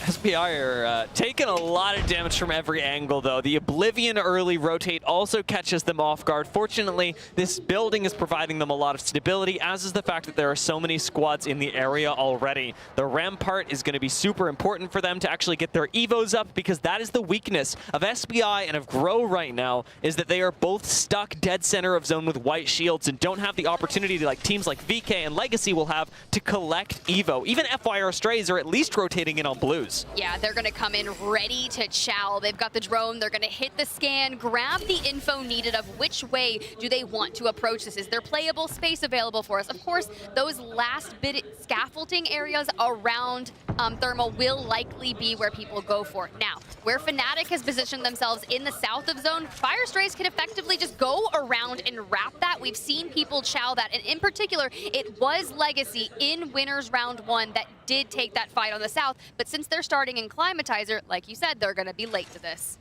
SPI are taking a lot of damage from every angle, though. The Oblivion early rotate also catches them off guard. Fortunately, this building is providing them a lot of stability, as is the fact that there are so many squads in the area already. The Rampart is going to be super important for them to actually get their Evos up, because that is the weakness of SPI and of Grow right now, is that they are both stuck dead center of zone with white shields and don't have the opportunity to, like teams like VK and Legacy will have, to collect Evo. Even FYR Strays are at least rotating in on blues. Yeah, they're going to come in ready to chow. They've got the drone. They're going to hit the scan, grab the info needed of which way do they want to approach this. Is there playable space available for us? Of course, those last bit scaffolding areas around Thermal will likely be where people go for it. Now, where Fnatic has positioned themselves in the south of zone, Fire Strays can effectively just go around and wrap that. We've seen people chow that, and in particular, it was Legacy in Winners Round 1 that did take that fight on the south, but since they're starting in Climatizer, like you said, they're going to be late to this.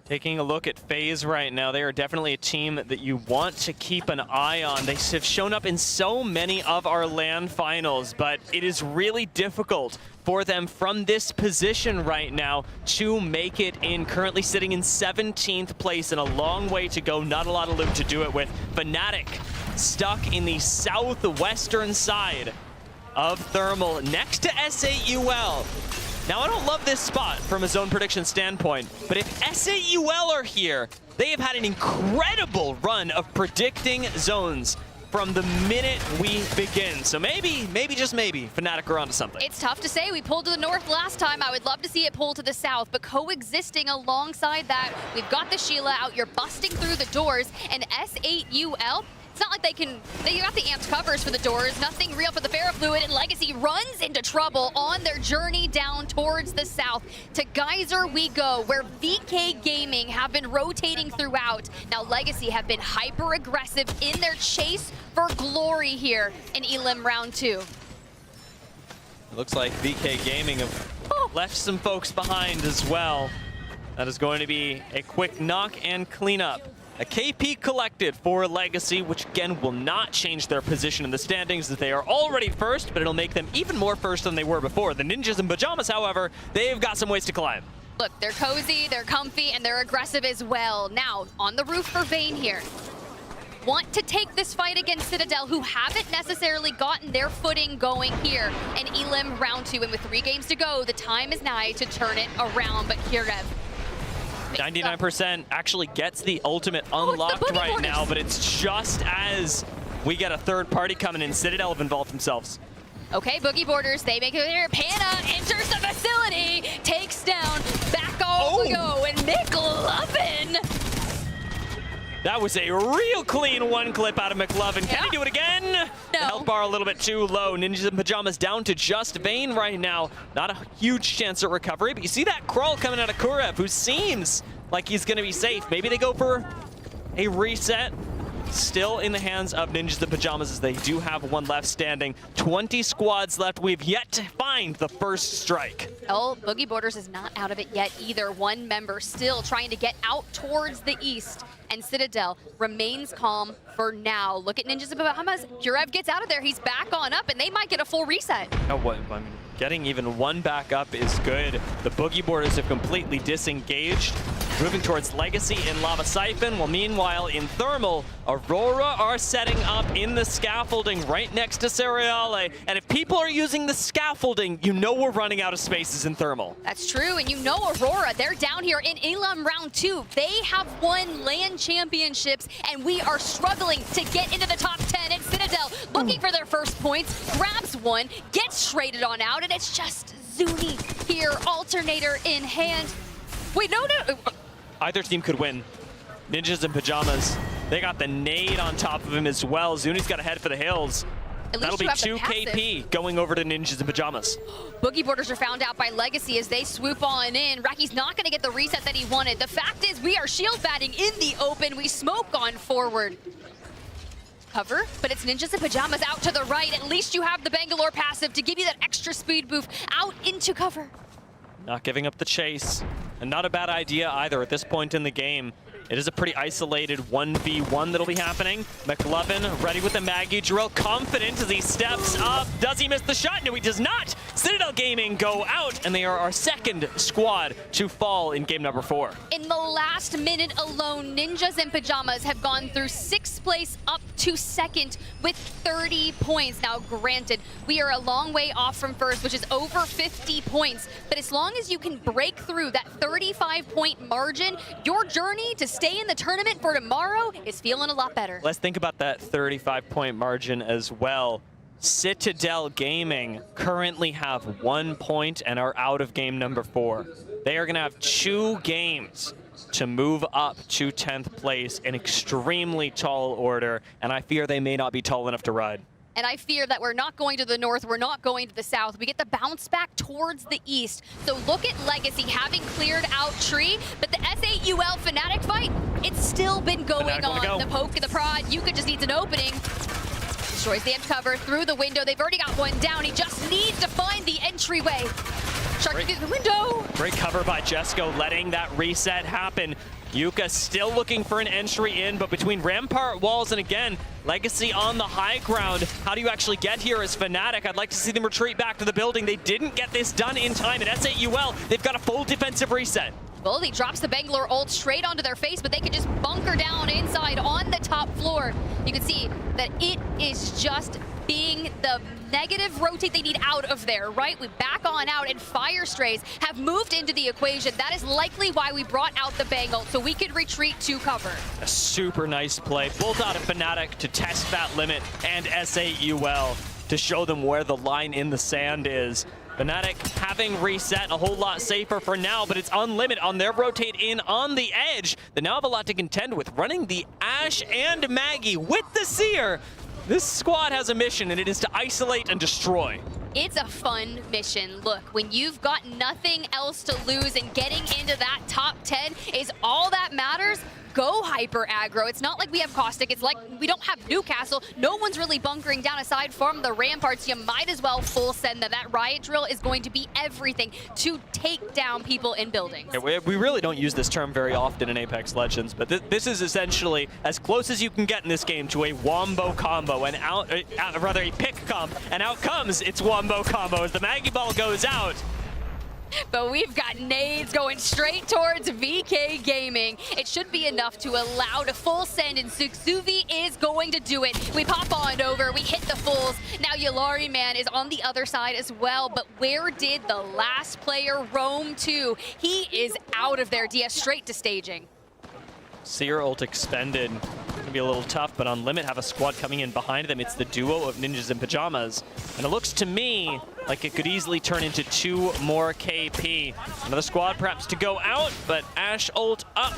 Taking a look at FaZe right now, they are definitely a team that you want to keep an eye on. They have shown up in so many of our LAN finals, but it is really difficult for them from this position right now to make it in. Currently sitting in 17th place and a long way to go. Not a lot of loot to do it with. Fnatic stuck in the southwestern side of Thermal next to SAUL. Now, I don't love this spot from a zone prediction standpoint, but if SAUL are here, they have had an incredible run of predicting zones from the minute we begin. So maybe, just maybe, Fnatic are onto something. It's tough to say. We pulled to the north last time. I would love to see it pull to the south, but coexisting alongside that, we've got the Sheila out. You're busting through the doors, and SAUL, it's not like they got the amped covers for the doors, nothing real for the Ferrofluid, and Legacy runs into trouble on their journey down towards the south. To Geyser we go, where VK Gaming have been rotating throughout. Now Legacy have been hyper-aggressive in their chase for glory here in Elim Round 2. It looks like VK Gaming have left some folks behind as well. That is going to be a quick knock and cleanup. A KP collected for Legacy, which again will not change their position in the standings, as they are already first, but it'll make them even more first than they were before. The Ninjas in Pajamas, however, they've got some ways to climb. Look, they're cozy, they're comfy, and they're aggressive as well. Now, on the roof for Vayne here. Want to take this fight against Citadel, who haven't necessarily gotten their footing going here in Elim Round 2. And with 3 games to go, the time is nigh to turn it around. But Kirev, 99% actually gets the ultimate unlocked right now, but it's just as we get a third party coming in. Citadel have involved themselves. Okay, Boogie Borders, they make it there. Pana enters the facility, takes down, back all to go, and McLovin. That was a real clean one clip out of McLovin. Can he do it again? No. The health bar a little bit too low. Ninjas in Pajamas down to just Vayne right now. Not a huge chance at recovery, but you see that crawl coming out of Kurev, who seems like he's going to be safe. Maybe they go for a reset. Still in the hands of Ninjas in Pajamas, as they do have one left standing. 20 squads left. We've yet to find the first strike. Oh, Boogie Borders is not out of it yet either. One member still trying to get out towards the east. And Citadel remains calm for now. Look at Ninjas in Pajamas. Kurev gets out of there. He's back on up, and they might get a full reset. Oh, what? I mean, Getting even one back up is good. The Boogie Boarders have completely disengaged, moving towards Legacy in Lava Siphon, while meanwhile in Thermal, Aurora are setting up in the scaffolding right next to Cereale. And if people are using the scaffolding, you know we're running out of spaces in Thermal. That's true, and you know Aurora, they're down here in Elim Round 2. They have won LAN championships, and we are struggling to get into the top 10. And Citadel looking for their first points, grabs one, gets traded on out, and it's just Zuni here, alternator in hand. Wait, no. Either team could win. Ninjas in Pajamas. They got the nade on top of him as well. Zuni's got to head for the hills. That'll be 2 KP going over to Ninjas in Pajamas. Boogie Boarders are found out by Legacy as they swoop on in. Racky's not going to get the reset that he wanted. The fact is we are shield batting in the open. We smoke on forward. Cover, but it's Ninjas in Pajamas out to the right. At least you have the Bangalore passive to give you that extra speed boost out into cover. Not giving up the chase, and not a bad idea either at this point in the game. It is a pretty isolated 1v1 that'll be happening. McLovin ready with the Maggie. Jarrell confident as he steps up. Does he miss the shot? No, he does not. Citadel Gaming go out, and they are our second squad to fall in game number 4. In the last minute alone, Ninjas in Pajamas have gone through 6th place up to 2nd with 30 points. Now, granted, we are a long way off from first, which is over 50 points. But as long as you can break through that 35-point margin, your journey to stay in the tournament for tomorrow is feeling a lot better. Let's think about that 35-point margin as well. Citadel Gaming currently have 1 point and are out of game number 4. They are going to have 2 games to move up to 10th place in extremely tall order, and I fear they may not be tall enough to ride. And I fear that we're not going to the north, we're not going to the south. We get the bounce back towards the east. So look at Legacy having cleared out Tree, but the SAUL Fnatic fight, it's still been going on. The poke and the prod, Yuka just needs an opening. Destroys the edge cover through the window. They've already got one down. He just needs to find the entryway. Shark through the window. Great cover by Jesco, letting that reset happen. Yuka still looking for an entry in, but between Rampart walls and again, Legacy on the high ground. How do you actually get here as Fnatic? I'd like to see them retreat back to the building. They didn't get this done in time. At SAUL, they've got a full defensive reset. Well, he drops the Bangalore ult straight onto their face, but they can just bunker down inside on the top floor. You can see that it is just being the negative rotate they need out of there, right? We back on out, and Fire Strays have moved into the equation. That is likely why we brought out the Bangle, so we could retreat to cover. A super nice play, both out of Fnatic to test that limit, and SAUL to show them where the line in the sand is. Fnatic having reset a whole lot safer for now, but it's Unlimit on their rotate in on the edge. They now have a lot to contend with, running the Ashe and Maggie with the Seer. This squad has a mission, and it is to isolate and destroy. It's a fun mission. Look, when you've got nothing else to lose and getting into that top 10 is all that matters, go hyper aggro. It's not like we have Caustic. It's like we don't have Newcastle. No one's really bunkering down aside from the Ramparts. You might as well full send them. That riot drill is going to be everything to take down people in buildings. Yeah, we really don't use this term very often in Apex Legends, but this is essentially as close as you can get in this game to a wombo combo, and rather a pick comp, and out comes its wombo combo as the Maggie Ball goes out. But we've got nades going straight towards VK Gaming. It should be enough to allow to full send, and Suksuvi is going to do it. We pop on over, we hit the fulls. Now Yulari Man is on the other side as well, but where did the last player roam to? He is out of there. DS straight to staging. Seer ult expended. Gonna be a little tough, but Unlimit have a squad coming in behind them. It's the duo of Ninjas in Pajamas. And it looks to me like it could easily turn into 2 more KP. Another squad perhaps to go out, but Ashe ult up.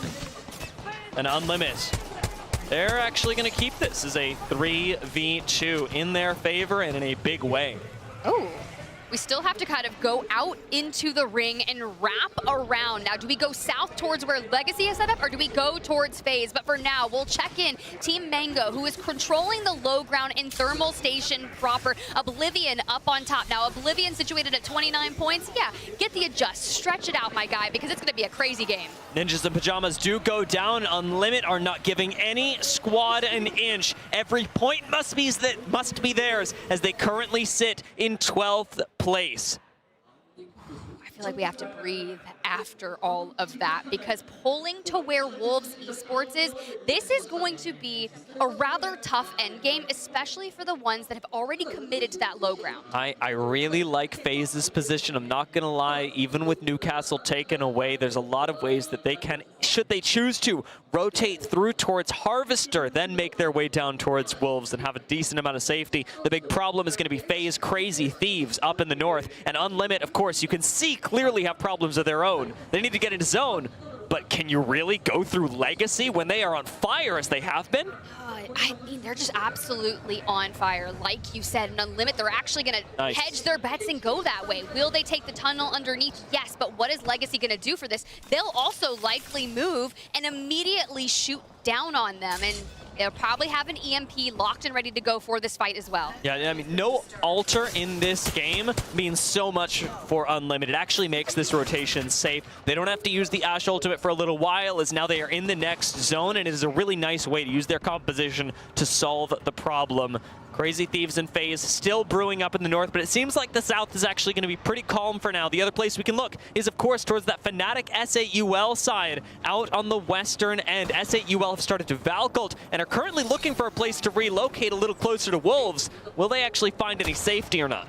And Unlimit, they're actually gonna keep this as a 3v2 in their favor and in a big way. Oh. We still have to kind of go out into the ring and wrap around. Now, do we go south towards where Legacy is set up, or do we go towards FaZe? But for now, we'll check in Team Mango, who is controlling the low ground in Thermal Station proper. Oblivion up on top. Now, Oblivion situated at 29 points. Yeah, get the adjust. Stretch it out, my guy, because it's going to be a crazy game. Ninjas in Pajamas do go down. Unlimit are not giving any squad an inch. Every point must be theirs, as they currently sit in 12th place. feel like we have to breathe after all of that, because pulling to where Wolves Esports is, this is going to be a rather tough endgame, especially for the ones that have already committed to that low ground. I really like FaZe's position. I'm not going to lie, even with Newcastle taken away, there's a lot of ways that they can, should they choose to, rotate through towards Harvester, then make their way down towards Wolves and have a decent amount of safety. The big problem is going to be FaZe Crazy Thieves up in the north, and Unlimit, of course, you can see clearly have problems of their own. They need to get into zone, but can you really go through Legacy when they are on fire as they have been? I mean, they're just absolutely on fire. Like you said, in Unlimit, they're actually going to hedge their bets and go that way. Will they take the tunnel underneath? Yes, but what is Legacy going to do for this? They'll also likely move and immediately shoot down on them, and they'll probably have an EMP locked and ready to go for this fight as well. Yeah, I mean, no altar in this game means so much for Unlimited. It actually makes this rotation safe. They don't have to use the Ashe ultimate for a little while, as now they are in the next zone, and it is a really nice way to use their composition to solve the problem. Crazy Thieves and FaZe still brewing up in the north, but it seems like the south is actually going to be pretty calm for now. The other place we can look is, of course, towards that Fnatic SAUL side out on the western end. SAUL have started to Valcult and are currently looking for a place to relocate a little closer to Wolves. Will they actually find any safety or not?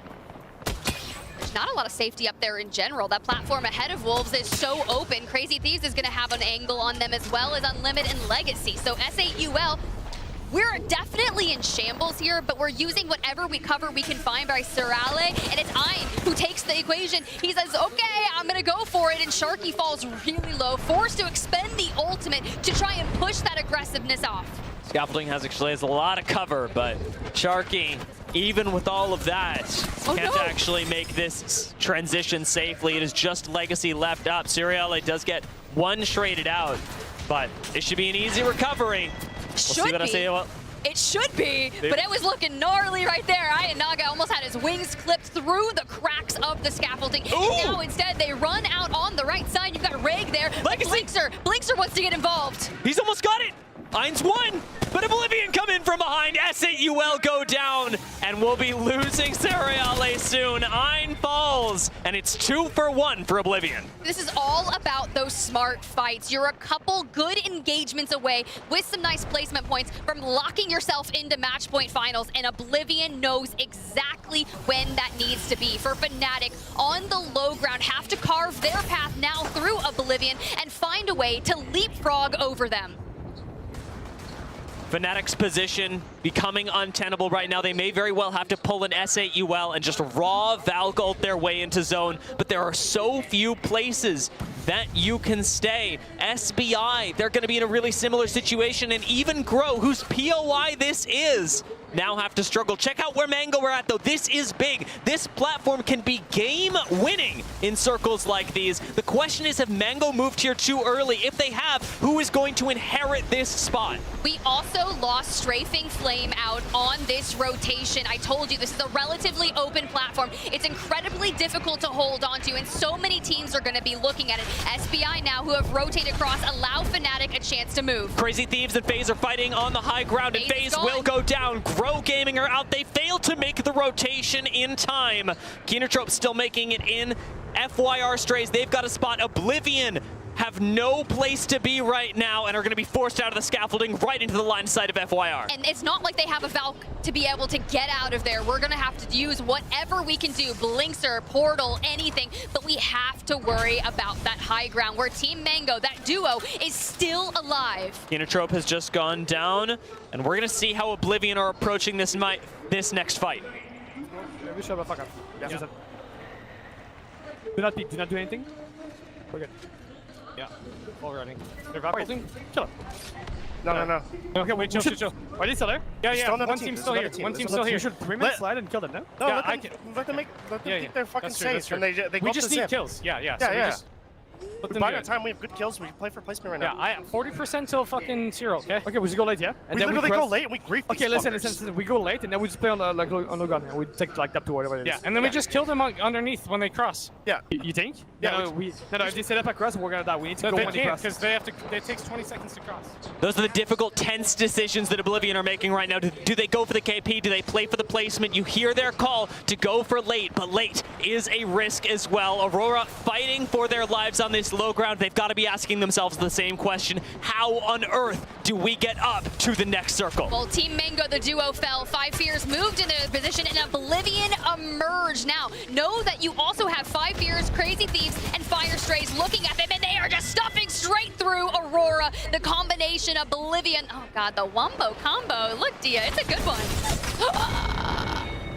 There's not a lot of safety up there in general. That platform ahead of Wolves is so open. Crazy Thieves is going to have an angle on them as well as Unlimited and Legacy. So SAUL, we're definitely in shambles here, but we're using whatever cover we can find by Surale, and it's Ein who takes the equation. He says, okay, I'm gonna go for it, and Sharky falls really low, forced to expend the ultimate to try and push that aggressiveness off. Scaffolding has a lot of cover, but Sharky, even with all of that, can't actually make this transition safely. It is just Legacy left up. Surale does get one traded out, but it should be an easy recovery. It should be, but it was looking gnarly right there. Naga almost had his wings clipped through the cracks of the scaffolding. And now instead they run out on the right side. You've got Reg there. Blinkster wants to get involved. He's almost got it. Ein's won, but Oblivion come in from behind. SAUL go down, and we'll be losing Surale soon. Ein falls, and it's 2-for-1 for Oblivion. This is all about those smart fights. You're a couple good engagements away with some nice placement points from locking yourself into match point finals, and Oblivion knows exactly when that needs to be. For Fnatic, on the low ground, have to carve their path now through Oblivion and find a way to leapfrog over them. Fnatic's position becoming untenable right now. They may very well have to pull an SAUL and just raw Valgult their way into zone, but there are so few places that you can stay. SBI, they're going to be in a really similar situation, and even Grow, whose POI this is, now have to struggle. Check out where Mango are at, though. This is big. This platform can be game-winning in circles like these. The question is, have Mango moved here too early? If they have, who is going to inherit this spot? We also lost Strafing Flame out on this rotation. I told you, this is a relatively open platform. It's incredibly difficult to hold on to, and so many teams are going to be looking at it. SBI now, who have rotated across, allow Fnatic a chance to move. Crazy Thieves and FaZe are fighting on the high ground, and FaZe will go down. Grow Gaming are out. They failed to make the rotation in time. Keenertrope still making it in. FYR Strays, they've got a spot. Oblivion have no place to be right now and are going to be forced out of the scaffolding right into the line of sight of FYR. And it's not like they have a Valk to be able to get out of there. We're going to have to use whatever we can do, Blinkster, Portal, anything, but we have to worry about that high ground where Team Mango, that duo, is still alive. Keenertrope has just gone down, and we're going to see how Oblivion are approaching this next fight. Do not peek, do not do anything. We're good. Yeah, all running. They're evaporating. Chill up. No. Okay, wait, chill. Are they still there? Yeah. One team's still here. One team's still here. You should slide and kill them, no? No, let them keep their fucking safe. And they we just need kills. Yeah. So But By the time we have good kills, we can play for placement right now. Yeah, I am 40% till fucking 0, okay? Okay, we just go late, yeah? We literally go late and we grief Okay, these listen, we go late and then we just play on on Logan and we take like up to whatever it is. Yeah, And then we just kill them underneath when they cross. Yeah. You think? Yeah, No, if they set up across, we're gonna die. We need to go when they cross. Because it takes 20 seconds to cross. Those are the difficult, tense decisions that Oblivion are making right now. Do they go for the KP? Do they play for the placement? You hear their call to go for late, but late is a risk as well. Aurora fighting for their lives on this low ground. They've got to be asking themselves the same question. How on earth do we get up to the next circle? Well, Team Mango, the duo fell. 5 Fears moved into their position and Oblivion emerged. Now, know that you also have 5 Fears, Crazy Thieves, and Fire Strays looking at them, and they are just stuffing straight through Aurora. The combination of Oblivion, oh god, the Wumbo combo. Look, Dia, it's a good one.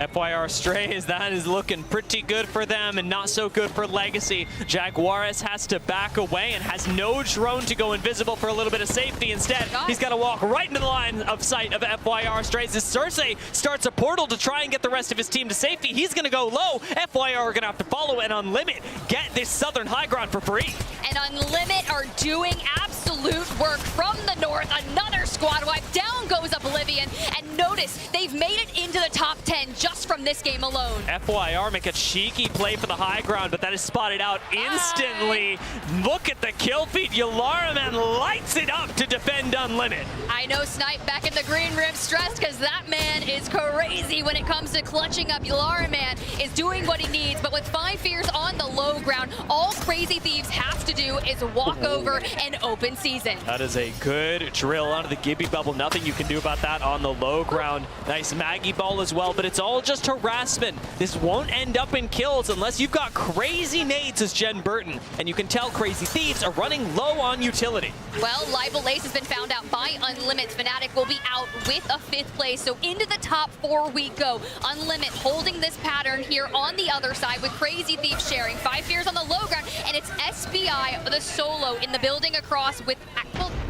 FYR Strays, that is looking pretty good for them and not so good for Legacy. Jaguares has to back away and has no drone to go invisible for a little bit of safety. Instead, he's got to walk right into the line of sight of FYR Strays. As Cersei starts a portal to try and get the rest of his team to safety, he's going to go low. FYR are going to have to follow and Unlimit get this southern high ground for free. And Unlimit are doing absolute work from the north. Another squad wipe. Down goes Oblivion. And notice, they've made it into the top 10 just from this game alone. FYR make a cheeky play for the high ground, but that is spotted out instantly. Look at the kill feed. Yularaman lights it up to defend Unlimit. I know Snipe back in the green room stressed because that man is crazy when it comes to clutching up. Yularaman is doing what he needs, but with 5 Fears on the low ground, all Crazy Thieves have to do is walk over and open season. That is a good drill onto the Gibby bubble. Nothing you can do about that on the low ground. Nice Maggie ball as well, but it's all just harassment. This won't end up in kills unless you've got crazy nades as Jen Burton, and you can tell Crazy Thieves are running low on utility. Well, Libel Ace has been found out by Unlimit. Fnatic will be out with a 5th place, so into the top 4 we go. Unlimit holding this pattern here on the other side with Crazy Thieves sharing 5 Fears on the low ground, and it's SBI, the solo, in the building across with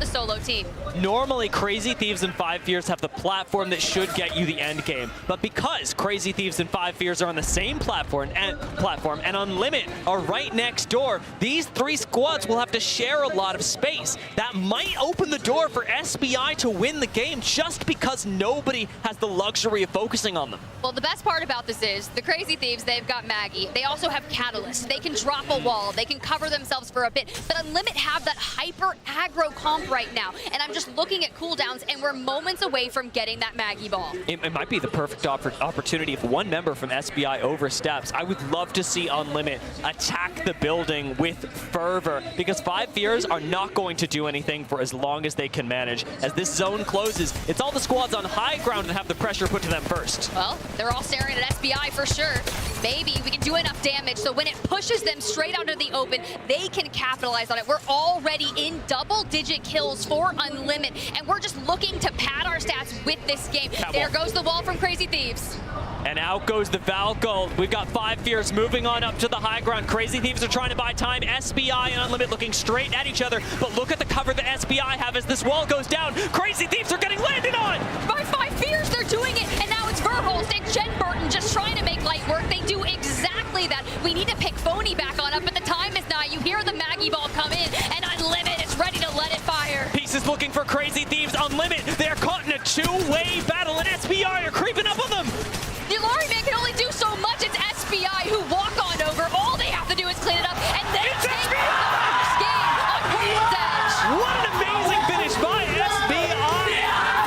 the solo team. Normally, Crazy Thieves and 5 Fears have the platform that should get you the end game, but because Crazy Thieves and 5 Fears are on the same platform and Unlimit are right next door, these 3 squads will have to share a lot of space. That might open the door for SBI to win the game just because nobody has the luxury of focusing on them. Well, the best part about this is the Crazy Thieves, they've got Maggie. They also have Catalyst. They can drop a wall. They can cover themselves for a bit. But Unlimit have that hyper aggro comp right now. And I'm just looking at cooldowns, and we're moments away from getting that Maggie ball. It might be the perfect opportunity if one member from SBI oversteps. I would love to see Unlimit attack the building with fervor, because 5 Fears are not going to do anything for as long as they can manage. As this zone closes, it's all the squads on high ground that have the pressure put to them first. Well, they're all staring at SBI for sure. Maybe we can do enough damage so when it pushes them straight out of the open, they can capitalize on it. We're already in double-digit kills for Unlimit, and we're just looking to pad our stats with this game. There goes the wall from Crazy Thieves. And out goes the Valkyrie. We've got 5 Fears moving on up to the high ground. Crazy Thieves are trying to buy time. SBI and Unlimit looking straight at each other, but look at the cover that SBI have as this wall goes down. Crazy Thieves are getting landed on! By 5 Fears, they're doing it, and now it's Verholst and Jen Burton just trying to make light work. They do exactly that. We need to pick Phony back on up, but the time is not. You hear the Maggie ball come in, and Unlimit is ready to let it fire. Pieces looking for Crazy Thieves. Unlimit, they're caught in a 2-way battle, and SBI are creeping up on them. Yularaman can only do so much. It's SBI who walk on over. All they have to do is clean it up, and then take the first game on World's Edge. What an amazing finish by SBI.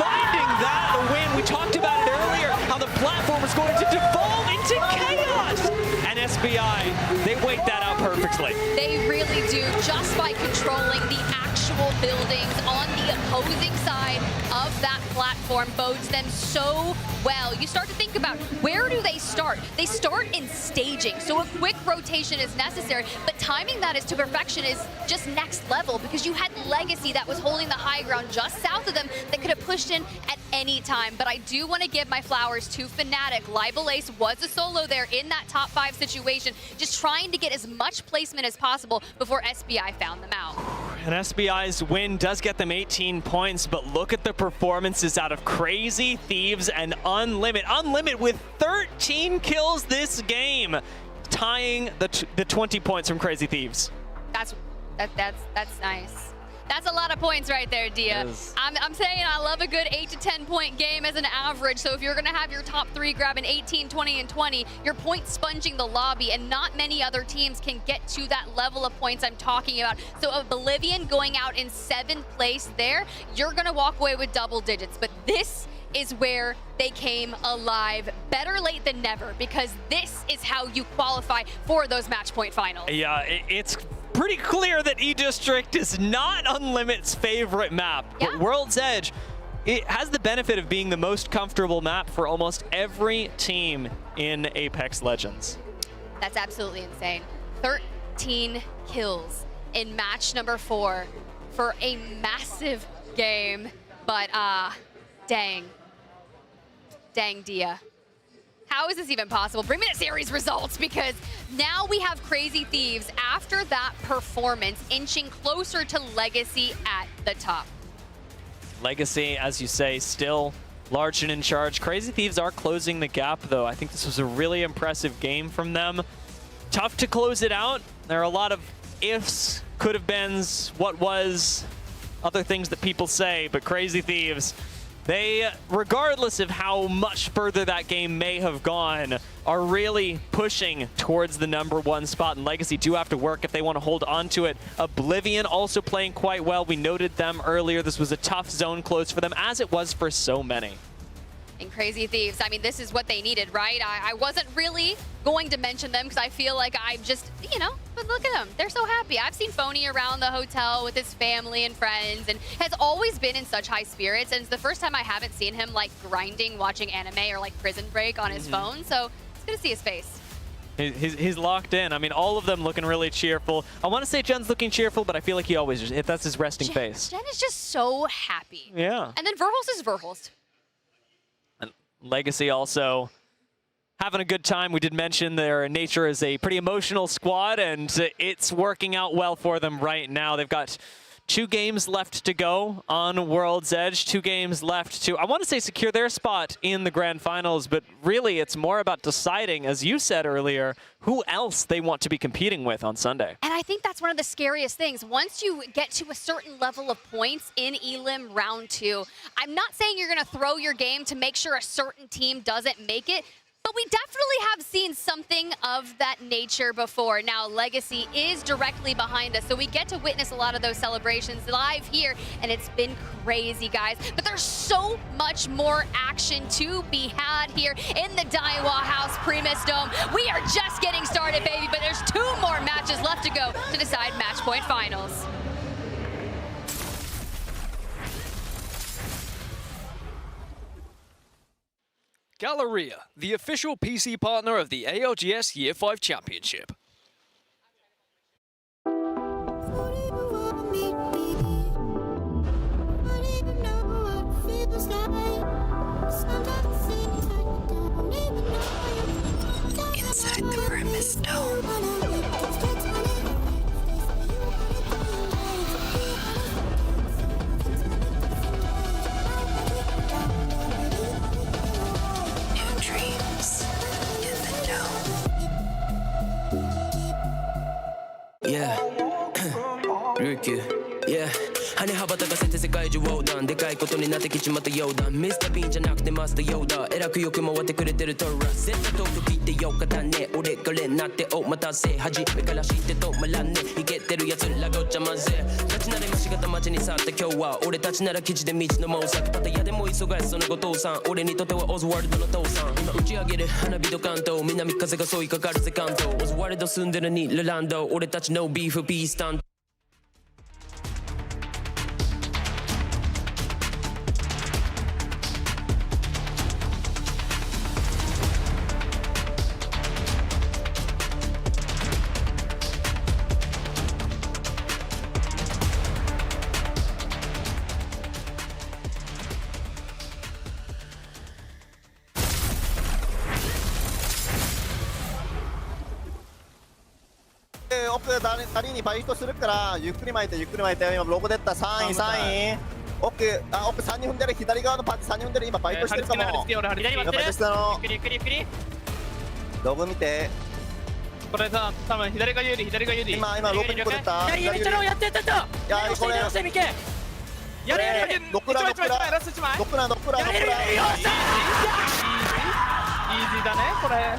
Finding that win. We talked about it earlier, how the platform was going to devolve into chaos. And SBI, they wait that out perfectly. They really do, just by controlling the actual buildings on the opposing side of that platform bodes them so well. You start to think about, where do they start? They start in staging, so a quick rotation is necessary, but timing that is to perfection is just next level, because you had Legacy that was holding the high ground just south of them that could have pushed in at any time. But I do want to give my flowers to Fnatic. Libel Ace was a solo there in that top 5 situation, just trying to get as much placement as possible before SBI found them out. And SBI's win does get them 18 points, but look at the performances out of Crazy Thieves and Unlimit. Unlimit with 13 kills this game, tying the 20 points from Crazy Thieves. That's That's nice. That's a lot of points right there, Dia. I'm saying I love a good 8 to 10 point game as an average. So if you're going to have your top 3 grabbing 18, 20, and 20, you're point sponging the lobby, and not many other teams can get to that level of points I'm talking about. So Oblivion going out in 7th place there, you're going to walk away with double digits. But this is where they came alive. Better late than never, because this is how you qualify for those match point finals. Yeah, it's pretty clear that E-District is not Unlimit's favorite map. Yeah. But World's Edge, it has the benefit of being the most comfortable map for almost every team in Apex Legends. That's absolutely insane. 13 kills in match number 4 for a massive game. But dang. Dang, Dia. How is this even possible? Bring me the series results, because now we have Crazy Thieves after that performance inching closer to Legacy at the top. Legacy, as you say, still large and in charge. Crazy Thieves are closing the gap, though. I think this was a really impressive game from them. Tough to close it out. There are a lot of ifs, could have beens, what was, other things that people say, but Crazy Thieves, they, regardless of how much further that game may have gone, are really pushing towards the #1 spot, and Legacy do have to work if they want to hold on to it. Oblivion also playing quite well. We noted them earlier. This was a tough zone close for them, as it was for so many. And Crazy Thieves, I mean, this is what they needed, right? I wasn't really going to mention them because I feel like I'm just, you know, but look at them. They're so happy. I've seen Phony around the hotel with his family and friends, and has always been in such high spirits. And it's the first time I haven't seen him like grinding, watching anime or like Prison Break on his phone. So it's good to see his face. He's locked in. I mean, all of them looking really cheerful. I want to say Jen's looking cheerful, but I feel like he always just, that's his resting face. Jen is just so happy. Yeah. And then Verholst is Verholst. Legacy also having a good time. We did mention their nature is a pretty emotional squad, and it's working out well for them right now. They've got 2 games left to go on World's Edge, 2 games left to, I want to say, secure their spot in the grand finals, but really it's more about deciding, as you said earlier, who else they want to be competing with on Sunday. And I think that's one of the scariest things. Once you get to a certain level of points in Elim Round 2, I'm not saying you're going to throw your game to make sure a certain team doesn't make it, but we definitely have seen something of that nature before. Now, Legacy is directly behind us, so we get to witness a lot of those celebrations live here, and it's been crazy, guys. But there's so much more action to be had here in the Daiwa House Primus Dome. We are just getting started, baby, but there's 2 more matches left to go to decide match point finals. Galleria, the official PC partner of the ALGS Year 5 Championship. Inside the Primus Dome. Yeah, Rookie, yeah. 羽羽ばたかせて世界中横断でかいことになってきちまったようだミスター・ビーンじゃなくてマスター・ヨーダえらくよく回ってくれてるトラ絶対遠く聞いてよかったね俺がレンなってお待たせ初めから知って止まらんねいけてるやつらごっちゃ混ぜ立ちなれましがた街に去った今日は俺たちなら基地で道の猛作パタヤでも忙しそうな後藤さん俺にとってはオズワルドの父さん今打ち上げる花火と関東南風が襲いかかるぜ関東オズワルド住んでるニーラランド俺たちのビーフピースタン奥ダリにバイトするからゆっくり巻いてゆっくり巻いて今ロゴ出た3位奥3人踏んでる左側のパンチ3人踏んでる今バイトしてるかも左バイトしたのロゴ見てこれさ、多分左が有利、左が有利。今ロック1個出た。左有利。やってやってやって。いやこれ。やれノクラノクラ。ラスト1枚。ノクラノクラノクラ。イージーだねこれ。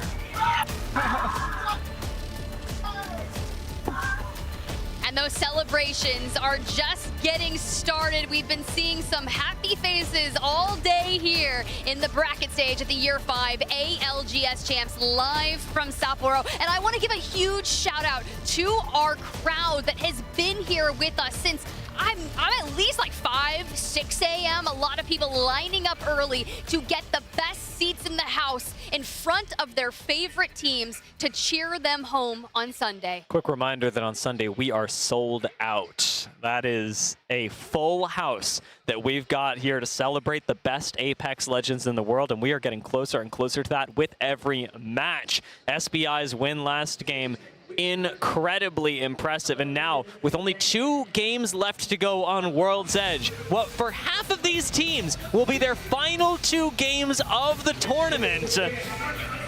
And those celebrations are just getting started. We've been seeing some happy faces all day here in the bracket stage at the Year 5 ALGS Champs live from Sapporo. And I want to give a huge shout out to our crowd that has been here with us since I'm at least like 5, 6 a.m. A lot of people lining up early to get the best seats in the house in front of their favorite teams to cheer them home on Sunday. Quick reminder that on Sunday we are sold out. That is a full house that we've got here to celebrate the best Apex Legends in the world, and we are getting closer and closer to that with every match. SBI's win last game, incredibly impressive, and now with only 2 games left to go on World's Edge, what for half of these teams will be their final 2 games of the tournament.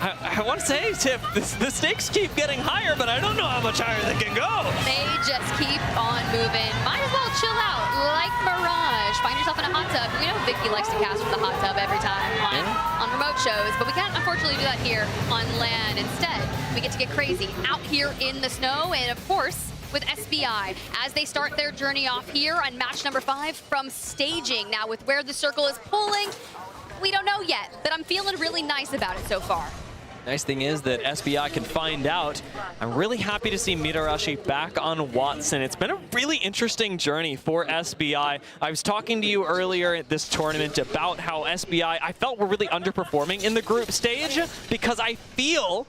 I want to say, Tiff, the stakes keep getting higher, but I don't know how much higher they can go. They just keep on moving. Might as well chill out like Mirage. Find yourself in a hot tub. We know Vicky likes to cast from the hot tub every time on remote shows, but we can't unfortunately do that here on land. Instead, we get to get crazy out here in the snow, and of course, with SBI as they start their journey off here on match number 5 from staging. Now with where the circle is pulling, we don't know yet, but I'm feeling really nice about it so far. Nice thing is that SBI can find out. I'm really happy to see Mitarashi back on Watson. It's been a really interesting journey for SBI. I was talking to you earlier at this tournament about how SBI, I felt, were really underperforming in the group stage because I feel,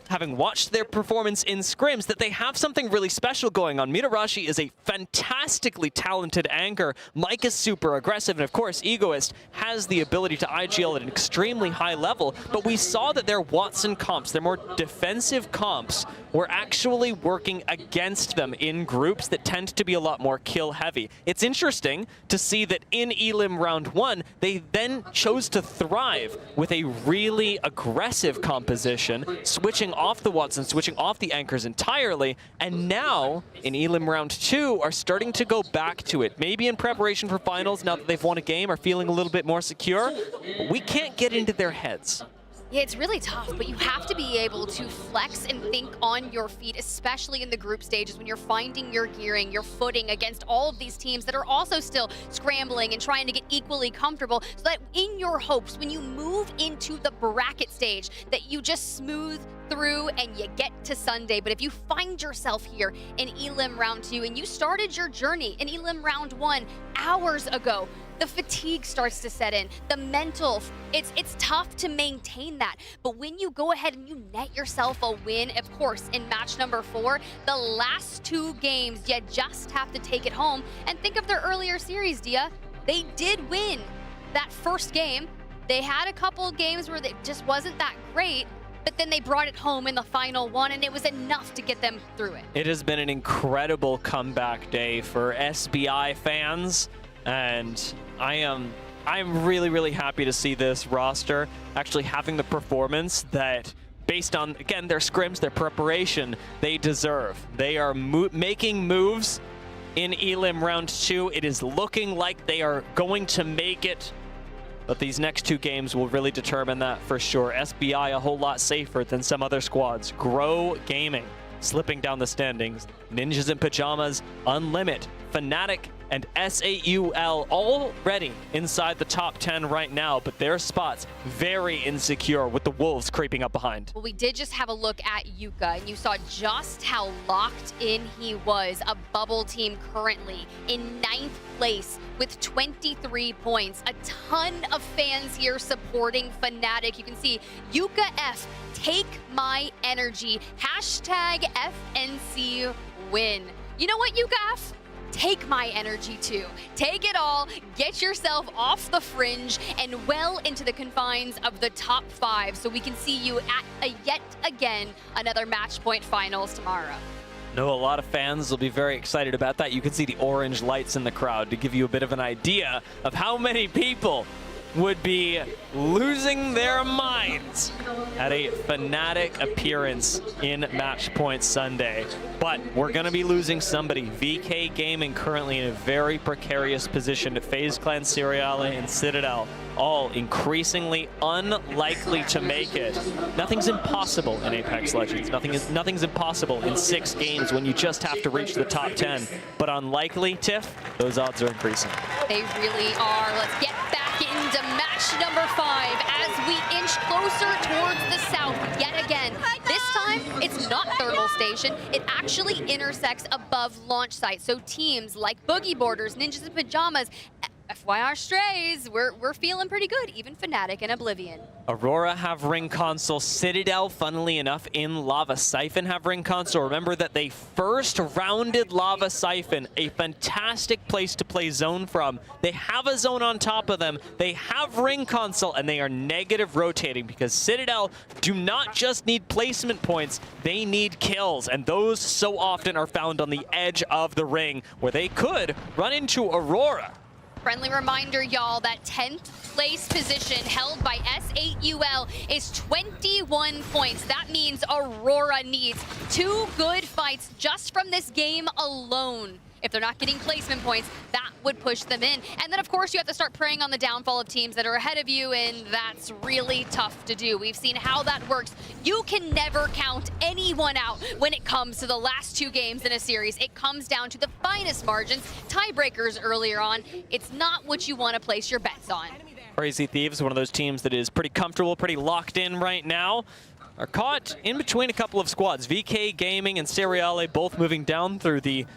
having watched their performance in scrims, that they have something really special going on. Mitarashi is a fantastically talented anchor. Mike is super aggressive, and of course, Egoist has the ability to IGL at an extremely high level, but we saw that their Watson comps, their more defensive comps, were actually working against them in groups that tend to be a lot more kill heavy. It's interesting to see that in Elim Round 1, they then chose to thrive with a really aggressive composition, switching off the Watson, switching off the anchors entirely, and now in Elim Round 2 are starting to go back to it. Maybe in preparation for finals, now that they've won a game, are feeling a little bit more secure, but we can't get into their heads. Yeah, it's really tough, but you have to be able to flex and think on your feet, especially in the group stages when you're finding your gearing, your footing against all of these teams that are also still scrambling and trying to get equally comfortable, so that in your hopes, when you move into the bracket stage, that you just smooth through and you get to Sunday. But if you find yourself here in Elim Round 2 and you started your journey in Elim Round 1 hours ago, the fatigue starts to set in, the mental, it's tough to maintain that. But when you go ahead and you net yourself a win, of course, in match number 4, the last 2 games, you just have to take it home. And think of their earlier series, Dia. They did win that first game. They had a couple of games where it just wasn't that great, but then they brought it home in the final one, and it was enough to get them through it. It has been an incredible comeback day for SBI fans, and I'm really, really happy to see this roster actually having the performance that, based on, again, their scrims, their preparation, they deserve. They are making moves in Elim Round 2. It is looking like they are going to make it, but these next 2 games will really determine that for sure. SBI a whole lot safer than some other squads. Grow Gaming slipping down the standings. Ninjas in Pajamas, Unlimit, Fnatic, and SAUL already inside the top 10 right now, but their spots very insecure with the Wolves creeping up behind. Well, we did just have a look at Yuka, and you saw just how locked in he was. A bubble team currently in 9th place with 23 points. A ton of fans here supporting Fnatic. You can see Yuka F, take my energy. Hashtag FNC win. You know what, Yuka F? Take my energy too. Take it all, get yourself off the fringe and well into the confines of the top 5 so we can see you at yet again another match point finals tomorrow. No, a lot of fans will be very excited about that. You can see the orange lights in the crowd to give you a bit of an idea of how many people would be losing their minds at a Fnatic appearance in Match Point Sunday. But we're going to be losing somebody. VK Gaming currently in a very precarious position. FaZe Clan, Seriale, and Citadel all increasingly unlikely to make it. Nothing's impossible in Apex Legends. Nothing's impossible in 6 games when you just have to reach the top 10. But unlikely, Tiff, those odds are increasing. They really are. Let's get back into match number 5 as we inch closer towards the south yet again. This time, it's not Thermal Station. It actually intersects above launch site. So teams like Boogie Boarders, Ninjas in Pajamas, FYR Strays, we're feeling pretty good, even Fnatic and Oblivion. Aurora have ring console. Citadel, funnily enough, in Lava Siphon have ring console. Remember that they first rounded Lava Siphon, a fantastic place to play zone from. They have a zone on top of them. They have ring console, and they are negative rotating because Citadel do not just need placement points, they need kills. And those so often are found on the edge of the ring where they could run into Aurora. Friendly reminder, y'all, that 10th place position held by S8UL is 21 points. That means Aurora needs 2 good fights just from this game alone. If they're not getting placement points, that would push them in. And then, of course, you have to start preying on the downfall of teams that are ahead of you, and that's really tough to do. We've seen how that works. You can never count anyone out when it comes to the last 2 games in a series. It comes down to the finest margins, tiebreakers earlier on. It's not what you want to place your bets on. Crazy Thieves, one of those teams that is pretty comfortable, pretty locked in right now, are caught in between a couple of squads. VK Gaming and Seriale both moving down through the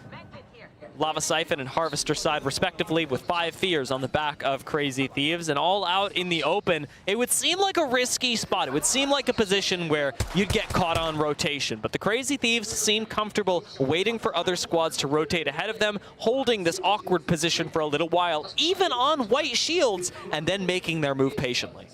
Lava Siphon and Harvester side respectively, with 5 fears on the back of Crazy Thieves, and all out in the open. It would seem like a risky spot. It would seem like a position where you'd get caught on rotation, but the Crazy Thieves seem comfortable waiting for other squads to rotate ahead of them, holding this awkward position for a little while, even on white shields, and then making their move patiently.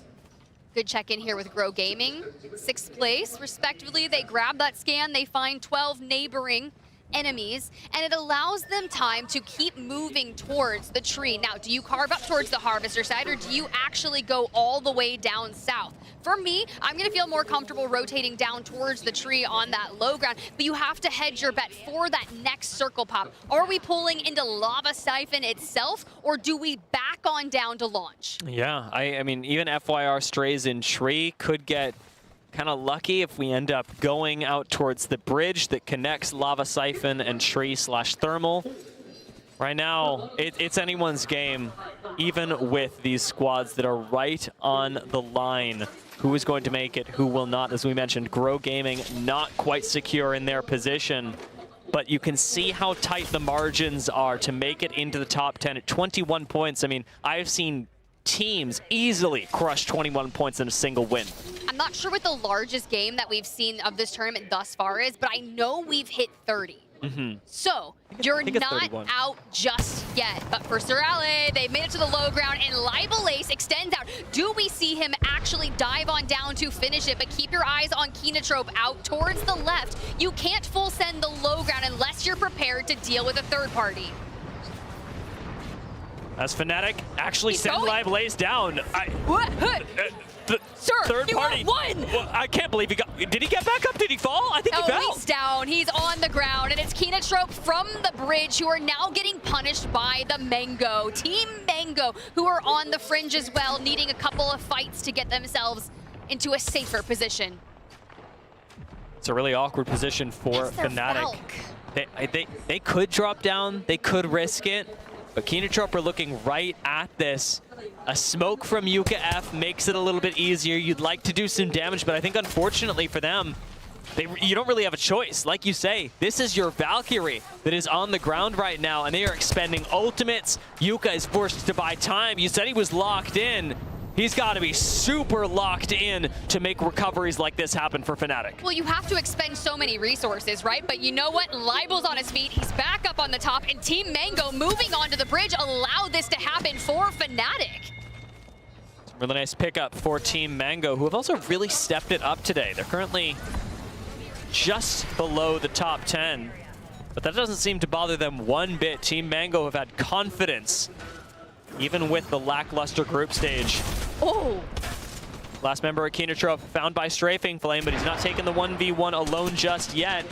Good check-in here with Grow Gaming. 6th place, respectively. They grab that scan. They find 12 neighboring enemies, and it allows them time to keep moving towards the tree. Now, do you carve up towards the Harvester side, or do you actually go all the way down south? For me, I'm going to feel more comfortable rotating down towards the tree on that low ground, but you have to hedge your bet for that next circle pop. Are we pulling into Lava Siphon itself, or do we back on down to launch? Yeah, I mean, even FYR Strays in tree could get kind of lucky if we end up going out towards the bridge that connects Lava Siphon and Tree/Thermal. Right now, it's anyone's game, even with these squads that are right on the line. Who is going to make it, who will not? As we mentioned, Grow Gaming not quite secure in their position, but you can see how tight the margins are to make it into the top 10 at 21 points. I mean, I've seen teams easily crush 21 points in a single win. I'm not sure what the largest game that we've seen of this tournament thus far is, but I know we've hit 30. So, you're not out just yet. But for Seriale, they made it to the low ground, and Libelace extends out. Do we see him actually dive on down to finish it? But keep your eyes on Kenotrope out towards the left. You can't full send the low ground unless you're prepared to deal with a third party. As Fnatic actually send Libelace down. Sir, third party. Won. Well, I can't believe he got. Did he get back up? Did he fall? I think he fell. He's down. He's on the ground, and it's Kenotrope from the bridge who are now getting punished by the Mango. Team Mango, who are on the fringe as well, needing a couple of fights to get themselves into a safer position. It's a really awkward position for Fnatic. They could drop down. They could risk it. But Kenotrope are looking right at this. A smoke from Yuka F makes it a little bit easier. You'd like to do some damage, but I think unfortunately for them, you don't really have a choice. Like you say, this is your Valkyrie that is on the ground right now, and they are expending ultimates. Yuka is forced to buy time. You said he was locked in. He's got to be super locked in to make recoveries like this happen for Fnatic. Well, you have to expend so many resources, right? But you know what? Libel's on his feet. He's back up on the top, and Team Mango moving onto the bridge allow this to happen for Fnatic. Really nice pickup for Team Mango, who have also really stepped it up today. They're currently just below the top 10, but that doesn't seem to bother them one bit. Team Mango have had confidence even with the lackluster group stage. Oh. Last member of Keenatrope found by Strafing Flame, but he's not taking the 1v1 alone just yet.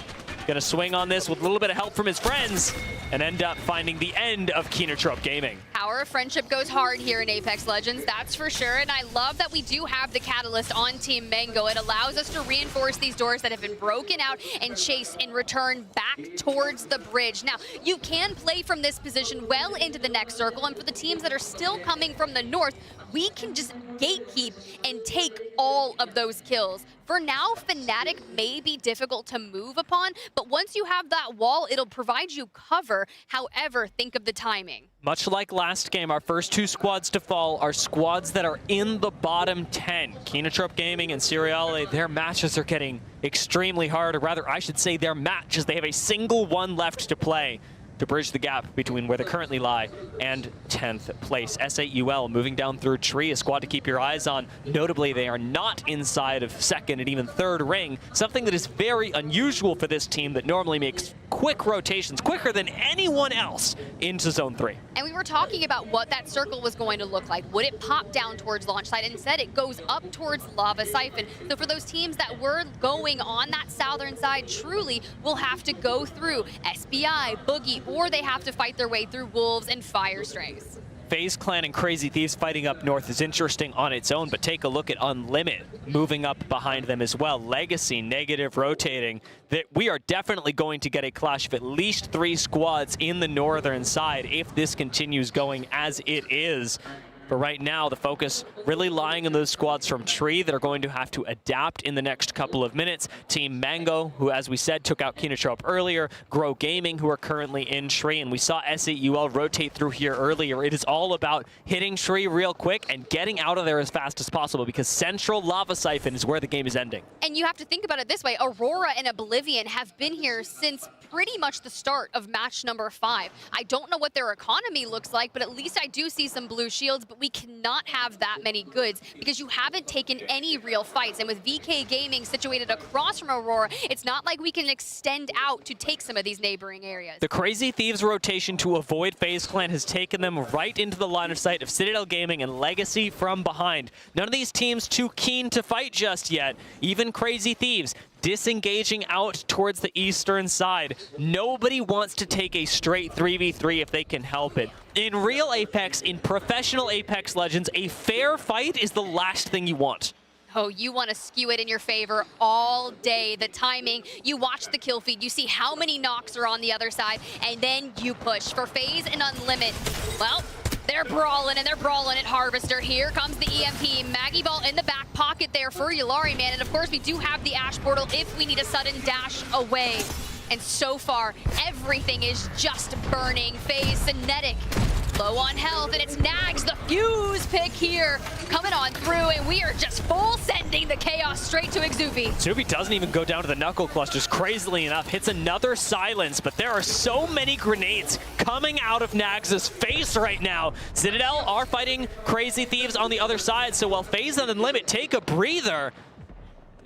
Gonna swing on this with a little bit of help from his friends and end up finding the end of Keenatrope Gaming. Power of friendship goes hard here in Apex Legends, that's for sure. And I love that we do have the catalyst on Team Mango. It allows us to reinforce these doors that have been broken out and chase and return back towards the bridge. Now, you can play from this position well into the next circle. And for the teams that are still coming from the north, we can just gatekeep and take all of those kills. For now, Fnatic may be difficult to move upon, but once you have that wall, it'll provide you cover. However, think of the timing. Much like last game, our first two squads to fall are squads that are in the bottom 10. Keenatrope Gaming and Seriale, their matches are getting extremely hard, or rather, I should say their matches. They have a single one left to play to bridge the gap between where they currently lie and 10th place. SAUL moving down through tree, a squad to keep your eyes on. Notably, they are not inside of second and even third ring, something that is very unusual for this team that normally makes quick rotations, quicker than anyone else into Zone 3. And we were talking about what that circle was going to look like. Would it pop down towards launch site? Instead, it goes up towards Lava Siphon. So for those teams that were going on that southern side, truly will have to go through SBI, Boogie, or they have to fight their way through Wolves and Fire Strays. FaZe Clan and Crazy Thieves fighting up north is interesting on its own, but take a look at Unlimit moving up behind them as well. Legacy negative rotating. That we are definitely going to get a clash of at least 3 squads in the northern side if this continues going as it is. But right now, the focus really lying on those squads from Tree that are going to have to adapt in the next couple of minutes. Team Mango, who, as we said, took out Keenatrope earlier. Grow Gaming, who are currently in Tree. And we saw SAUL rotate through here earlier. It is all about hitting Tree real quick and getting out of there as fast as possible, because Central Lava Siphon is where the game is ending. And you have to think about it this way. Aurora and Oblivion have been here since pretty much the start of match number 5. I don't know what their economy looks like, but at least I do see some blue shields. But we cannot have that many goods because you haven't taken any real fights. And with VK Gaming situated across from Aurora, it's not like we can extend out to take some of these neighboring areas. The Crazy Thieves rotation to avoid FaZe Clan has taken them right into the line of sight of Citadel Gaming and Legacy from behind. None of these teams too keen to fight just yet. Even Crazy Thieves disengaging out towards the eastern side. Nobody wants to take a straight 3v3 if they can help it. In real Apex, in professional Apex Legends, a fair fight is the last thing you want. Oh, you want to skew it in your favor all day. The timing, you watch the kill feed, you see how many knocks are on the other side, and then you push. For FaZe and Unlimit, well, they're brawling and they're brawling at Harvester. Here comes the EMP. Maggie Ball in the back pocket there for Yulari, man. And of course, we do have the Ash Portal if we need a sudden dash away. And so far, everything is just burning. FaZe, Cinetic, low on health, and it's Nags, the fuse pick here, coming on through, and we are just full sending the chaos straight to Exuvi. Exuvi doesn't even go down to the knuckle clusters, crazily enough, hits another silence, but there are so many grenades coming out of Nags' face right now. Citadel are fighting Crazy Thieves on the other side, so while FaZe and Unlimit take a breather,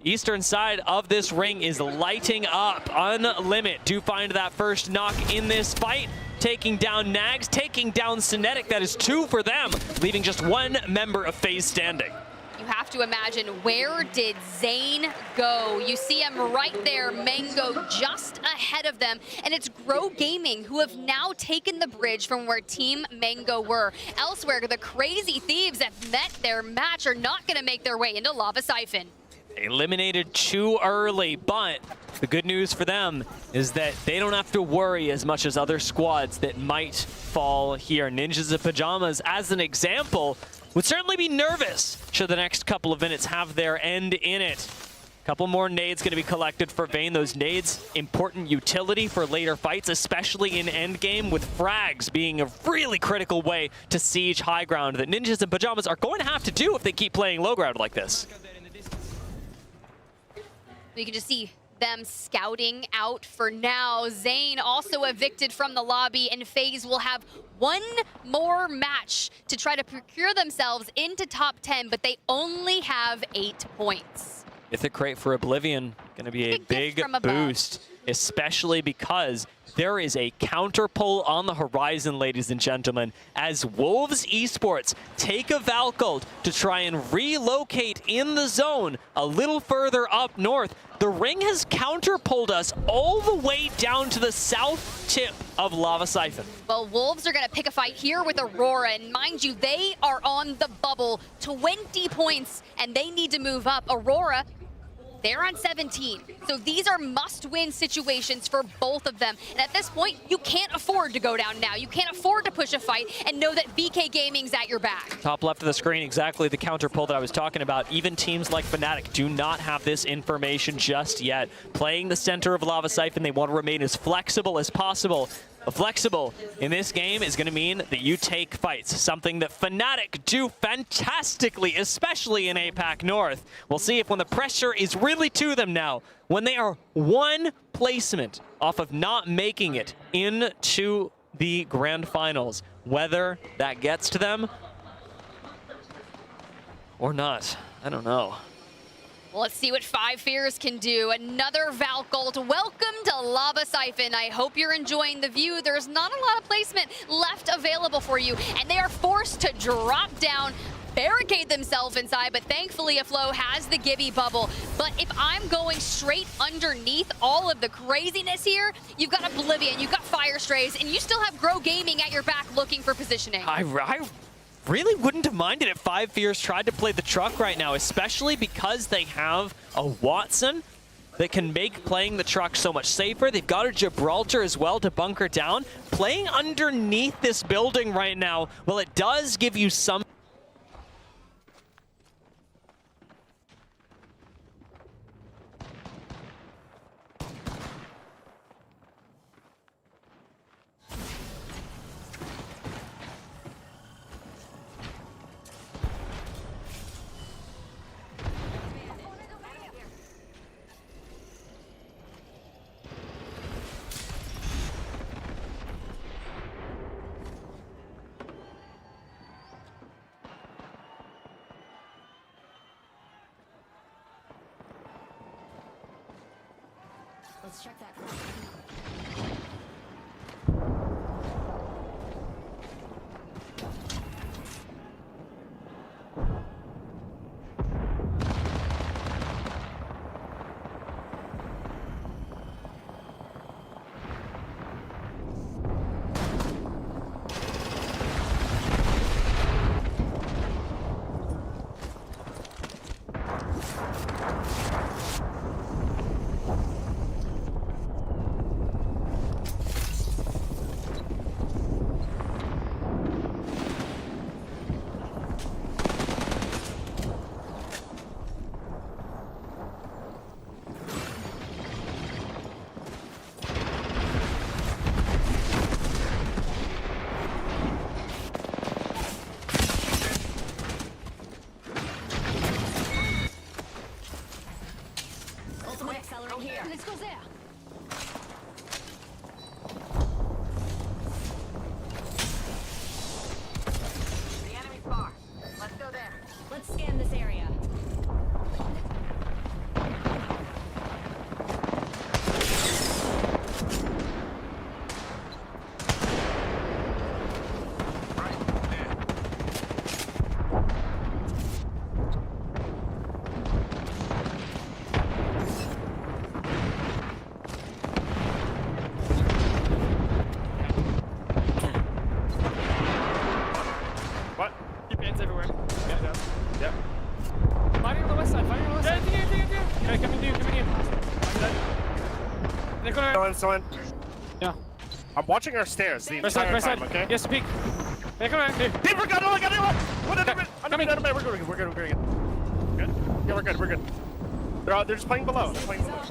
the eastern side of this ring is lighting up. Unlimit do find that first knock in this fight, taking down Nags, taking down Cinetic. That is 2 for them, leaving just 1 member of FaZe standing. You have to imagine, where did Zane go? You see him right there, Mango just ahead of them, and it's Grow Gaming who have now taken the bridge from where Team Mango were. Elsewhere, the Crazy Thieves have met their match, are not going to make their way into Lava Siphon. Eliminated too early, but the good news for them is that they don't have to worry as much as other squads that might fall here. Ninjas of Pajamas, as an example, would certainly be nervous should the next couple of minutes have their end in it. Couple more nades going to be collected for Vayne. Those nades, important utility for later fights, especially in endgame, with frags being a really critical way to siege high ground that Ninjas and Pajamas are going to have to do if they keep playing low ground like this. You can just see them scouting out for now. Zane also evicted from the lobby, and FaZe will have 1 more match to try to procure themselves into top 10, but they only have 8 points. Mythic Crate for Oblivion, going to be a big boost, especially because there is a counter pull on the horizon, ladies and gentlemen, as Wolves Esports take a Valcolt to try and relocate in the zone a little further up north. The ring has counter-pulled us all the way down to the south tip of Lava Siphon. Well, Wolves are going to pick a fight here with Aurora, and mind you, they are on the bubble, 20 points, and they need to move up. Aurora, they're on 17. So these are must-win situations for both of them. And at this point, you can't afford to go down now. You can't afford to push a fight and know that VK Gaming's at your back. Top left of the screen, exactly the counter pull that I was talking about. Even teams like Fnatic do not have this information just yet. Playing the center of Lava Siphon, they want to remain as flexible as possible. Flexible in this game is going to mean that you take fights, something that Fnatic do fantastically, especially in APAC North. We'll see if when the pressure is really to them now, when they are one placement off of not making it into the grand finals, whether that gets to them or not. I don't know. Well, let's see what Five Fears can do. Another Valcolt. Welcome to Lava Siphon. I hope you're enjoying the view. There's not a lot of placement left available for you, and they are forced to drop down, barricade themselves inside, but thankfully Aflo has the Gibby bubble. But if I'm going straight underneath all of the craziness here, you've got Oblivion, you've got Fire Strays, and you still have Grow Gaming at your back looking for positioning. I really wouldn't have minded if Five Fears tried to play the truck right now, especially because they have a Watson that can make playing the truck so much safer. They've got a Gibraltar as well to bunker down. Playing underneath this building right now, well, it does give you some... Let's check that. Let's go there. The enemy's far. Let's go there. Let's scan this area. Someone. Yeah. I'm watching our stairs the entire time, okay? Yes, peek. Hey, come on. Hey, we're good. Oh, I got anyone. What enemy? We're good. We're good. Good? Yeah, we're good. We're good. They're just playing below. They're playing below.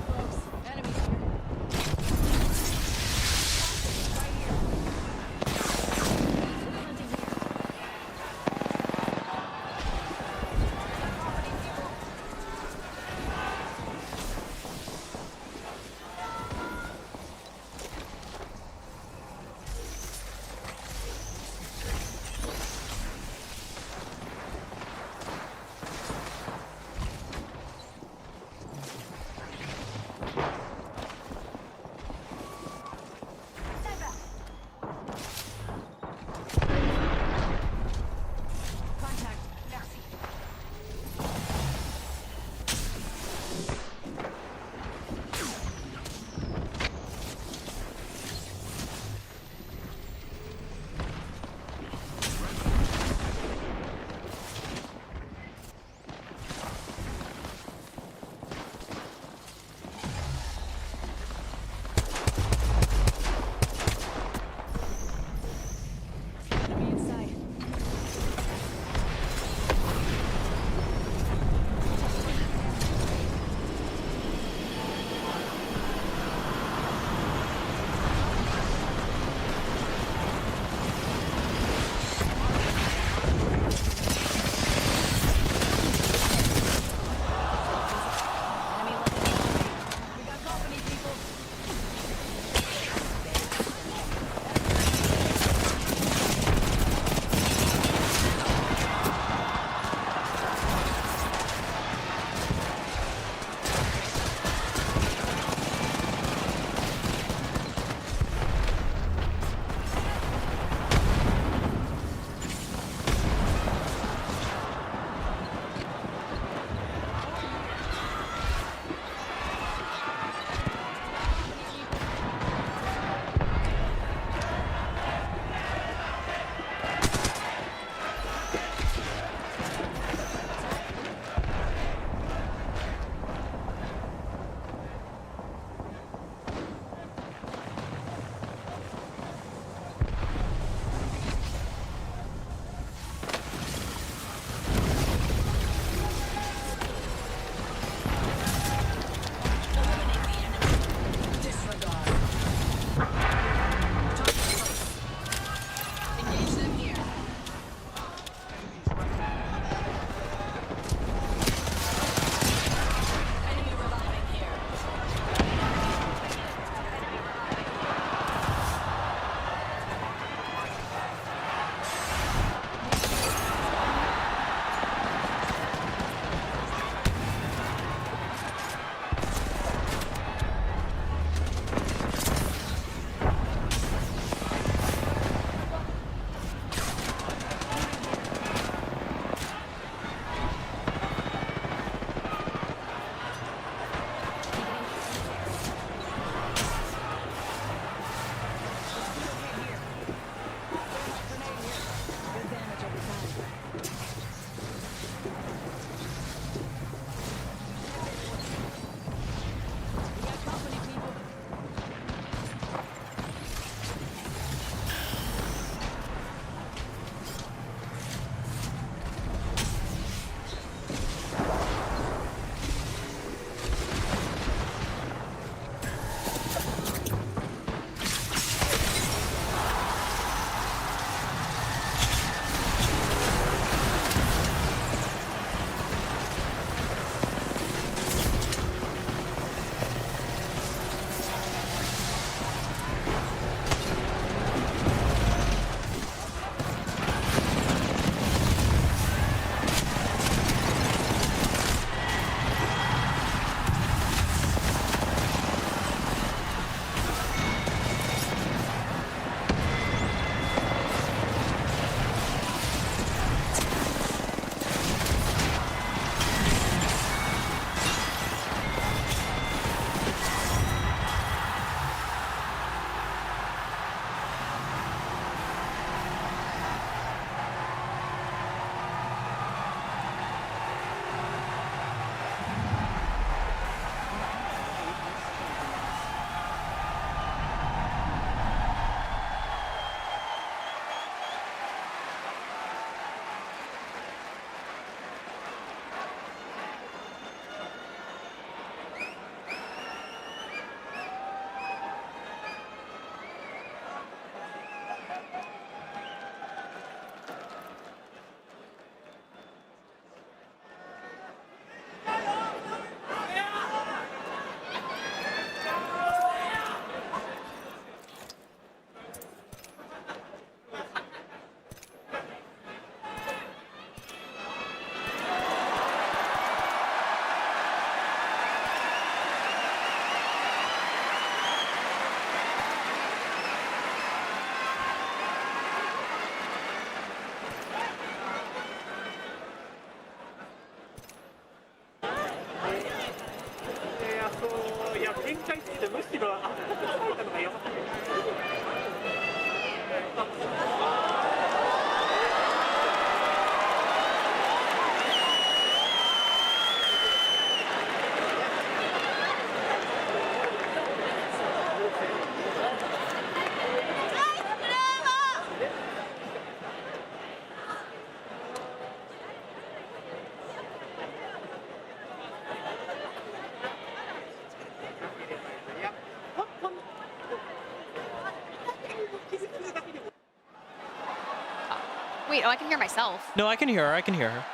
Wait, oh, I can hear myself. No, I can hear her. I can hear her.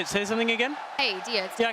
Say something again. Hey, Dia. It's Yeah.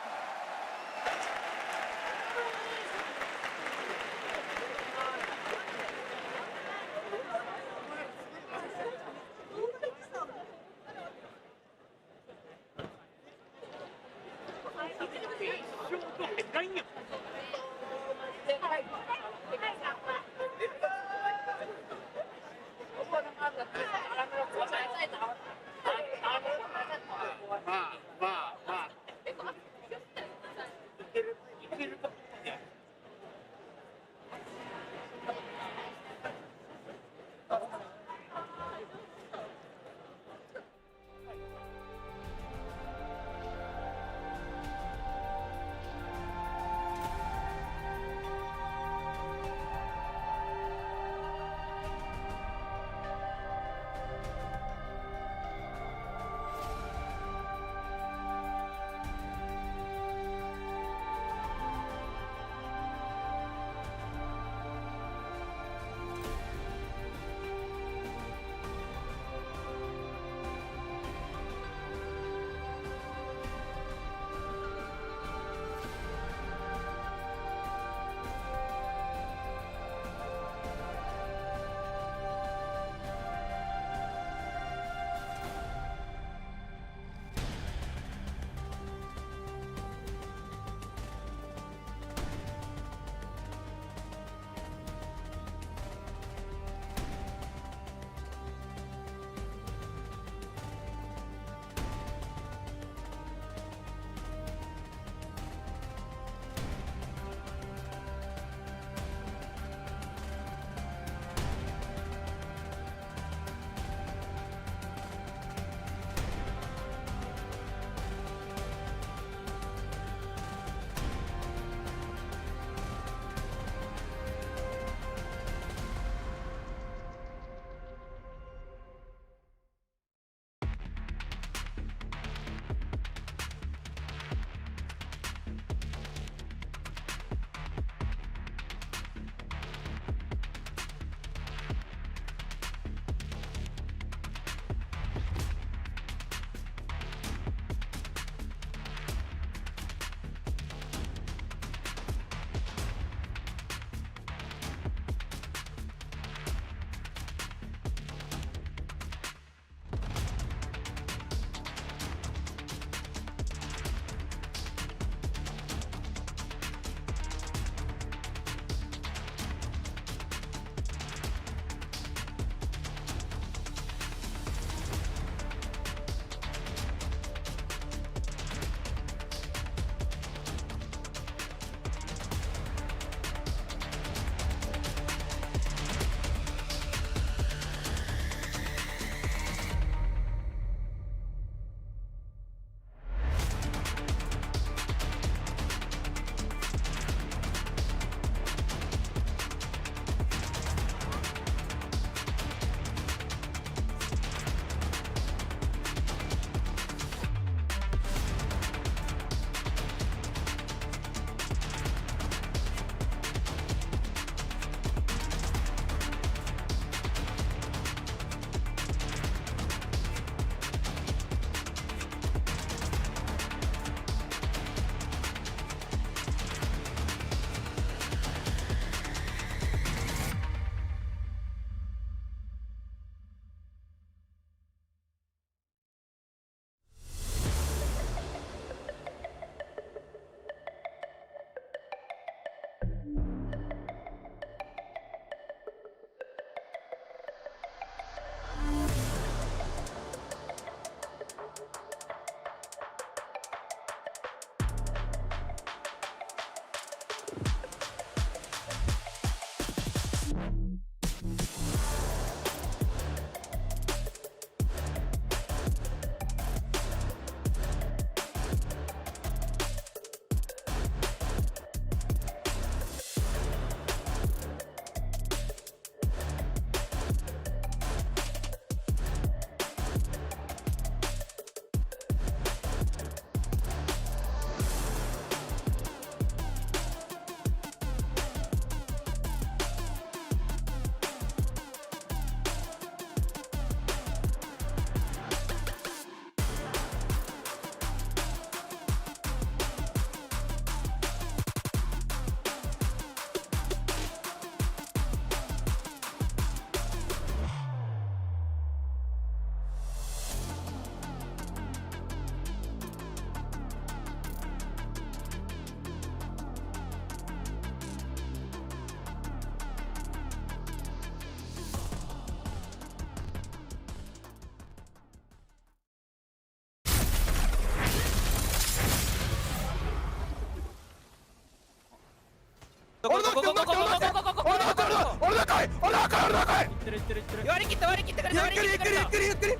割り切って割り切ってくれ割り切ってくれゆっくり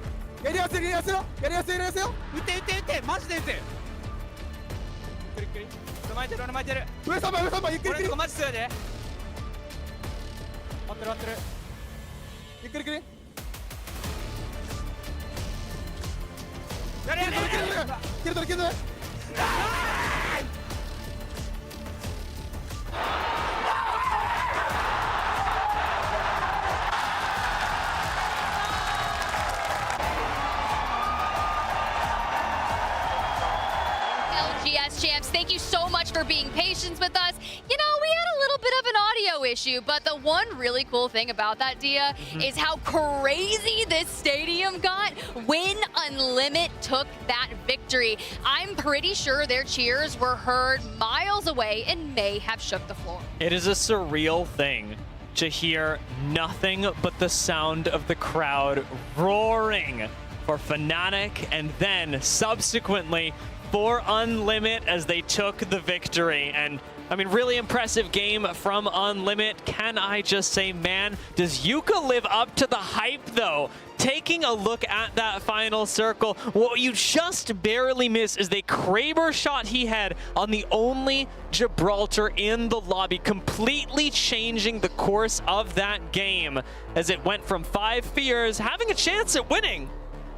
やりやすいやりやすいよやりやすいやりやすいよ打って打って打ってマジで打ってゆっくりゆっくり俺巻いてる俺巻いてる上様ゆっくりゆっくり俺のとこマジ強いで待ってる待ってるゆっくりゆっくりやれやれやれ蹴る蹴る蹴るALGS champs, thank you so much for being patient with us. You know, we had a little bit of an audio issue, but the one really cool thing about that, Dia, is how crazy this stadium got when Unlimit took that victory. I'm pretty sure their cheers were heard miles away and may have shook the floor. It is a surreal thing to hear nothing but the sound of the crowd roaring for Fnatic and then subsequently for Unlimit as they took the victory. And I mean, really impressive game from Unlimit. Can I just say, man, does Yuka live up to the hype though? Taking a look at that final circle, what you just barely miss is the Kraber shot he had on the only Gibraltar in the lobby, completely changing the course of that game as it went from 5 Fears having a chance at winning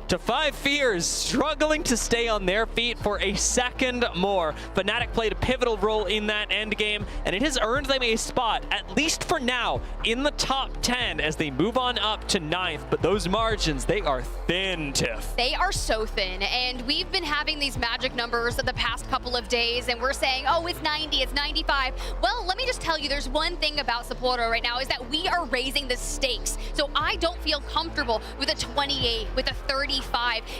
to 5 Fears struggling to stay on their feet for a second more. Fnatic played a pivotal role in that end game, and it has earned them a spot, at least for now, in the top 10 as they move on up to 9th. But those margins, they are thin, Tiff. They are so thin, and we've been having these magic numbers the past couple of days, and we're saying, oh, it's 90, it's 95. Well, let me just tell you, there's one thing about Sapporo right now is that we are raising the stakes. So I don't feel comfortable with a 28, with a 35,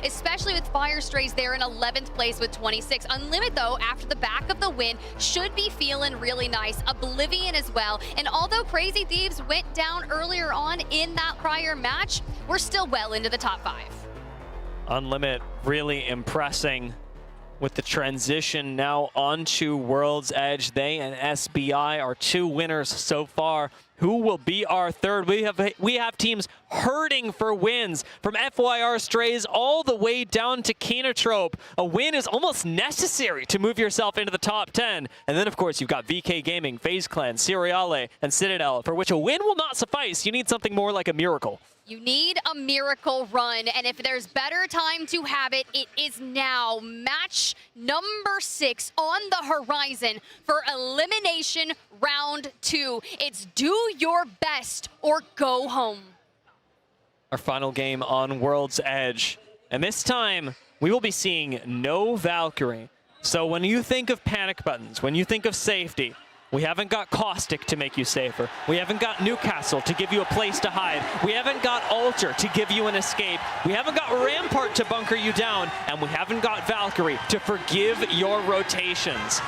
especially with Fire Strays there in 11th place with 26. Unlimit, though, after the back of the win, should be feeling really nice. Oblivion as well. And although Crazy Thieves went down earlier on in that prior match, we're still well into the top 5. Unlimit really impressing with the transition now onto World's Edge. They and SBI are 2 winners so far. Who will be our third? We have teams hurting for wins, from FYR Strays all the way down to Kenotrope. A win is almost necessary to move yourself into the top 10. And then, of course, you've got VK Gaming, FaZe Clan, Seriale, and Citadel, for which a win will not suffice. You need something more like a miracle. You need a miracle run, and if there's better time to have it, it is now. Match number 6 on the horizon for Elimination Round 2. It's do your best or go home. Our final game on World's Edge. And this time, we will be seeing no Valkyrie. So when you think of panic buttons, when you think of safety, we haven't got Caustic to make you safer. We haven't got Newcastle to give you a place to hide. We haven't got Alter to give you an escape. We haven't got Rampart to bunker you down. And we haven't got Valkyrie to forgive your rotations.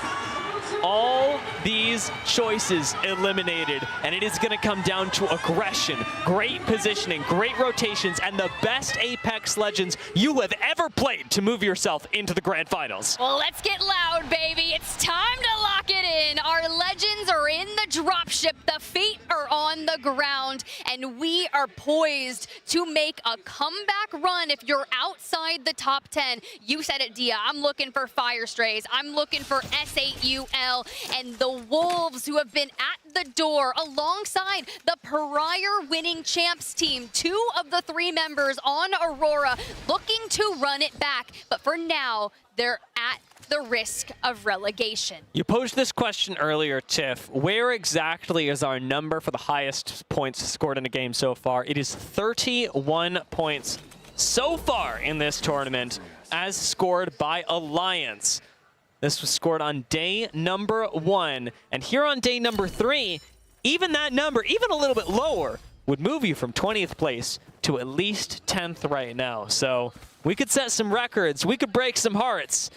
All these choices eliminated, and it is going to come down to aggression, great positioning, great rotations, and the best Apex Legends you have ever played to move yourself into the grand finals. Well, let's get loud, baby. It's time to lock it in. Our legends are in the dropship. The feet are on the ground, and we are poised to make a comeback run. If you're outside the top 10, you said it, Dia. I'm looking for Fire Strays. I'm looking for S8UL. And the Wolves, who have been at the door alongside the prior winning champs team. 2 of the 3 members on Aurora looking to run it back. But for now, they're at the risk of relegation. You posed this question earlier, Tiff. Where exactly is our number for the highest points scored in a game so far? It is 31 points so far in this tournament, as scored by Alliance. This was scored on day number 1. And here on day number 3, even that number, even a little bit lower, would move you from 20th place to at least 10th right now. So we could set some records. We could break some hearts.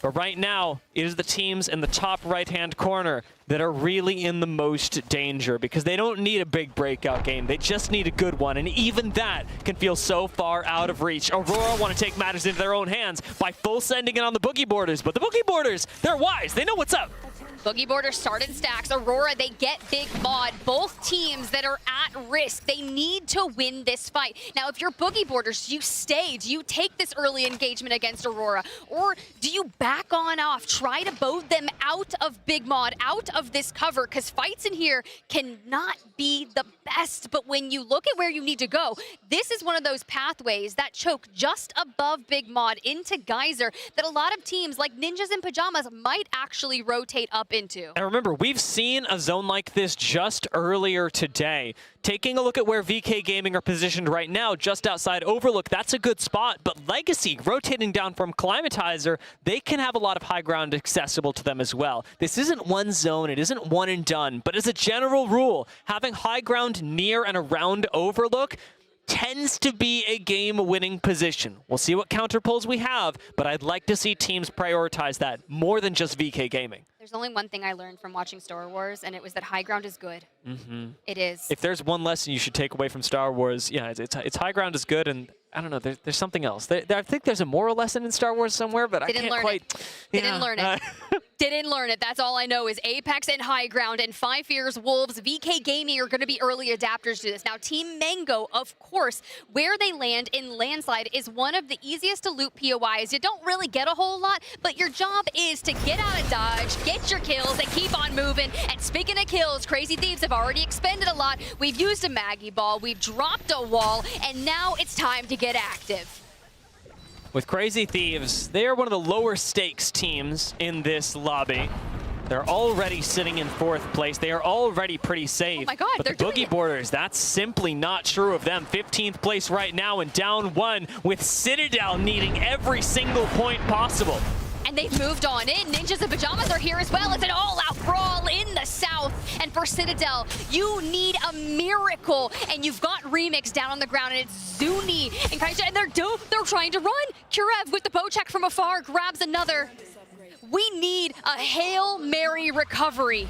But right now, it is the teams in the top right-hand corner that are really in the most danger because they don't need a big breakout game. They just need a good one, and even that can feel so far out of reach. Aurora want to take matters into their own hands by full sending it on the Boogie Boarders, but the Boogie Boarders, they're wise. They know what's up. Boogie Boarders started stacks. Aurora, they get Big Mod. Both teams that are at risk, they need to win this fight. Now, if you're Boogie Boarders, do you stay? Do you take this early engagement against Aurora? Or do you back on off, try to bode them out of Big Mod, out of this cover? Because fights in here cannot be the best. But when you look at where you need to go, this is one of those pathways that choke just above Big Mod into Geyser that a lot of teams like Ninjas in Pajamas might actually rotate up into. And remember, we've seen a zone like this just earlier today. Taking a look at where VK Gaming are positioned right now, just outside Overlook, that's a good spot. But Legacy, rotating down from Climatizer, they can have a lot of high ground accessible to them as well. This isn't one zone, it isn't one and done. But as a general rule, having high ground near and around Overlook tends to be a game-winning position. We'll see what counter pulls we have, but I'd like to see teams prioritize that more than just VK Gaming. There's only one thing I learned from watching Star Wars, and it was that high ground is good. It is. If there's one lesson you should take away from Star Wars, yeah, it's high ground is good, and I don't know, there's something else. I think there's a moral lesson in Star Wars somewhere, but I can't quite... Didn't learn it. Didn't learn it. That's all I know is Apex and high ground and 5 Fears, Wolves, VK Gaming are going to be early adapters to this. Now, Team Mango, of course, where they land in Landslide is one of the easiest to loot POIs. You don't really get a whole lot, but your job is to get out of dodge, get your kills, and keep on moving. And speaking of kills, Crazy Thieves have already expended a lot. We've used a Maggie Ball, we've dropped a wall, and now it's time to get active. With Crazy Thieves, they are one of the lower stakes teams in this lobby. They're already sitting in 4th place. They are already pretty safe. Oh my God, but the Boogie Boarders, that's simply not true of them. 15th place right now and down 1 with Citadel needing every single point possible. And they've moved on in. Ninjas in Pajamas are here as well. It's an all-out brawl in the south. And for Citadel, you need a miracle. And you've got Remix down on the ground, and it's Zuni and Kaisha, and they're trying to run. Kurev with the bow check from afar grabs another. We need a Hail Mary recovery.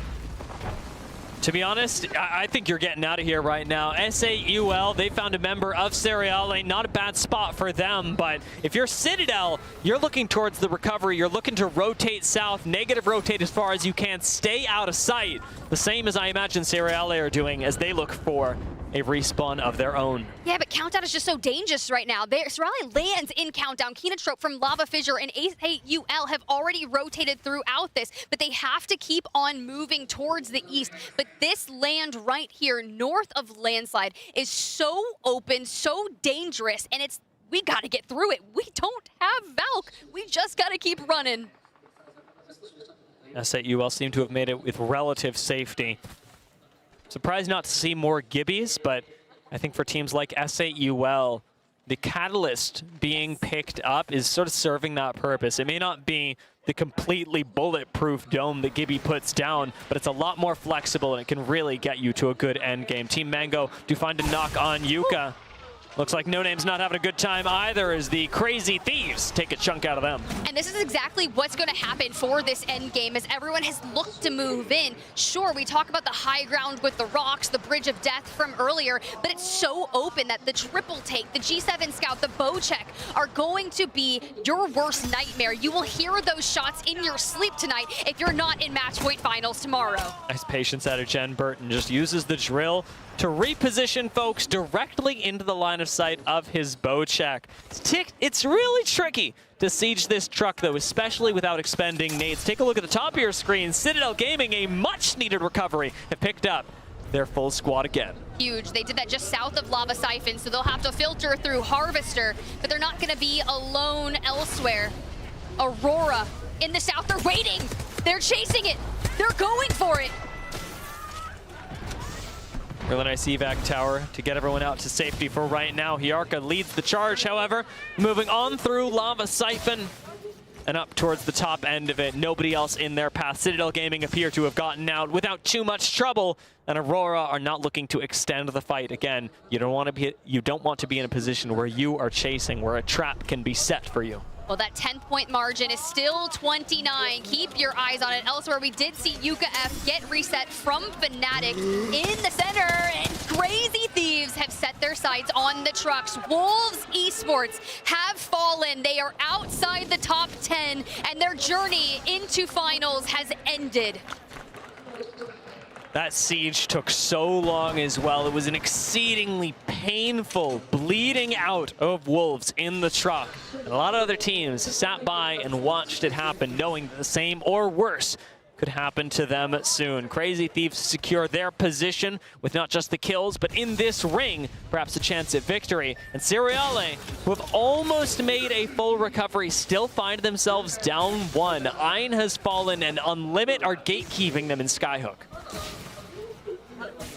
To be honest, I think you're getting out of here right now. SAUL, they found a member of Cereale. Not a bad spot for them, but if you're Citadel, you're looking towards the recovery. You're looking to rotate south, negative rotate as far as you can, stay out of sight. The same as I imagine Cereale are doing as they look for a respawn of their own. Yeah, but Countdown is just so dangerous right now. Cereale lands in Countdown. Keenatrope from Lava Fissure and AUL have already rotated throughout this, but they have to keep on moving towards the east. But this land right here, north of Landslide, is so open, so dangerous, and we got to get through it. We don't have Valk. We just got to keep running. SAUL seem to have made it with relative safety. Surprised not to see more Gibbies, but I think for teams like SAUL, the Catalyst being picked up is sort of serving that purpose. It may not be the completely bulletproof dome that Gibby puts down, but it's a lot more flexible and it can really get you to a good end game. Team Mango do find a knock on Yuka. Looks like No Name's not having a good time either as the Crazy Thieves take a chunk out of them. And this is exactly what's going to happen for this end game as everyone has looked to move in. Sure, we talk about the high ground with the rocks, the Bridge of Death from earlier, but it's so open that the triple take, the G7 scout, the bow check are going to be your worst nightmare. You will hear those shots in your sleep tonight if you're not in match point finals tomorrow. Nice patience out of Jen Burton. Just uses the drill to reposition folks directly into the line of sight of his bow check. It's really tricky to siege this truck, though, especially without expending nades. Take a look at the top of your screen. Citadel Gaming, a much-needed recovery, have picked up their full squad again. Huge. They did that just south of Lava Siphon, so they'll have to filter through Harvester, but they're not going to be alone elsewhere. Aurora in the south, they're waiting. They're chasing it. They're going for it. Really nice evac tower to get everyone out to safety for right now. Hyarka leads the charge, however, moving on through Lava Siphon and up towards the top end of it. Nobody else in their path. Citadel Gaming appear to have gotten out without too much trouble, and Aurora are not looking to extend the fight. Again, you don't want to be in a position where you are chasing, where a trap can be set for you. Well, that 10-point margin is still 29. Keep your eyes on it. Elsewhere, we did see Yuka F get reset from Fnatic in the center, and Crazy Thieves have set their sights on the trucks. Wolves Esports have fallen. They are outside the top 10, and their journey into finals has ended. That siege took so long as well. It was an exceedingly painful bleeding out of Wolves in the truck. And a lot of other teams sat by and watched it happen, knowing that the same or worse could happen to them soon. Crazy Thieves secure their position with not just the kills, but in this ring, perhaps a chance at victory. And Cereale, who have almost made a full recovery, still find themselves down 1. Ein has fallen, and Unlimit are gatekeeping them in Skyhook.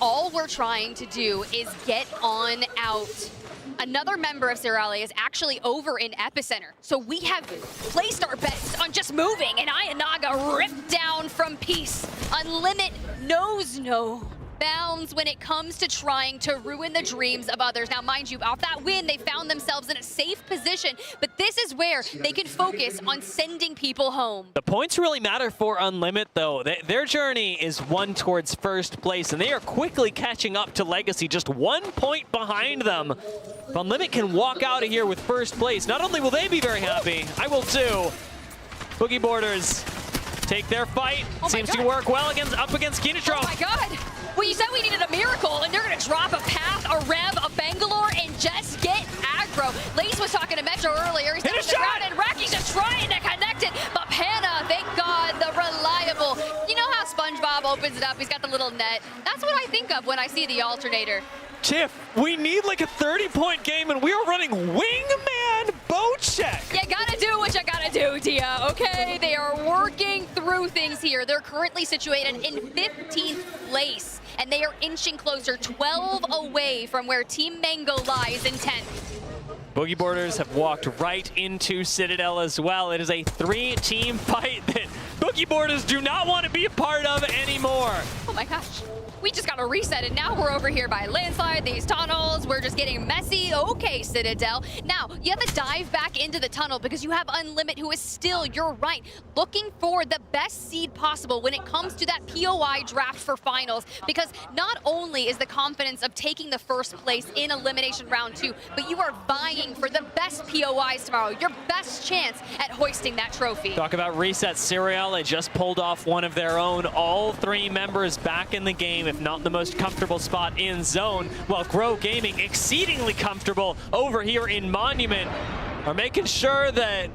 All we're trying to do is get on out. Another member of Cereale is actually over in Epicenter. So we have placed our bets on just moving, and Ayanaga ripped down from Peace. Unlimit knows no bounds when it comes to trying to ruin the dreams of others. Now, mind you, off that win, they found themselves in a safe position, but this is where they can focus on sending people home. The points really matter for Unlimit, though. Their journey is one towards first place, and they are quickly catching up to Legacy, just 1 point behind them. If Unlimit can walk out of here with first place, not only will they be very happy, I will too. Boogie Borders take their fight. Seems to work well up against Kinetro. Oh my god! Well, you said we needed a miracle, and they're going to drop a Path, a Rev, a Bangalore, and just get aggro. Lace was talking to Metro earlier. He's down the ground, and Rocky's just trying to connect it. But Panna, thank God, the reliable. You know how SpongeBob opens it up? He's got the little net. That's what I think of when I see the alternator. Tiff, we need like a 30-point game, and we are running Wingman bow check. You gotta do what you gotta do, Dia, okay? They are working through things here. They're currently situated in 15th place, and they are inching closer, 12 away from where Team Mango lies in 10th. Boogie Borders have walked right into Citadel as well. It is a 3-team fight that Boogie Borders do not want to be a part of anymore. Oh my gosh. We just got a reset, and now we're over here by Landslide, these tunnels. We're just getting messy. Okay, Citadel. Now, you have to dive back into the tunnel because you have Unlimit, who is still, you're right, looking for the best seed possible when it comes to that POI draft for finals. Because not only is the confidence of taking the first place in Elimination Round 2, but you are vying for the best POIs tomorrow, your best chance at hoisting that trophy. Talk about resets. Cereale just pulled off one of their own. All 3 members back in the game, if not the most comfortable spot in zone, while Grow Gaming, exceedingly comfortable over here in Monument, are making sure that,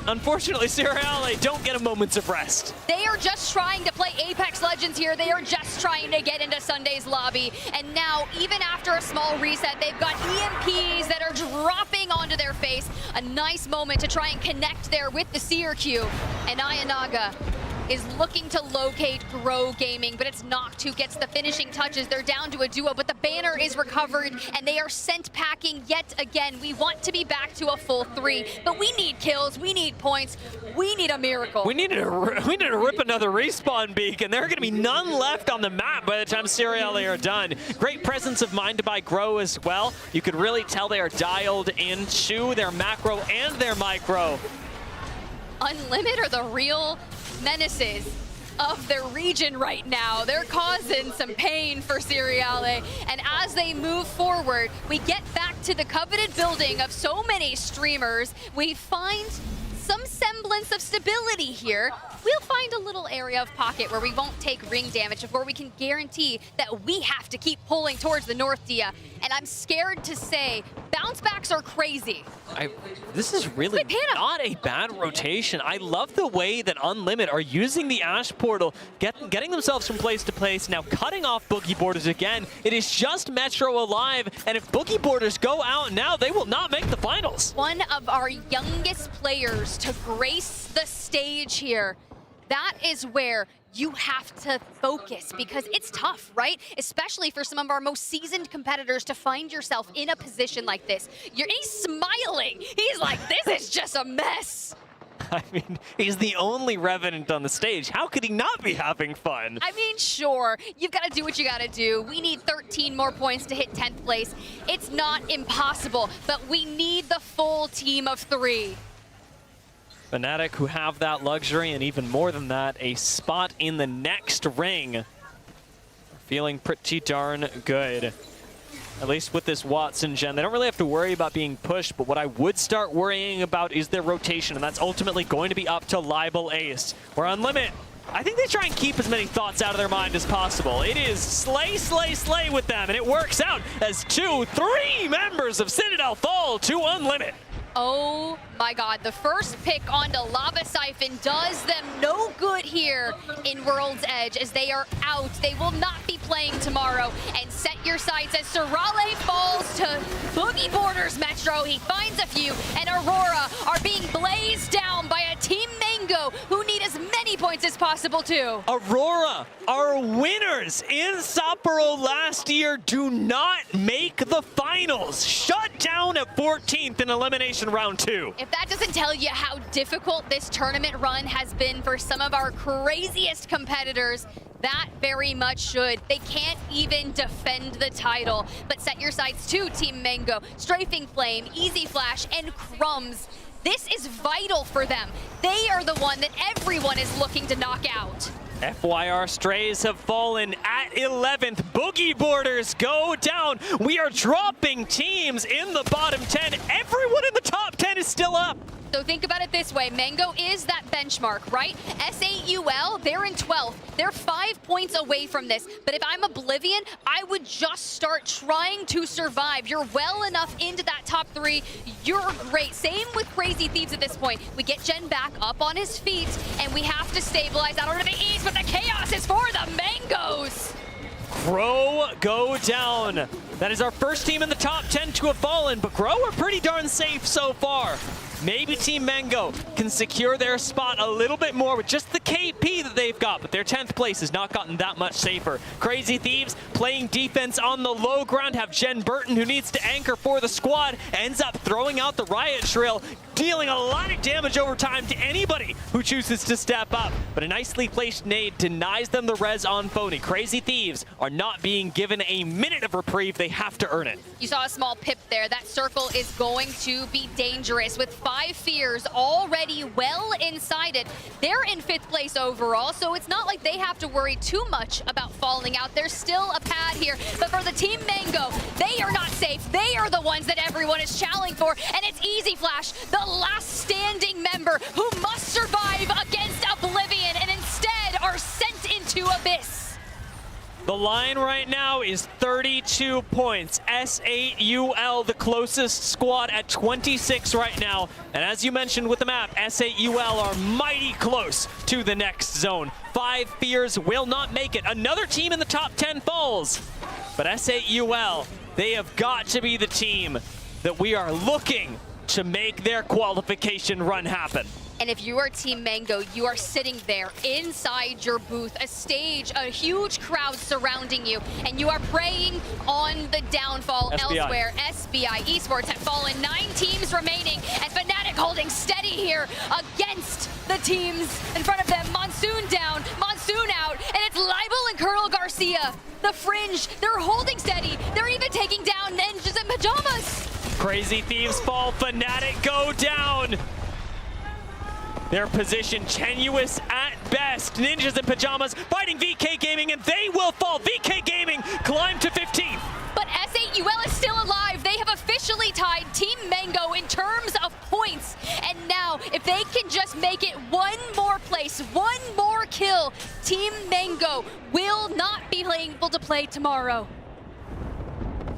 unfortunately, Cereale don't get a moments of rest. They are just trying to play Apex Legends here. They are just trying to get into Sunday's lobby. And now, even after a small reset, they've got EMPs that are dropping onto their face. A nice moment to try and connect there with the Seer Q. And Ayanaga is looking to locate Grow Gaming, but it's Noct who gets the finishing touches. They're down to a duo, but the banner is recovered, and they are sent packing yet again. We want to be back to a full 3, but we need kills, we need points, we need a miracle. We need to rip another respawn beacon. There are going to be none left on the map by the time Cereale are done. Great presence of mind by Grow as well. You could really tell they are dialed into their macro and their micro. Unlimit are the real menaces of their region right now. They're causing some pain for Cereale, and as they move forward, we get back to the coveted building of so many streamers. We find some semblance of stability here. We'll find a little area of pocket where we won't take ring damage before we can guarantee that we have to keep pulling towards the north, Dia. And I'm scared to say, bounce backs are crazy. This is really not a bad rotation. I love the way that Unlimit are using the Ash Portal, getting themselves from place to place, now cutting off Boogie Borders again. It is just Metro alive, and if Boogie Borders go out now, they will not make the finals. One of our youngest players to grace the stage here. That is where you have to focus, because it's tough, right? Especially for some of our most seasoned competitors to find yourself in a position like this. He's smiling. He's like, this is just a mess. I mean, he's the only Revenant on the stage. How could he not be having fun? I mean, sure, you've got to do what you got to do. We need 13 more points to hit 10th place. It's not impossible, but we need the full team of 3. Fnatic, who have that luxury, and even more than that, a spot in the next ring. Feeling pretty darn good. At least with this Watson gen. They don't really have to worry about being pushed, but what I would start worrying about is their rotation, and that's ultimately going to be up to Libel Ace. Where on Limit, I think they try and keep as many thoughts out of their mind as possible. It is slay, slay, slay with them, and it works out as 3 members of Citadel fall to Unlimit. Oh my god, the first pick onto Lava Siphon does them no good here in World's Edge as they are out. They will not be playing tomorrow. And set your sights as Sorale falls to Boogie Borders Metro. He finds a few, and Aurora are being blazed down by a Team Mango who need as many points as possible too. Aurora, our winners in Sapporo last year, do not make the finals. Shut down at 14th in Elimination Round 2. If that doesn't tell you how difficult this tournament run has been for some of our craziest competitors, that very much should. They can't even defend the title. But set your sights to Team Mango, Strafing Flame, Easy Flash, and Crumbs. This is vital for them. They are the one that everyone is looking to knock out. FYR Strays have fallen at 11th. Boogie Borders go down. We are dropping teams in the bottom 10. Everyone in the top 10 is still up. So think about it this way. Mango is that benchmark, right? SAUL, they're in 12th. They're 5 points away from this. But if I'm Oblivion, I would just start trying to survive. You're well enough into that top 3. You're great. Same with Crazy Thieves at this point. We get Jen back up on his feet, and we have to stabilize out onto the east, but the chaos is for the Mangoes. Crow go down. That is our first team in the top 10 to have fallen, but Crow are pretty darn safe so far. Maybe Team Mango can secure their spot a little bit more with just the KP that they've got, but their 10th place has not gotten that much safer. Crazy Thieves playing defense on the low ground, have Jen Burton, who needs to anchor for the squad, ends up throwing out the Riot Shrill, dealing a lot of damage over time to anybody who chooses to step up. But a nicely placed nade denies them the res on Phony. Crazy Thieves are not being given a minute of reprieve. They have to earn it. You saw a small pip there. That circle is going to be dangerous with 5 fears already well inside it. They're in 5th place overall, so it's not like they have to worry too much about falling out. There's still a pad here, but for the Team Mango, they are not safe. They are the ones that everyone is challenging for, and it's Easy Flash, the last standing member who must survive against Oblivion and instead are sent into Abyss. The line right now is 32 points. SAUL, the closest squad, at 26 right now. And as you mentioned with the map, SAUL are mighty close to the next zone. 5 fears will not make it. Another team in the top 10 falls. But SAUL, they have got to be the team that we are looking to make their qualification run happen. And if you are Team Mango, you are sitting there inside your booth, a stage, a huge crowd surrounding you, and you are preying on the downfall SBI. elsewhere. SBI Esports have fallen, 9 teams remaining, and Fnatic holding steady here against the teams in front of them. Monsoon down, Monsoon out, and it's Libel and Colonel Garcia. The Fringe, they're holding steady. They're even taking down Ninjas in Pajamas. Crazy Thieves fall, Fnatic go down. Their position tenuous at best. Ninjas in Pajamas fighting VK Gaming, and they will fall. VK Gaming climb to 15th. But SAUL is still alive. They have officially tied Team Mango in terms of points. And now, if they can just make it one more place, one more kill, Team Mango will not be able to play tomorrow.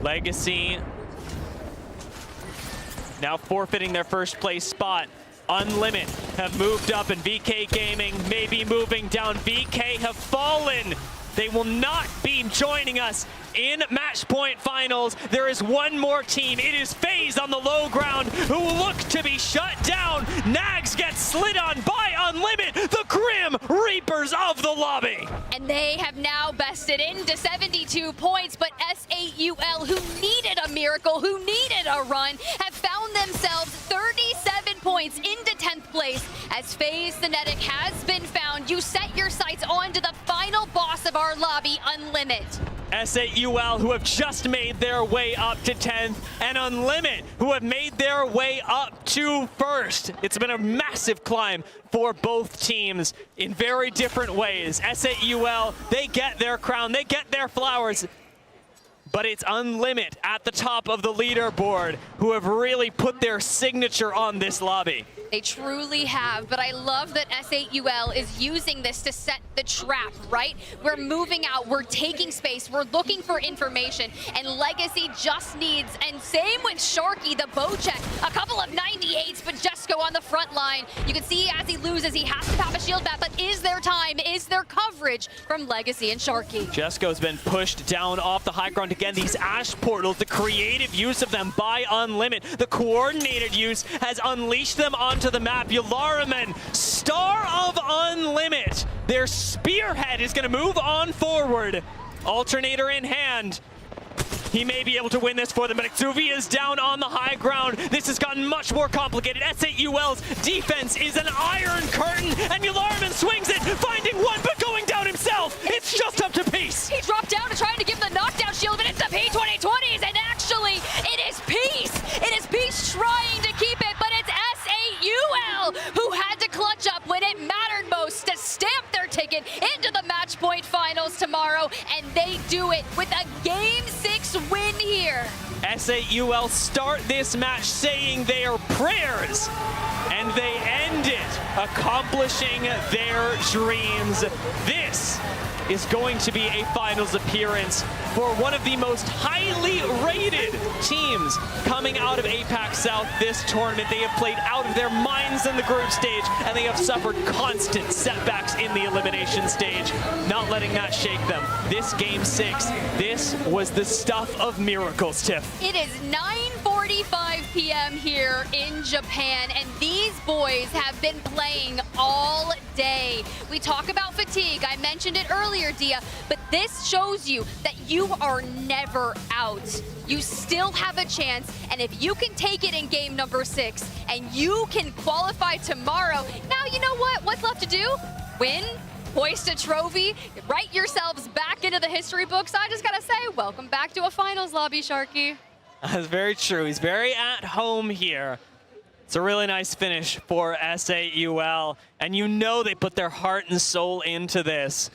Legacy now forfeiting their first place spot. Unlimit have moved up, and VK Gaming may be moving down. VK have fallen. They will not be joining us in match point finals. There is one more team. It is FaZe on the low ground who look to be shut down. Nags gets slid on by Unlimit, the Grim Reapers of the lobby. And they have now bested into 72 points, but SAUL, who needed a miracle, who needed a run, have found themselves 37 points into 10th place as FaZe Fnatic has been found. You set your sights onto the final boss of of our lobby, Unlimit. SAUL, who have just made their way up to 10th, and Unlimit, who have made their way up to 1st. It's been a massive climb for both teams in very different ways. SAUL, they get their crown, they get their flowers, but it's Unlimit at the top of the leaderboard who have really put their signature on this lobby. They truly have, but I love that SAUL is using this to set the trap, right? We're moving out, we're taking space, we're looking for information, and Legacy just needs, and same with Sharky, the Bocek, a couple of 98s, but Jesco on the front line. You can see as he loses, he has to pop a shield back, but is there time, is there coverage from Legacy and Sharky? Jesco's been pushed down off the high ground again. These Ash portals, the creative use of them by Unlimit, the coordinated use has unleashed them onto the map. Yulariman, star of Unlimit. Their spearhead is going to move on forward. Alternator in hand. He may be able to win this for them, but Xuvia is down on the high ground. This has gotten much more complicated. SAUL's defense is an iron curtain, and Yulariman swings it, finding one, but going down himself. It's just up to Peace. He dropped down to try to give the knockdown shield, but it's the P2020s, and actually, it is Peace. It is Peace trying to keep it, but it's SAUL who had to clutch up when it mattered most to stamp their ticket into the match point finals tomorrow, and they do it with a Game 6 win here. SAUL start this match saying their prayers, and they end it accomplishing their dreams. This is going to be a finals appearance for one of the most highly rated teams coming out of APAC South this tournament. They have played out of their minds in the group stage, and they have suffered constant setbacks in the elimination stage, not letting that shake them. This Game 6, this was the stuff of miracles, Tiff. It is 9:45 p.m. here in Japan, and these boys have been playing all day. We talk about fatigue. I mentioned it earlier, Dia, but this shows you that you are never out. You still have a chance, and if you can take it in game number 6 and you can qualify tomorrow, now you know what? What's left to do? Win, hoist a trophy, write yourselves back into the history books. I just gotta say, welcome back to a finals lobby, Sharky. That's very true. He's very at home here. It's a really nice finish for SAUL, and you know they put their heart and soul into this.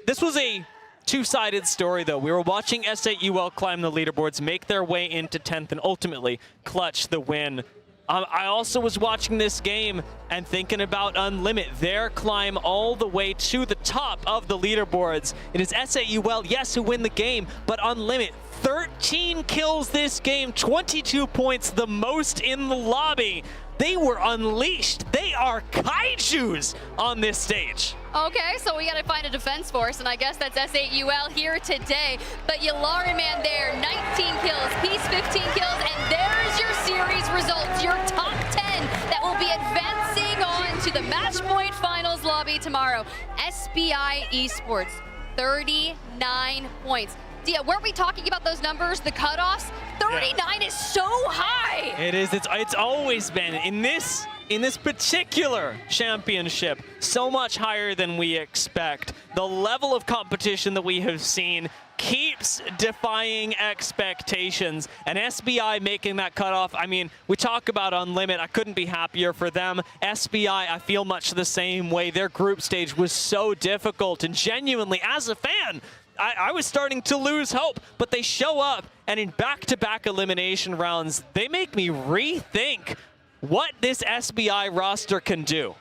This was a two-sided story, though. We were watching SAUL climb the leaderboards, make their way into 10th, and ultimately clutch the win. I also was watching this game and thinking about Unlimit, their climb all the way to the top of the leaderboards. It is SAUL, yes, who win the game, but Unlimit, 13 kills this game, 22 points, the most in the lobby. They were unleashed. They are kaijus on this stage. Okay, so we gotta find a defense force, and I guess that's SAUL here today. But Yulariman there, 19 kills, Peace 15 kills, and there's your series results, your top 10 that will be advancing on to the match point finals lobby tomorrow. SBI Esports, 39 points. Dia, weren't we talking about those numbers, the cutoffs? 39 is so high! It is. It's always been in this particular championship so much higher than we expect. The level of competition that we have seen keeps defying expectations, and SBI making that cutoff. I mean, we talk about Unlimit. I couldn't be happier for them. SBI, I feel much the same way. Their group stage was so difficult, and genuinely, as a fan, I was starting to lose hope, but they show up, and in back-to-back elimination rounds, they make me rethink what this SBI roster can do.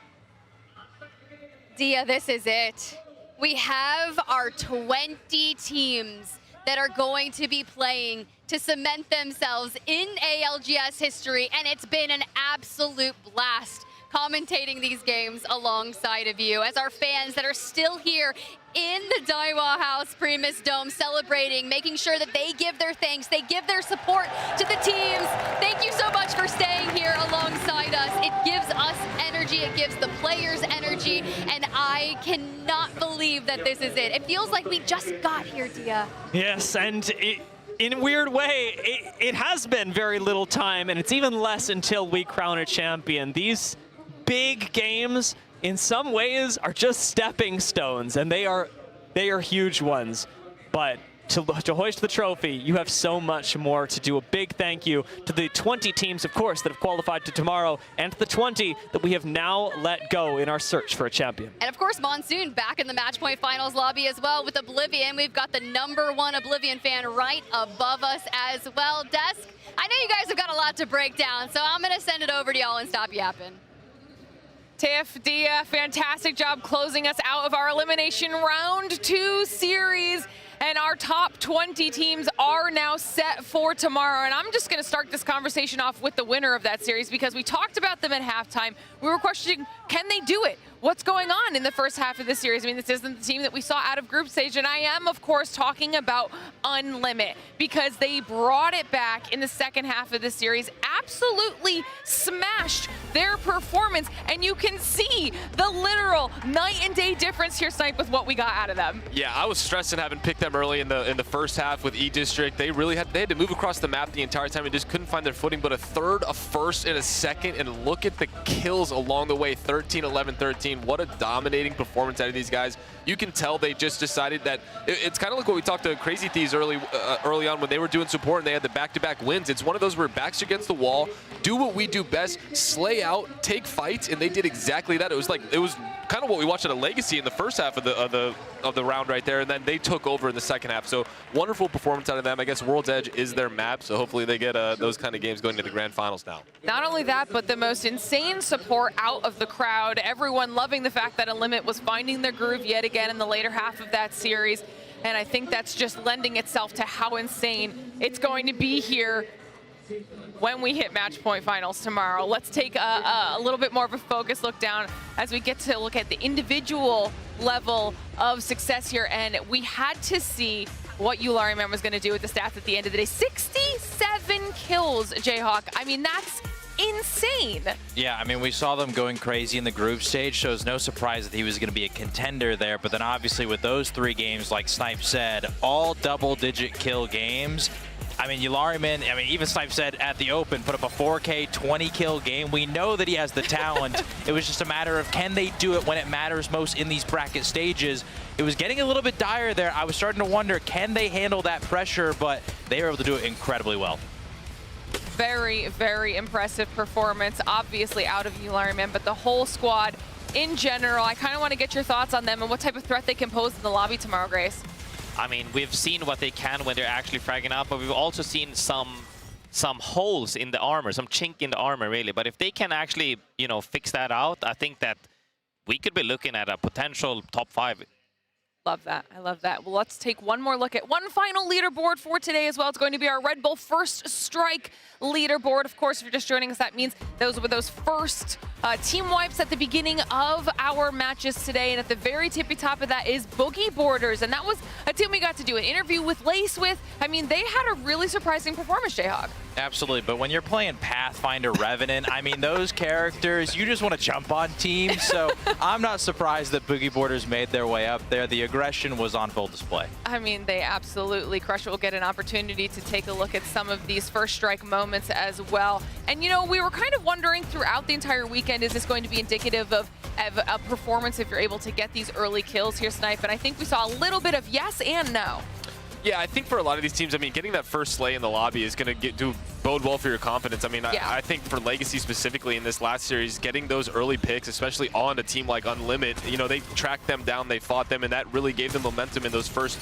Dia, this is it. We have our 20 teams that are going to be playing to cement themselves in ALGS history, and it's been an absolute blast commentating these games alongside of you as our fans that are still here in the Daiwa House Primus Dome celebrating, making sure that they give their thanks, they give their support to the teams. Thank you so much for staying here alongside us. It gives us energy, it gives the players energy, and I cannot believe that this is it. It feels like we just got here, Dia. Yes, and in a weird way, it has been very little time, and it's even less until we crown a champion. These big games, in some ways, are just stepping stones, and they are they are huge ones. But to hoist the trophy, you have so much more to do. A big thank you to the 20 teams, of course, that have qualified to tomorrow, and to the 20 that we have now let go in our search for a champion. And of course, Monsoon back in the match point finals lobby as well with Oblivion. We've got the #1 Oblivion fan right above us as well. Desk, I know you guys have got a lot to break down, so I'm going to send it over to y'all and stop yapping. Tiff, Dia, fantastic job closing us out of our Elimination Round 2 series. And our top 20 teams are now set for tomorrow. And I'm just going to start this conversation off with the winner of that series because we talked about them at halftime. We were questioning, can they do it? What's going on in the first half of the series? I mean, this isn't the team that we saw out of group stage. And I am, of course, talking about Unlimit because they brought it back in the second half of the series, absolutely smashed their performance. And you can see the literal night and day difference here, Snipe, with what we got out of them. Yeah, I was stressing having picked them early in the first half with E-District. They had to move across the map the entire time and just couldn't find their footing. But a third, a first, and a second, and look at the kills along the way. 13, 11, 13. What a dominating performance out of these guys. You can tell they just decided that it's kind of like what we talked to Crazy Thieves early on when they were doing support and they had the back-to-back wins. It's one of those where backs against the wall, do what we do best, slay out, take fights, and they did exactly that. It was kind of what we watched at a Legacy in the first half of the round right there, and then they took over in the second half. So wonderful performance out of them. I guess World's Edge is their map, so hopefully they get those kind of games going to the grand finals now. Not only that, but the most insane support out of the crowd. Everyone loving the fact that Unlimit was finding their groove yet again in the later half of that series. And I think that's just lending itself to how insane it's going to be here when we hit match point finals tomorrow. Let's take a little bit more of a focus look down as we get to look at the individual level of success here. And we had to see what Elimination was going to do with the stats at the end of the day. 67 kills, Jayhawk. I mean, that's insane. Yeah, I mean, we saw them going crazy in the group stage, so it's no surprise that he was going to be a contender there. But then obviously with those 3 games, like Snipe said, all double-digit kill games. I mean, Yulariman, even Snipe said at the Open, put up a 4K 20-kill game. We know that he has the talent. It was just a matter of can they do it when it matters most in these bracket stages. It was getting a little bit dire there. I was starting to wonder, can they handle that pressure? But they were able to do it incredibly well. Very, very impressive performance, obviously out of Elimination, but the whole squad in general. I kind of want to get your thoughts on them and what type of threat they can pose in the lobby tomorrow, Grace. I mean, we've seen what they can when they're actually fragging up, but we've also seen some holes in the armor, some chink in the armor, really. But if they can actually, fix that out, I think that we could be looking at a potential top 5. Love that. I love that. Well, let's take one more look at one final leaderboard for today as well. It's going to be our Red Bull First Strike leaderboard. Of course, if you're just joining us, that means those were those first team wipes at the beginning of our matches today. And at the very tippy top of that is Boogie Borders. And that was a team we got to do an interview with Lace with. I mean, they had a really surprising performance, Jayhawk. Absolutely, but when you're playing Pathfinder Revenant, I mean, those characters, you just want to jump on teams. So I'm not surprised that Boogie Borders made their way up there. The aggression was on full display. I mean, they absolutely crushed it. We'll get an opportunity to take a look at some of these first strike moments as well. And, we were kind of wondering throughout the entire weekend, is this going to be indicative of a performance if you're able to get these early kills here, Snipe? And I think we saw a little bit of yes and no. Yeah, I think for a lot of these teams, getting that first slay in the lobby is going to bode well for your confidence. I think for Legacy specifically in this last series, getting those early picks, especially on a team like Unlimit, they tracked them down, they fought them, and that really gave them momentum in those first.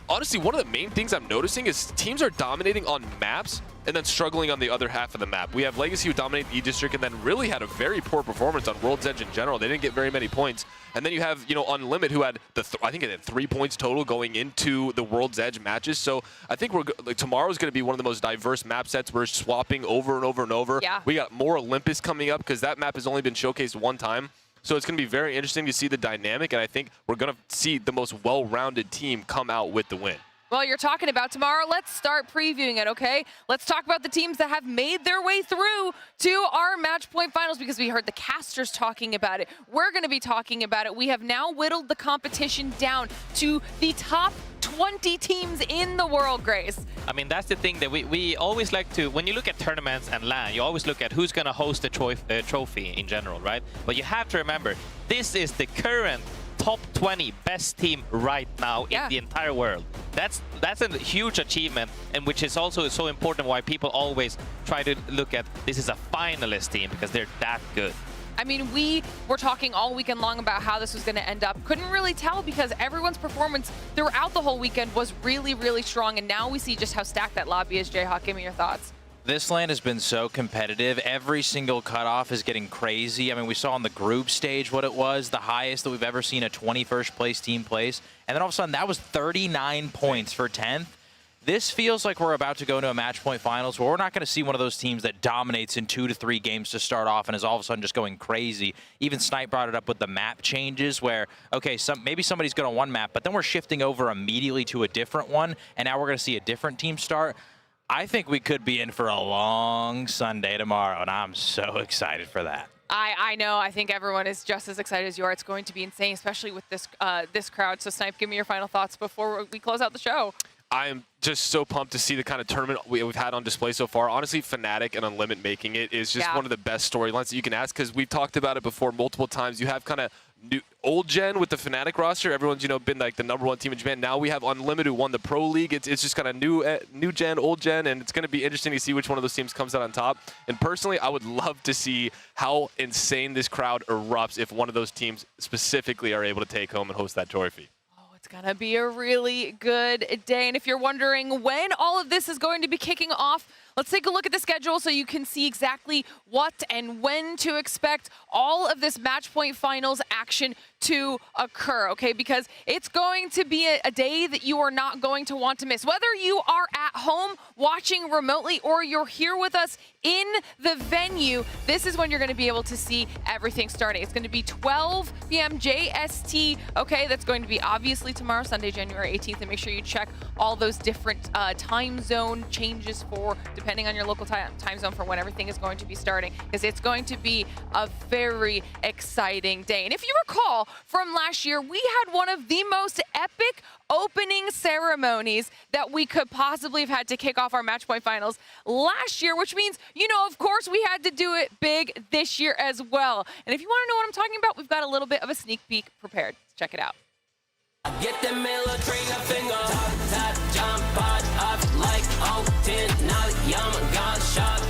Honestly, one of the main things I'm noticing is teams are dominating on maps and then struggling on the other half of the map. We have Legacy who dominated E-District and then really had a very poor performance on World's Edge in general. They didn't get very many points. And then you have, Unlimit who had, I think it had 3 points total going into the World's Edge matches. So I think tomorrow's going to be one of the most diverse map sets. We're swapping over and over and over. Yeah. We got more Olympus coming up because that map has only been showcased one time. So it's going to be very interesting to see the dynamic, and I think we're going to see the most well-rounded team come out with the win. Well, you're talking about tomorrow. Let's start previewing it, okay? Let's talk about the teams that have made their way through to our match point finals because we heard the casters talking about it. We're going to be talking about it. We have now whittled the competition down to the top 20 teams in the world, Grace. I mean, that's the thing that we always like to, when you look at tournaments and LAN, you always look at who's going to host the trophy in general, right? But you have to remember, this is the current top 20 best team right now in the entire world. That's a huge achievement, and which is also so important why people always try to look at this is a finalist team because they're that good. I mean, we were talking all weekend long about how this was going to end up. Couldn't really tell because everyone's performance throughout the whole weekend was really, really strong. And now we see just how stacked that lobby is. Jayhawk, give me your thoughts. This lane has been so competitive. Every single cutoff is getting crazy. I mean, we saw on the group stage what it was, the highest that we've ever seen a 21st place team place. And then all of a sudden, that was 39 points for 10th. This feels like we're about to go into a match point finals where we're not going to see one of those teams that dominates in 2 to 3 games to start off and is all of a sudden just going crazy. Even Snipe brought it up with the map changes where, okay, maybe somebody's good on one map, but then we're shifting over immediately to a different one, and now we're going to see a different team start. I think we could be in for a long Sunday tomorrow, and I'm so excited for that. I know. I think everyone is just as excited as you are. It's going to be insane, especially with this this crowd. So, Snipe, give me your final thoughts before we close out the show. I'm just so pumped to see the kind of tournament we've had on display so far. Honestly, Fnatic and Unlimit making it is just one of the best storylines that you can ask, because we've talked about it before multiple times. You have kind of old gen with the Fnatic roster. Everyone's, been like the #1 team in Japan. Now we have Unlimited who won the Pro League. It's just kind of new gen, old gen, and it's going to be interesting to see which one of those teams comes out on top. And personally, I would love to see how insane this crowd erupts if one of those teams specifically are able to take home and host that trophy. It's going to be a really good day. And if you're wondering when all of this is going to be kicking off, let's take a look at the schedule so you can see exactly what and when to expect all of this match point finals action to occur, okay? Because it's going to be a day that you are not going to want to miss. Whether you are at home watching remotely or you're here with us in the venue, this is when you're going to be able to see everything starting. It's going to be 12 p.m. JST, okay? That's going to be obviously tomorrow, Sunday, January 18th. And make sure you check all those different time zone changes for depending on your local time zone for when everything is going to be starting, because it's going to be a very exciting day. And if you recall from last year, we had one of the most epic opening ceremonies that we could possibly have had to kick off our match point finals last year, which means, of course, we had to do it big this year as well. And if you want to know what I'm talking about, we've got a little bit of a sneak peek prepared. Check it out. Get the military finger, top, jump, pot up like 10, now young gun shot.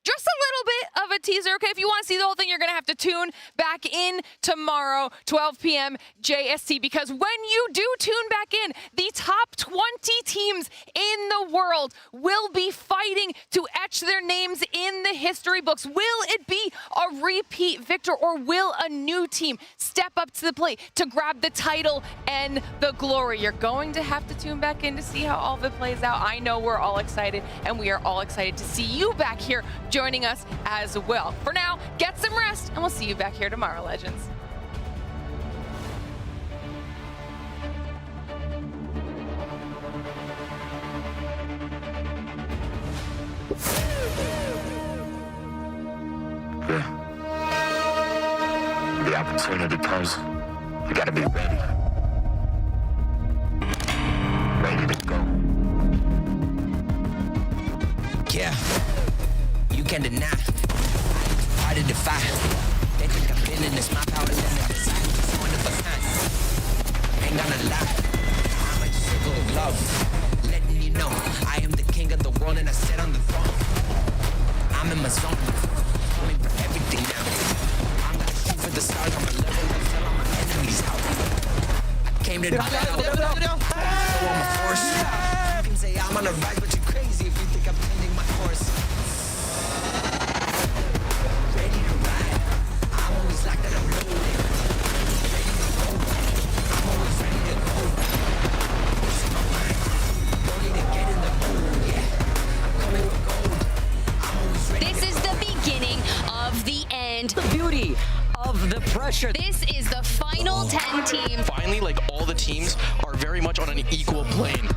Just a little bit of a teaser, okay? If you want to see the whole thing, you're going to have to tune back in tomorrow, 12 p.m. JST, because when you do tune back in, the top 20 teams in the world will be fighting to etch their names in the history books. Will it be a repeat victor, or will a new team step up to the plate to grab the title and the glory? You're going to have to tune back in to see how all of it plays out. I know we're all excited, and we are all excited to see you back here joining us as well. For now, get some rest, and we'll see you back here tomorrow, Legends. The opportunity comes, you gotta be ready. Ready to go. Yeah, you can't deny. Hard to defy. They think I've been in this, my power limit design. Just one of a kind. Ain't gonna lie, I'm a circle of love. Letting you know, I am the king of the world and I sit on the throne. I'm in my zone, coming for everything now. I'm gonna shoot for the stars, I'm a level until all my enemies out. I came to battle, so I'm a force. You can say I'm on a ride, but you're crazy if you think I'm changing my course. Ready to ride, I'm always like that, I'm loaded. Ready to go, I'm always ready to go. What's in my mind? Don't need to get in the mood, yeah. I'm coming for gold. I'm always ready. This is the beginning of the end. The beauty of the pressure. This is the final 10 team. Finally, all the teams are very much on an equal plane.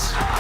guys.